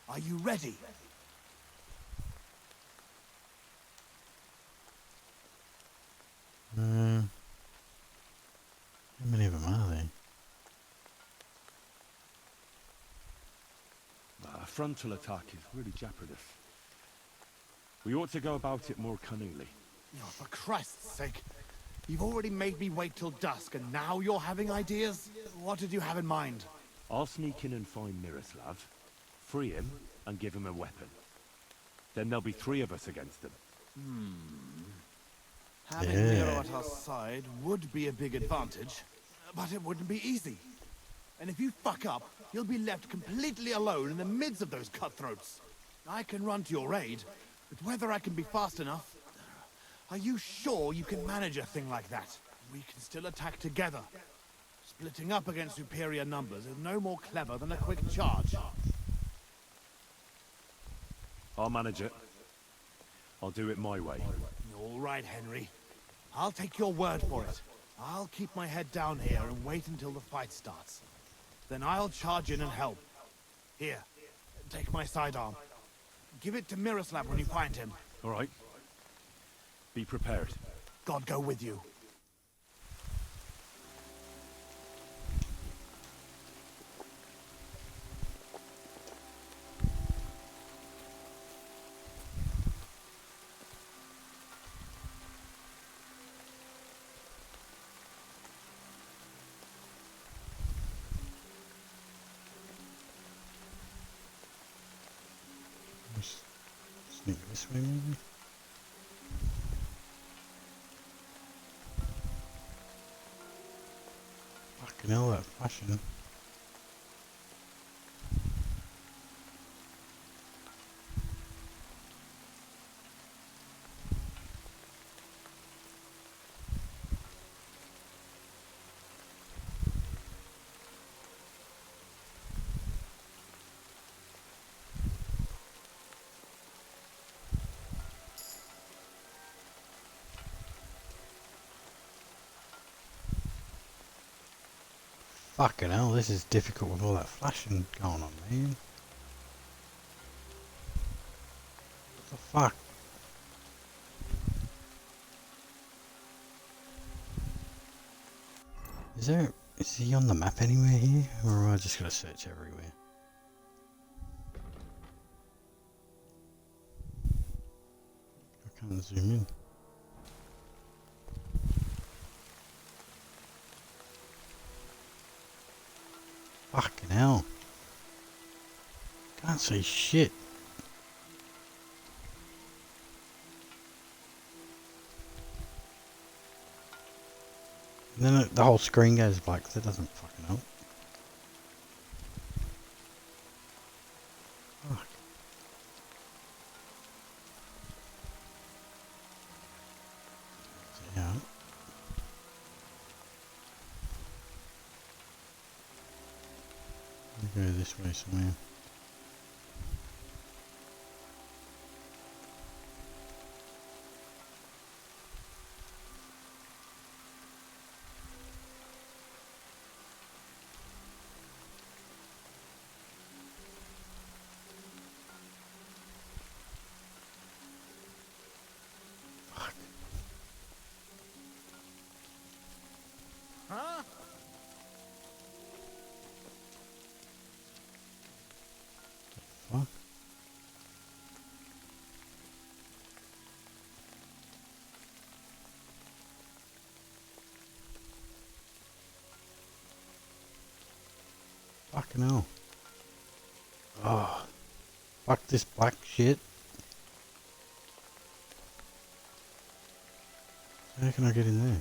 Are you ready? How many of them are there? A frontal attack is really jeopardous. We ought to go about it more cunningly. Oh, for Christ's sake. You've already made me wait till dusk, and now you're having ideas? What did you have in mind? I'll sneak in and find Miroslav, free him, and give him a weapon. Then there'll be 3 of us against them. Having Nero at our side would be a big advantage. But it wouldn't be easy. And if you fuck up, you'll be left completely alone in the midst of those cutthroats. I can run to your aid, but whether I can be fast enough... Are you sure you can manage a thing like that? We can still attack together. Splitting up against superior numbers is no more clever than a quick charge. I'll manage it. I'll do it my way. All right, Henry. I'll take your word for it. I'll keep my head down here and wait until the fight starts. Then I'll charge in and help. Here, take my sidearm. Give it to Miroslav when you find him. All right. Be prepared. God go with you. Sneak this way, maybe? Fucking hell, that flashing. Fucking hell, this is difficult with all that flashing going on, man. What the fuck? Is he on the map anywhere here? Or am I just gonna search everywhere? I can't zoom in. Fucking hell. Can't see shit. And then the whole screen goes black, that doesn't fucking help. Fuck. Yeah. Go this way somewhere. Huh? Fuck. Fucking hell. Oh. Fuck this black shit. How can I get in there?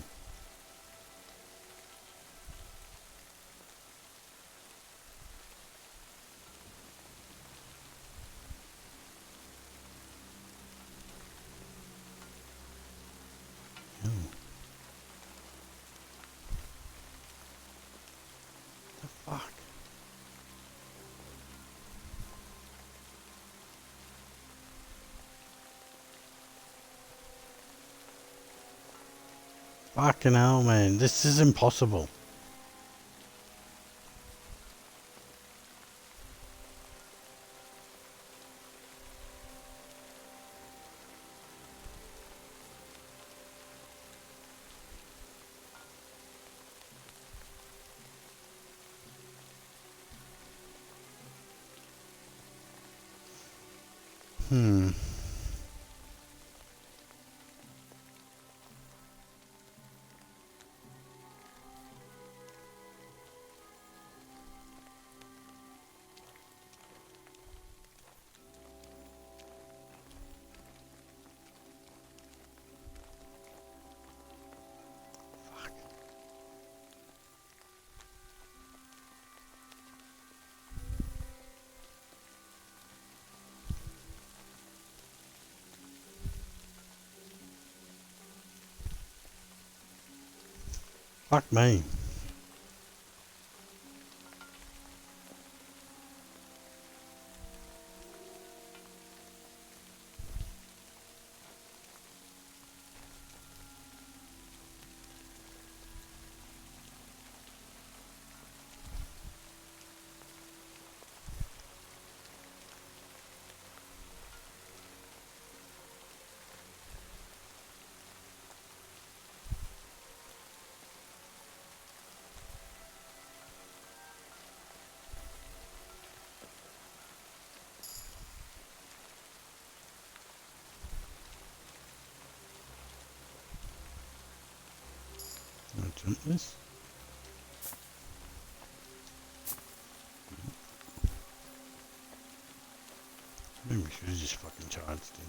Fuck. Fucking hell, man. This is impossible. Hmm. Fuck me. I'll jump this. Maybe we should have just fucking charged him.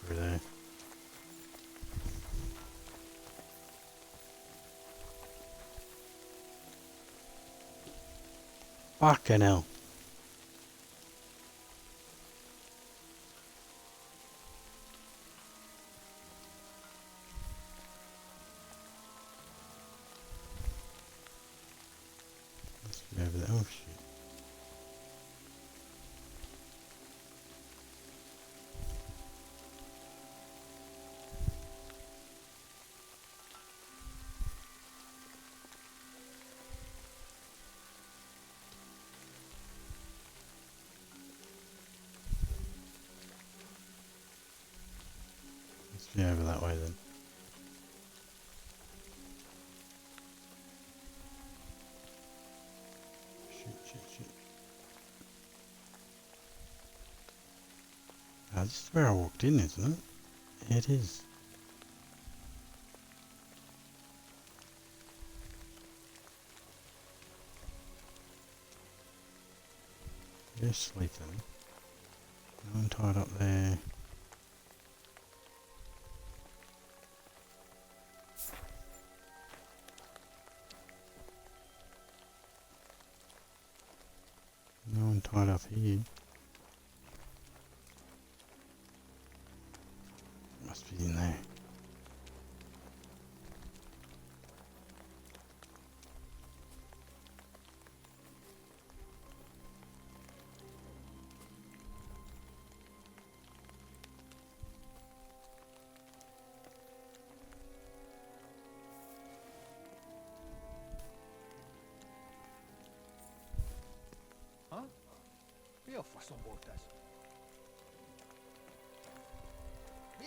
Through there. Fucking hell. Must be over there. Oh shit. Must be over that way then. Shit. Ah, this is where I walked in, isn't it? It is. You're sleeping. No one tied up there. No one tied up here. Must be in there. Huh? Io faccio voltas.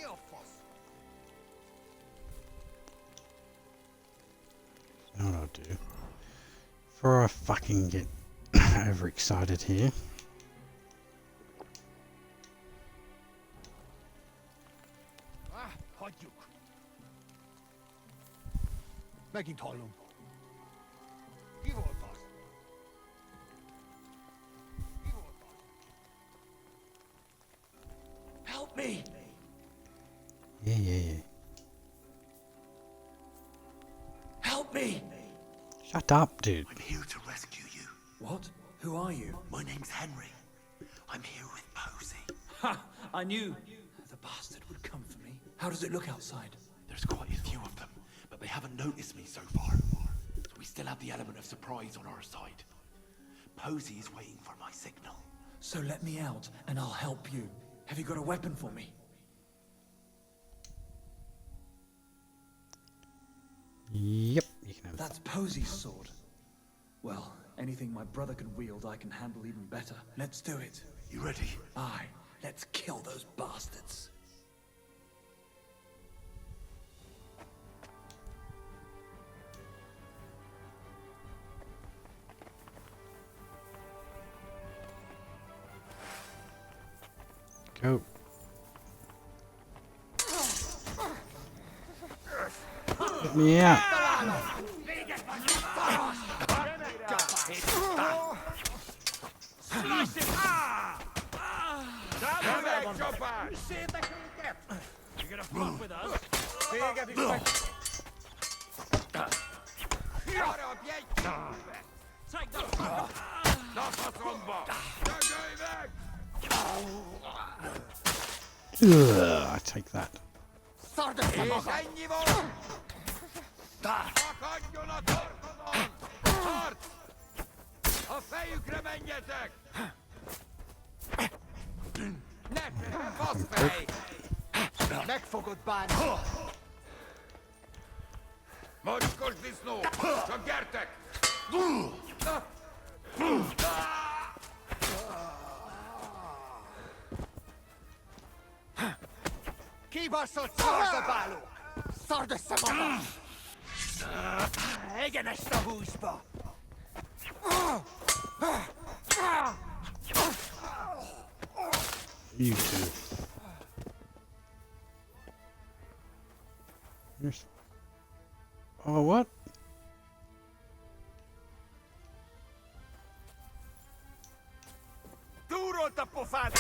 Io faccio. You know what I'll do? Before I fucking get overexcited here. Ah, hagyjuk. Megint hallom. Ki volt az? Ki volt az? Help me! Yeah. Help me! Shut up, dude. I'm here to rescue you. What? Who are you? My name's Henry. I'm here with Posey. Ha! I knew the bastard would come for me. How does it look outside? There's quite a few of them, but they haven't noticed me so far. So we still have the element of surprise on our side. Posey is waiting for my signal. So let me out, and I'll help you. Have you got a weapon for me? Yep, you can have that. That's Posey's sword. Well, anything my brother can wield, I can handle even better. Let's do it. You ready? Aye. Let's kill those bastards. Go. Get me out. Slice him! You gonna fuck with us? Big every fight. Take the fuck. Ugh, I take that. Megfogod bánni! Mocskos disznó! Csak gyertek! Kibaszott szarzabáló! Szard össze magad! Egyenest a húsba! You too. Here's... Oh, what? Túrolt a pofád!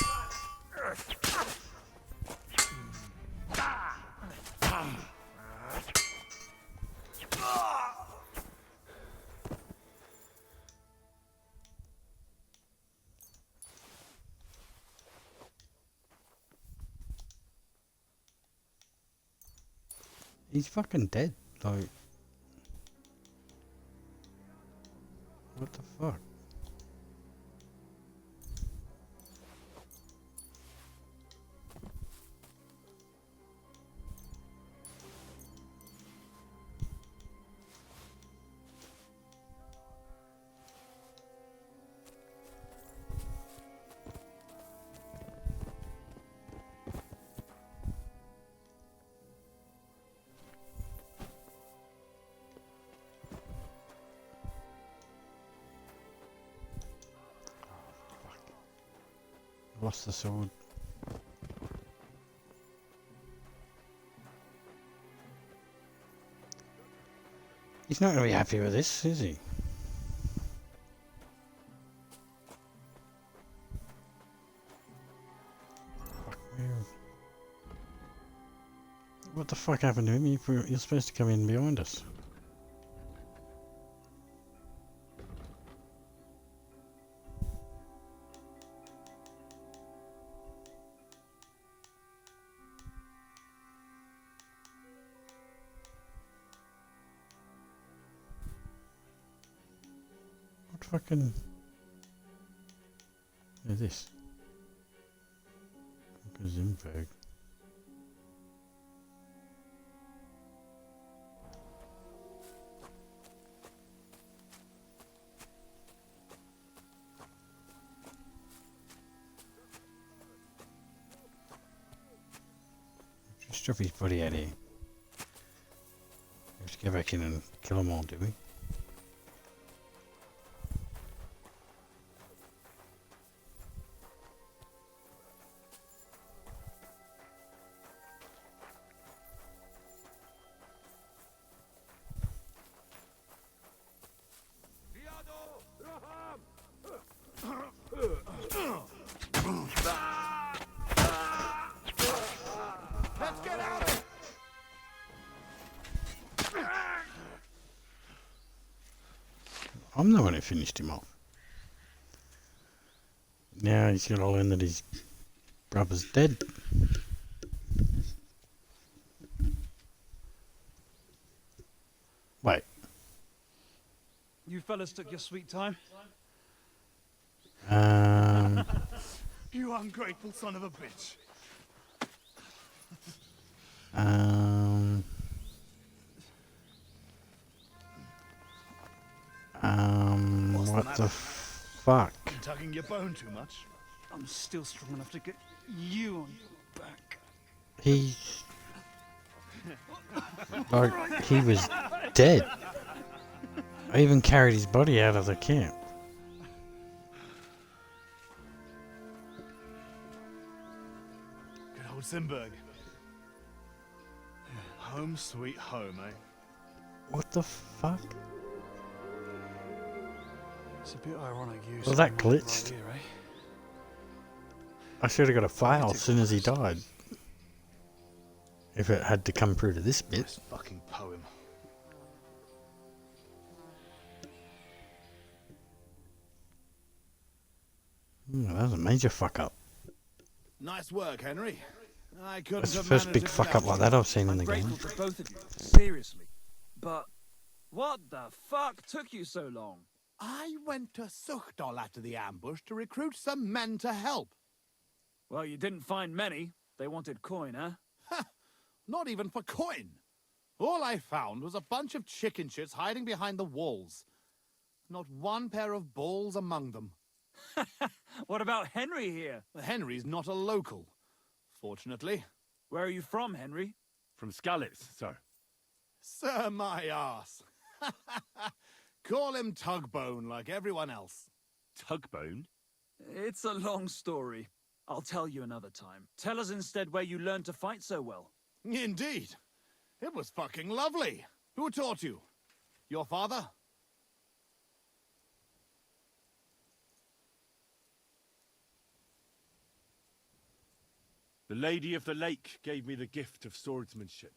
He's fucking dead, like... What the fuck? Lost the sword. He's not going to be happy with this, is he? What the fuck happened to him? You're supposed to come in behind us. Fucking look at this. Zimberg. Just drop his body out here. Let's go back in and kill them all, do we? Let's get out of it! I'm the one who finished him off. Now he's got to learn that his brother's dead. Wait. You fellas took your sweet time. You ungrateful son of a bitch. What the fuck? You tugging your bone too much? I'm still strong enough to get you on your back. He... like, he was dead. I even carried his body out of the camp. Good old Simberg. Home sweet home, eh? What the fuck? It's a bit ironic you Well, that glitched. Here, eh? I should have got a file as soon as he died. If it had to come through to this bit. Nice fucking poem. That was a major fuck up. Nice work, Henry. I couldn't That's the have first managed big it fuck up without like you. that I've seen in I'm the game. grateful to both of you, seriously. But what the fuck took you so long? I went to Suchdol after the ambush to recruit some men to help. Well, you didn't find many. They wanted coin, huh? Not even for coin. All I found was a bunch of chicken shits hiding behind the walls. Not one pair of balls among them. What about Henry here? Henry's not a local, fortunately. Where are you from, Henry? From Skalitz, sir. Sir, my arse. Call him Tugbone like everyone else. Tugbone? It's a long story. I'll tell you another time. Tell us instead where you learned to fight so well. Indeed. It was fucking lovely. Who taught you? Your father? The Lady of the Lake gave me the gift of swordsmanship.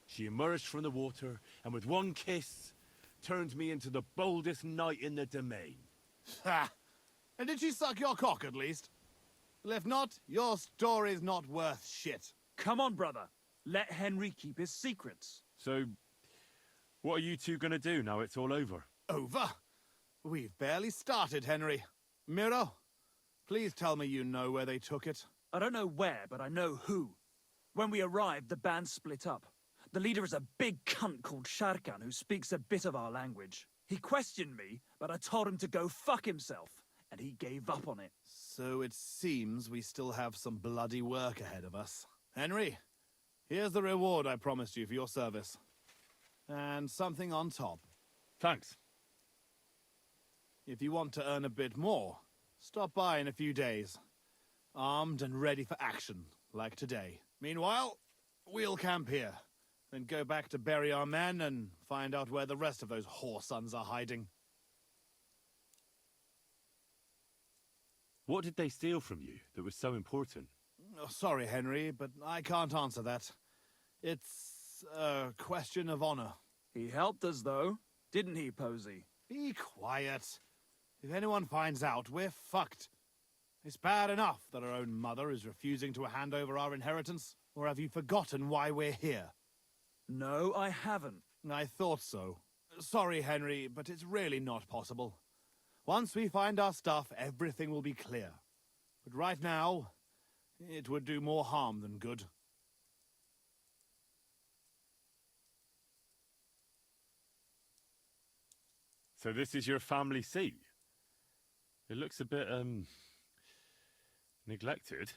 She emerged from the water, and with one kiss, turned me into the boldest knight in the domain. Ha! And did she suck your cock at least? Well, if not, your story's not worth shit. Come on, brother. Let Henry keep his secrets. So, what are you two gonna do now it's all over? Over? We've barely started, Henry. Miro, please tell me you know where they took it. I don't know where, but I know who. When we arrived, the band split up. The leader is a big cunt called Sharkan who speaks a bit of our language. He questioned me, but I told him to go fuck himself, and he gave up on it. So it seems we still have some bloody work ahead of us. Henry, here's the reward I promised you for your service. And something on top. Thanks. If you want to earn a bit more, stop by in a few days. Armed and ready for action, like today. Meanwhile, we'll camp here. Then go back to bury our men and find out where the rest of those whoresons are hiding. What did they steal from you that was so important? Oh, sorry, Henry, but I can't answer that. It's a question of honor. He helped us, though. Didn't he, Posey? Be quiet. If anyone finds out, we're fucked. It's bad enough that our own mother is refusing to hand over our inheritance. Or have you forgotten why we're here? No, I haven't. I thought so. Sorry, Henry, but it's really not possible. Once we find our stuff, everything will be clear. But right now, it would do more harm than good. So this is your family seat? It looks a bit, neglected.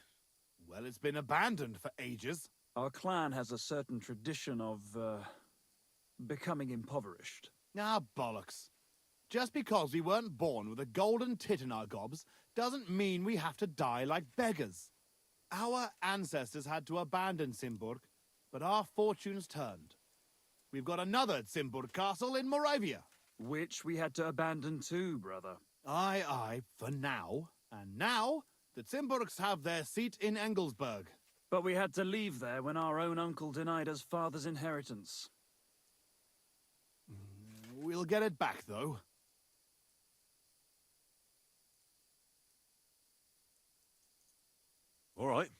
Well, it's been abandoned for ages. Our clan has a certain tradition of, becoming impoverished. Ah, bollocks. Just because we weren't born with a golden tit in our gobs doesn't mean we have to die like beggars. Our ancestors had to abandon Simburg, but our fortunes turned. We've got another Simburg castle in Moravia. Which we had to abandon too, brother. Aye, for now. And now, the Simburgs have their seat in Engelsberg. But we had to leave there when our own uncle denied us father's inheritance. We'll get it back, though. All right.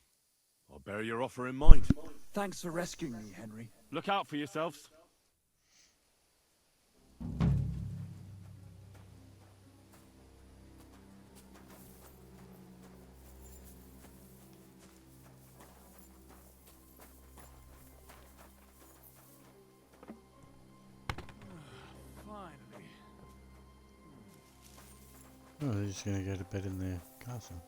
I'll bear your offer in mind. Thanks for rescuing me, Henry. Look out for yourselves. Finally. Oh, they're just gonna go to bed in their castle.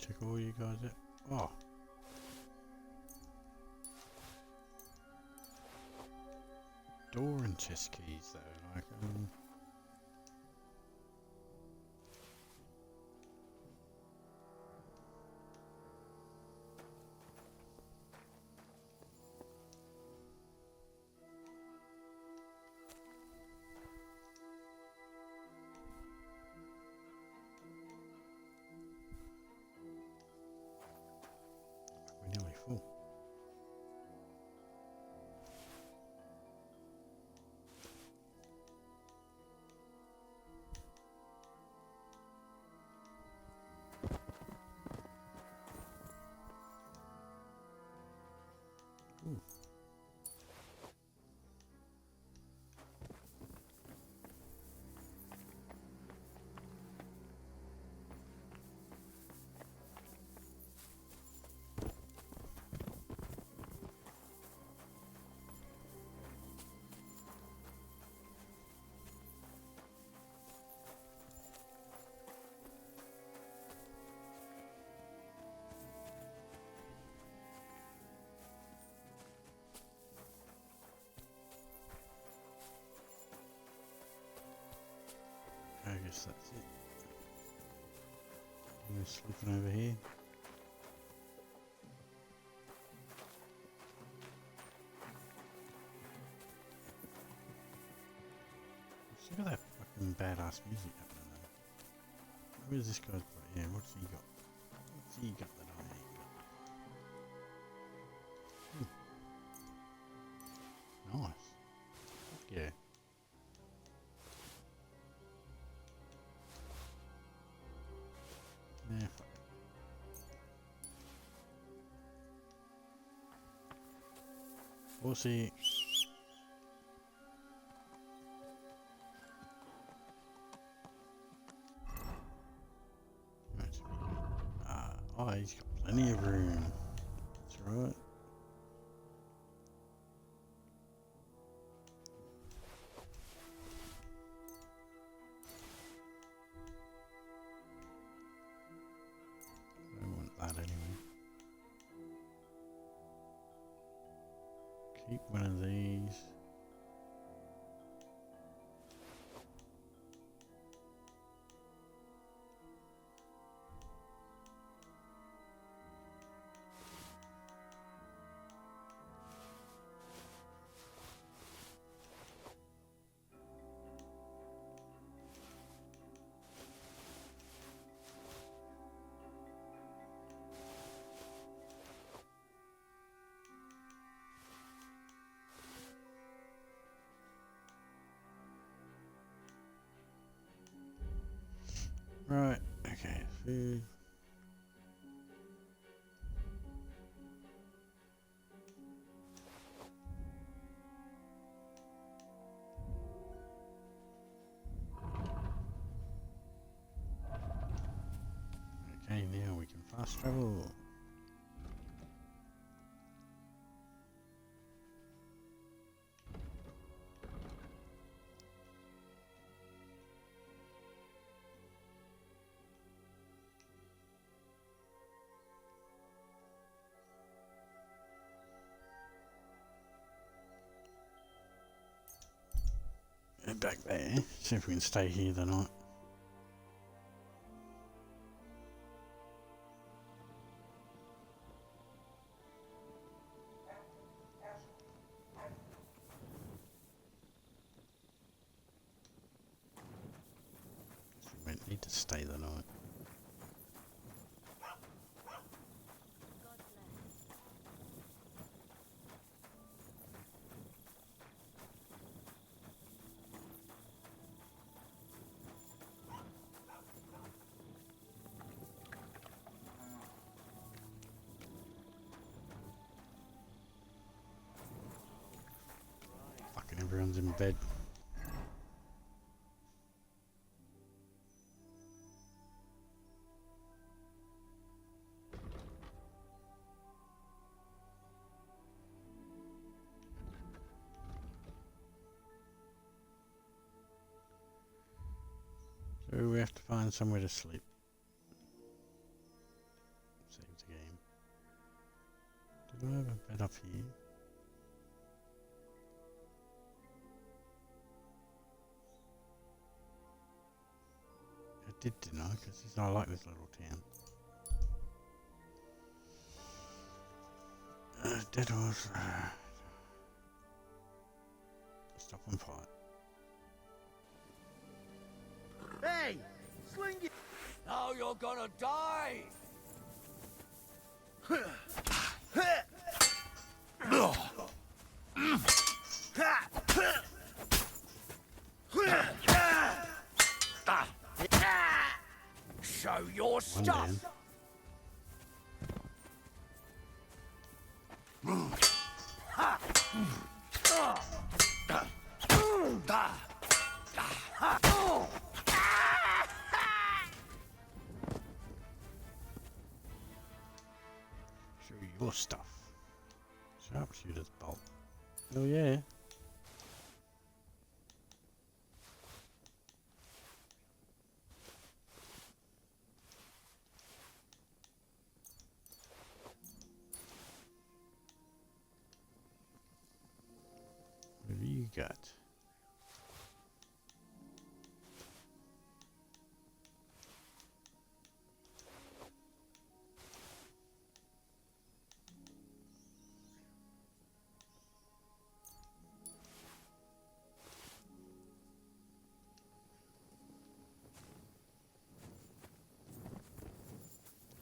check all you guys out. Oh. Door and chest keys though, like we're nearly full. Ooh. I guess that's it. I'm sleeping over here. Look at that fucking badass music happening there. Where's this guy's play? Yeah, what's he got? What's he got that I ain't got? Nice. Fuck yeah. Yeah, fuck it. We'll see. Oh, he's got plenty of room. That's right. I don't want that anyway. Keep one of these. Right, okay, food. Okay, now we can fast travel. Head back there, see if we can stay here the night. We might need to stay the night. Fucking everyone's in bed. So we have to find somewhere to sleep. Did I have a bed up here? I didn't I? Because I like this little town. Dead horse. Stop and fight. Hey! Sling it! Now you're gonna die! Show your stuff! Show your stuff. Sharpshooter's bolt. Oh yeah. What do you got?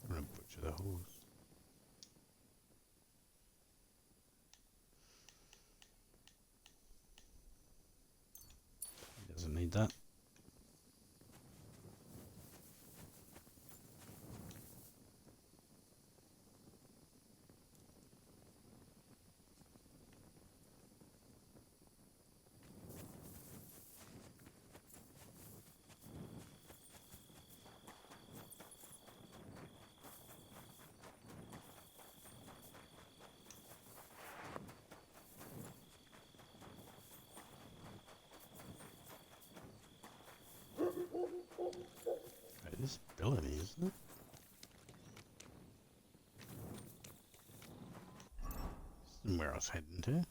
I'm gonna butcher the horse. He doesn't need that. Right, this is Bellany, isn't it? This isn't where I was heading to.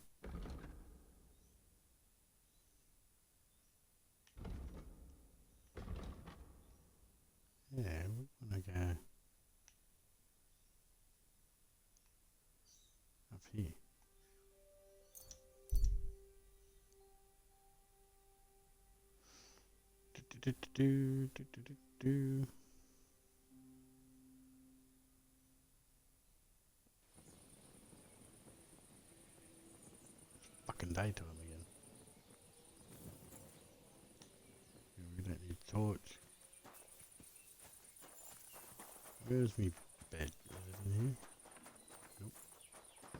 Yeah, we're gonna go up here. Do. Fucking daytime again. We don't need torch. Where's me bed? Is it in here? Nope.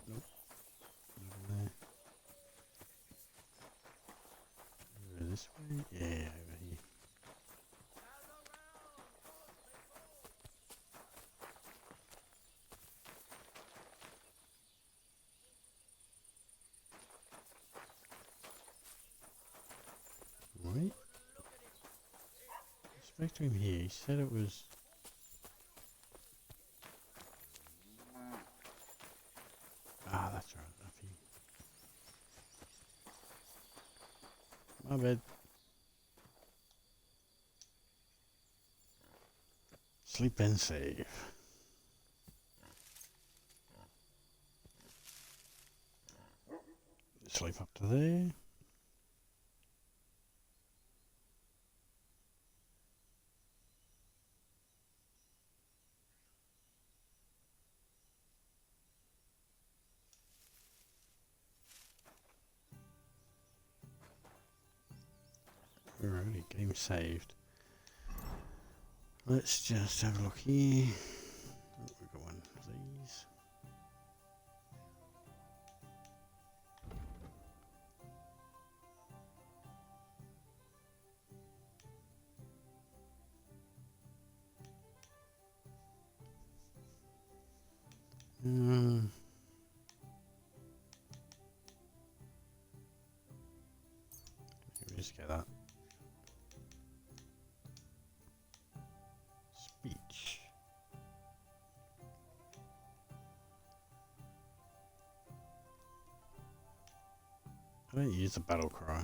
Nope. Not in there. Over this way? Yeah, over here. Right. I spoke to him here. He said it was. Ah, that's right. Up here. My bad. Sleep and save. Sleep up to there. Alrighty, game saved. Let's just have a look here. Oh, we've got one of these. Let me just get that. Speech. I don't use a battle cry.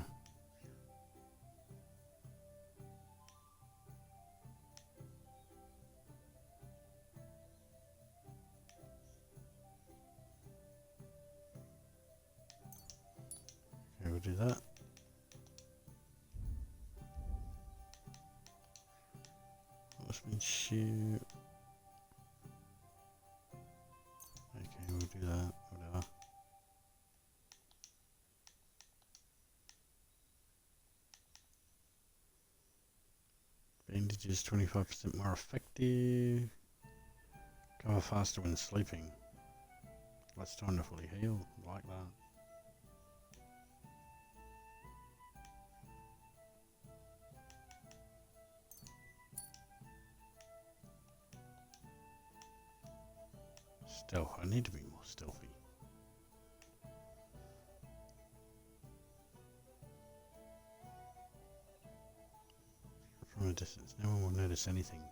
Okay, we'll do that. Horseman shoot. Okay, we'll do that. Whatever. Bandages 25% more effective. Cover faster when sleeping. Less time to fully heal. Like that. Stealth. I need to be more stealthy. From a distance, no one will notice anything.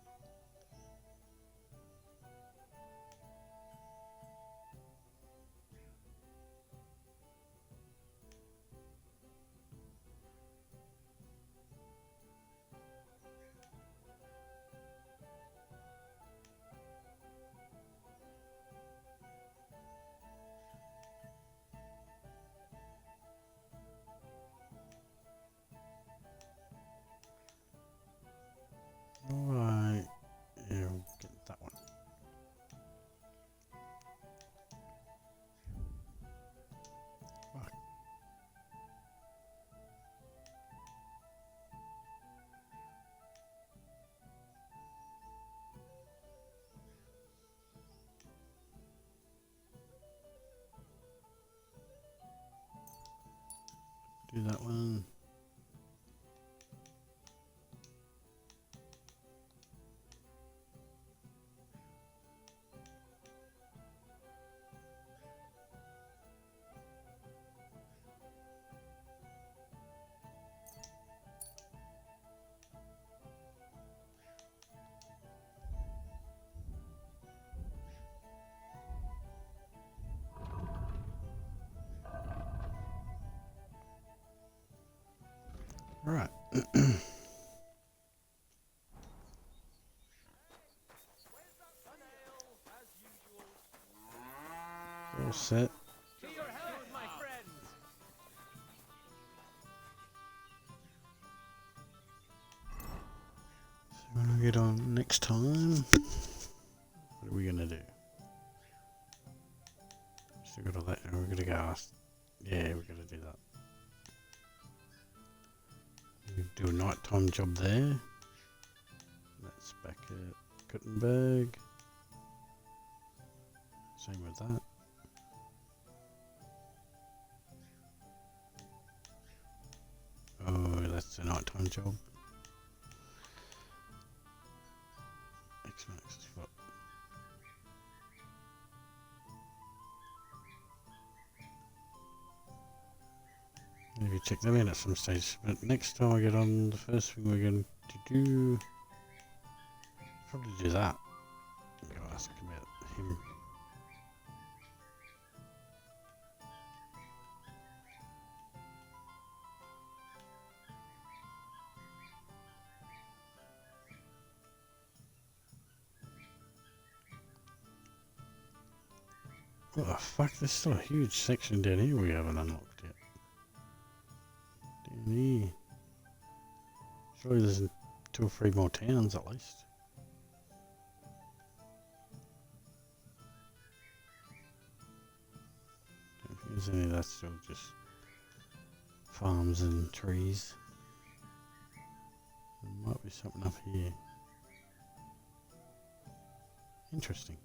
Alright, yeah, we'll get that one. Fuck. Do that one. Right. All set. To your health, my friends. So when we get on next time, what are we gonna do? Still gotta let. We're gonna go ask. Yeah, we're gonna do that. We do a nighttime job there. That's back at Gutenberg. Same with that. Oh, that's a nighttime job. X-Max is what? Maybe check them in at some stage. But next time I get on, the first thing we're going to do, probably do that. Go ask about him. What the fuck? There's still a huge section down here we haven't unlocked yet. Down here. Surely there's 2 or 3 more towns at least. Don't think there's any of that, still just farms and trees. There might be something up here. Interesting.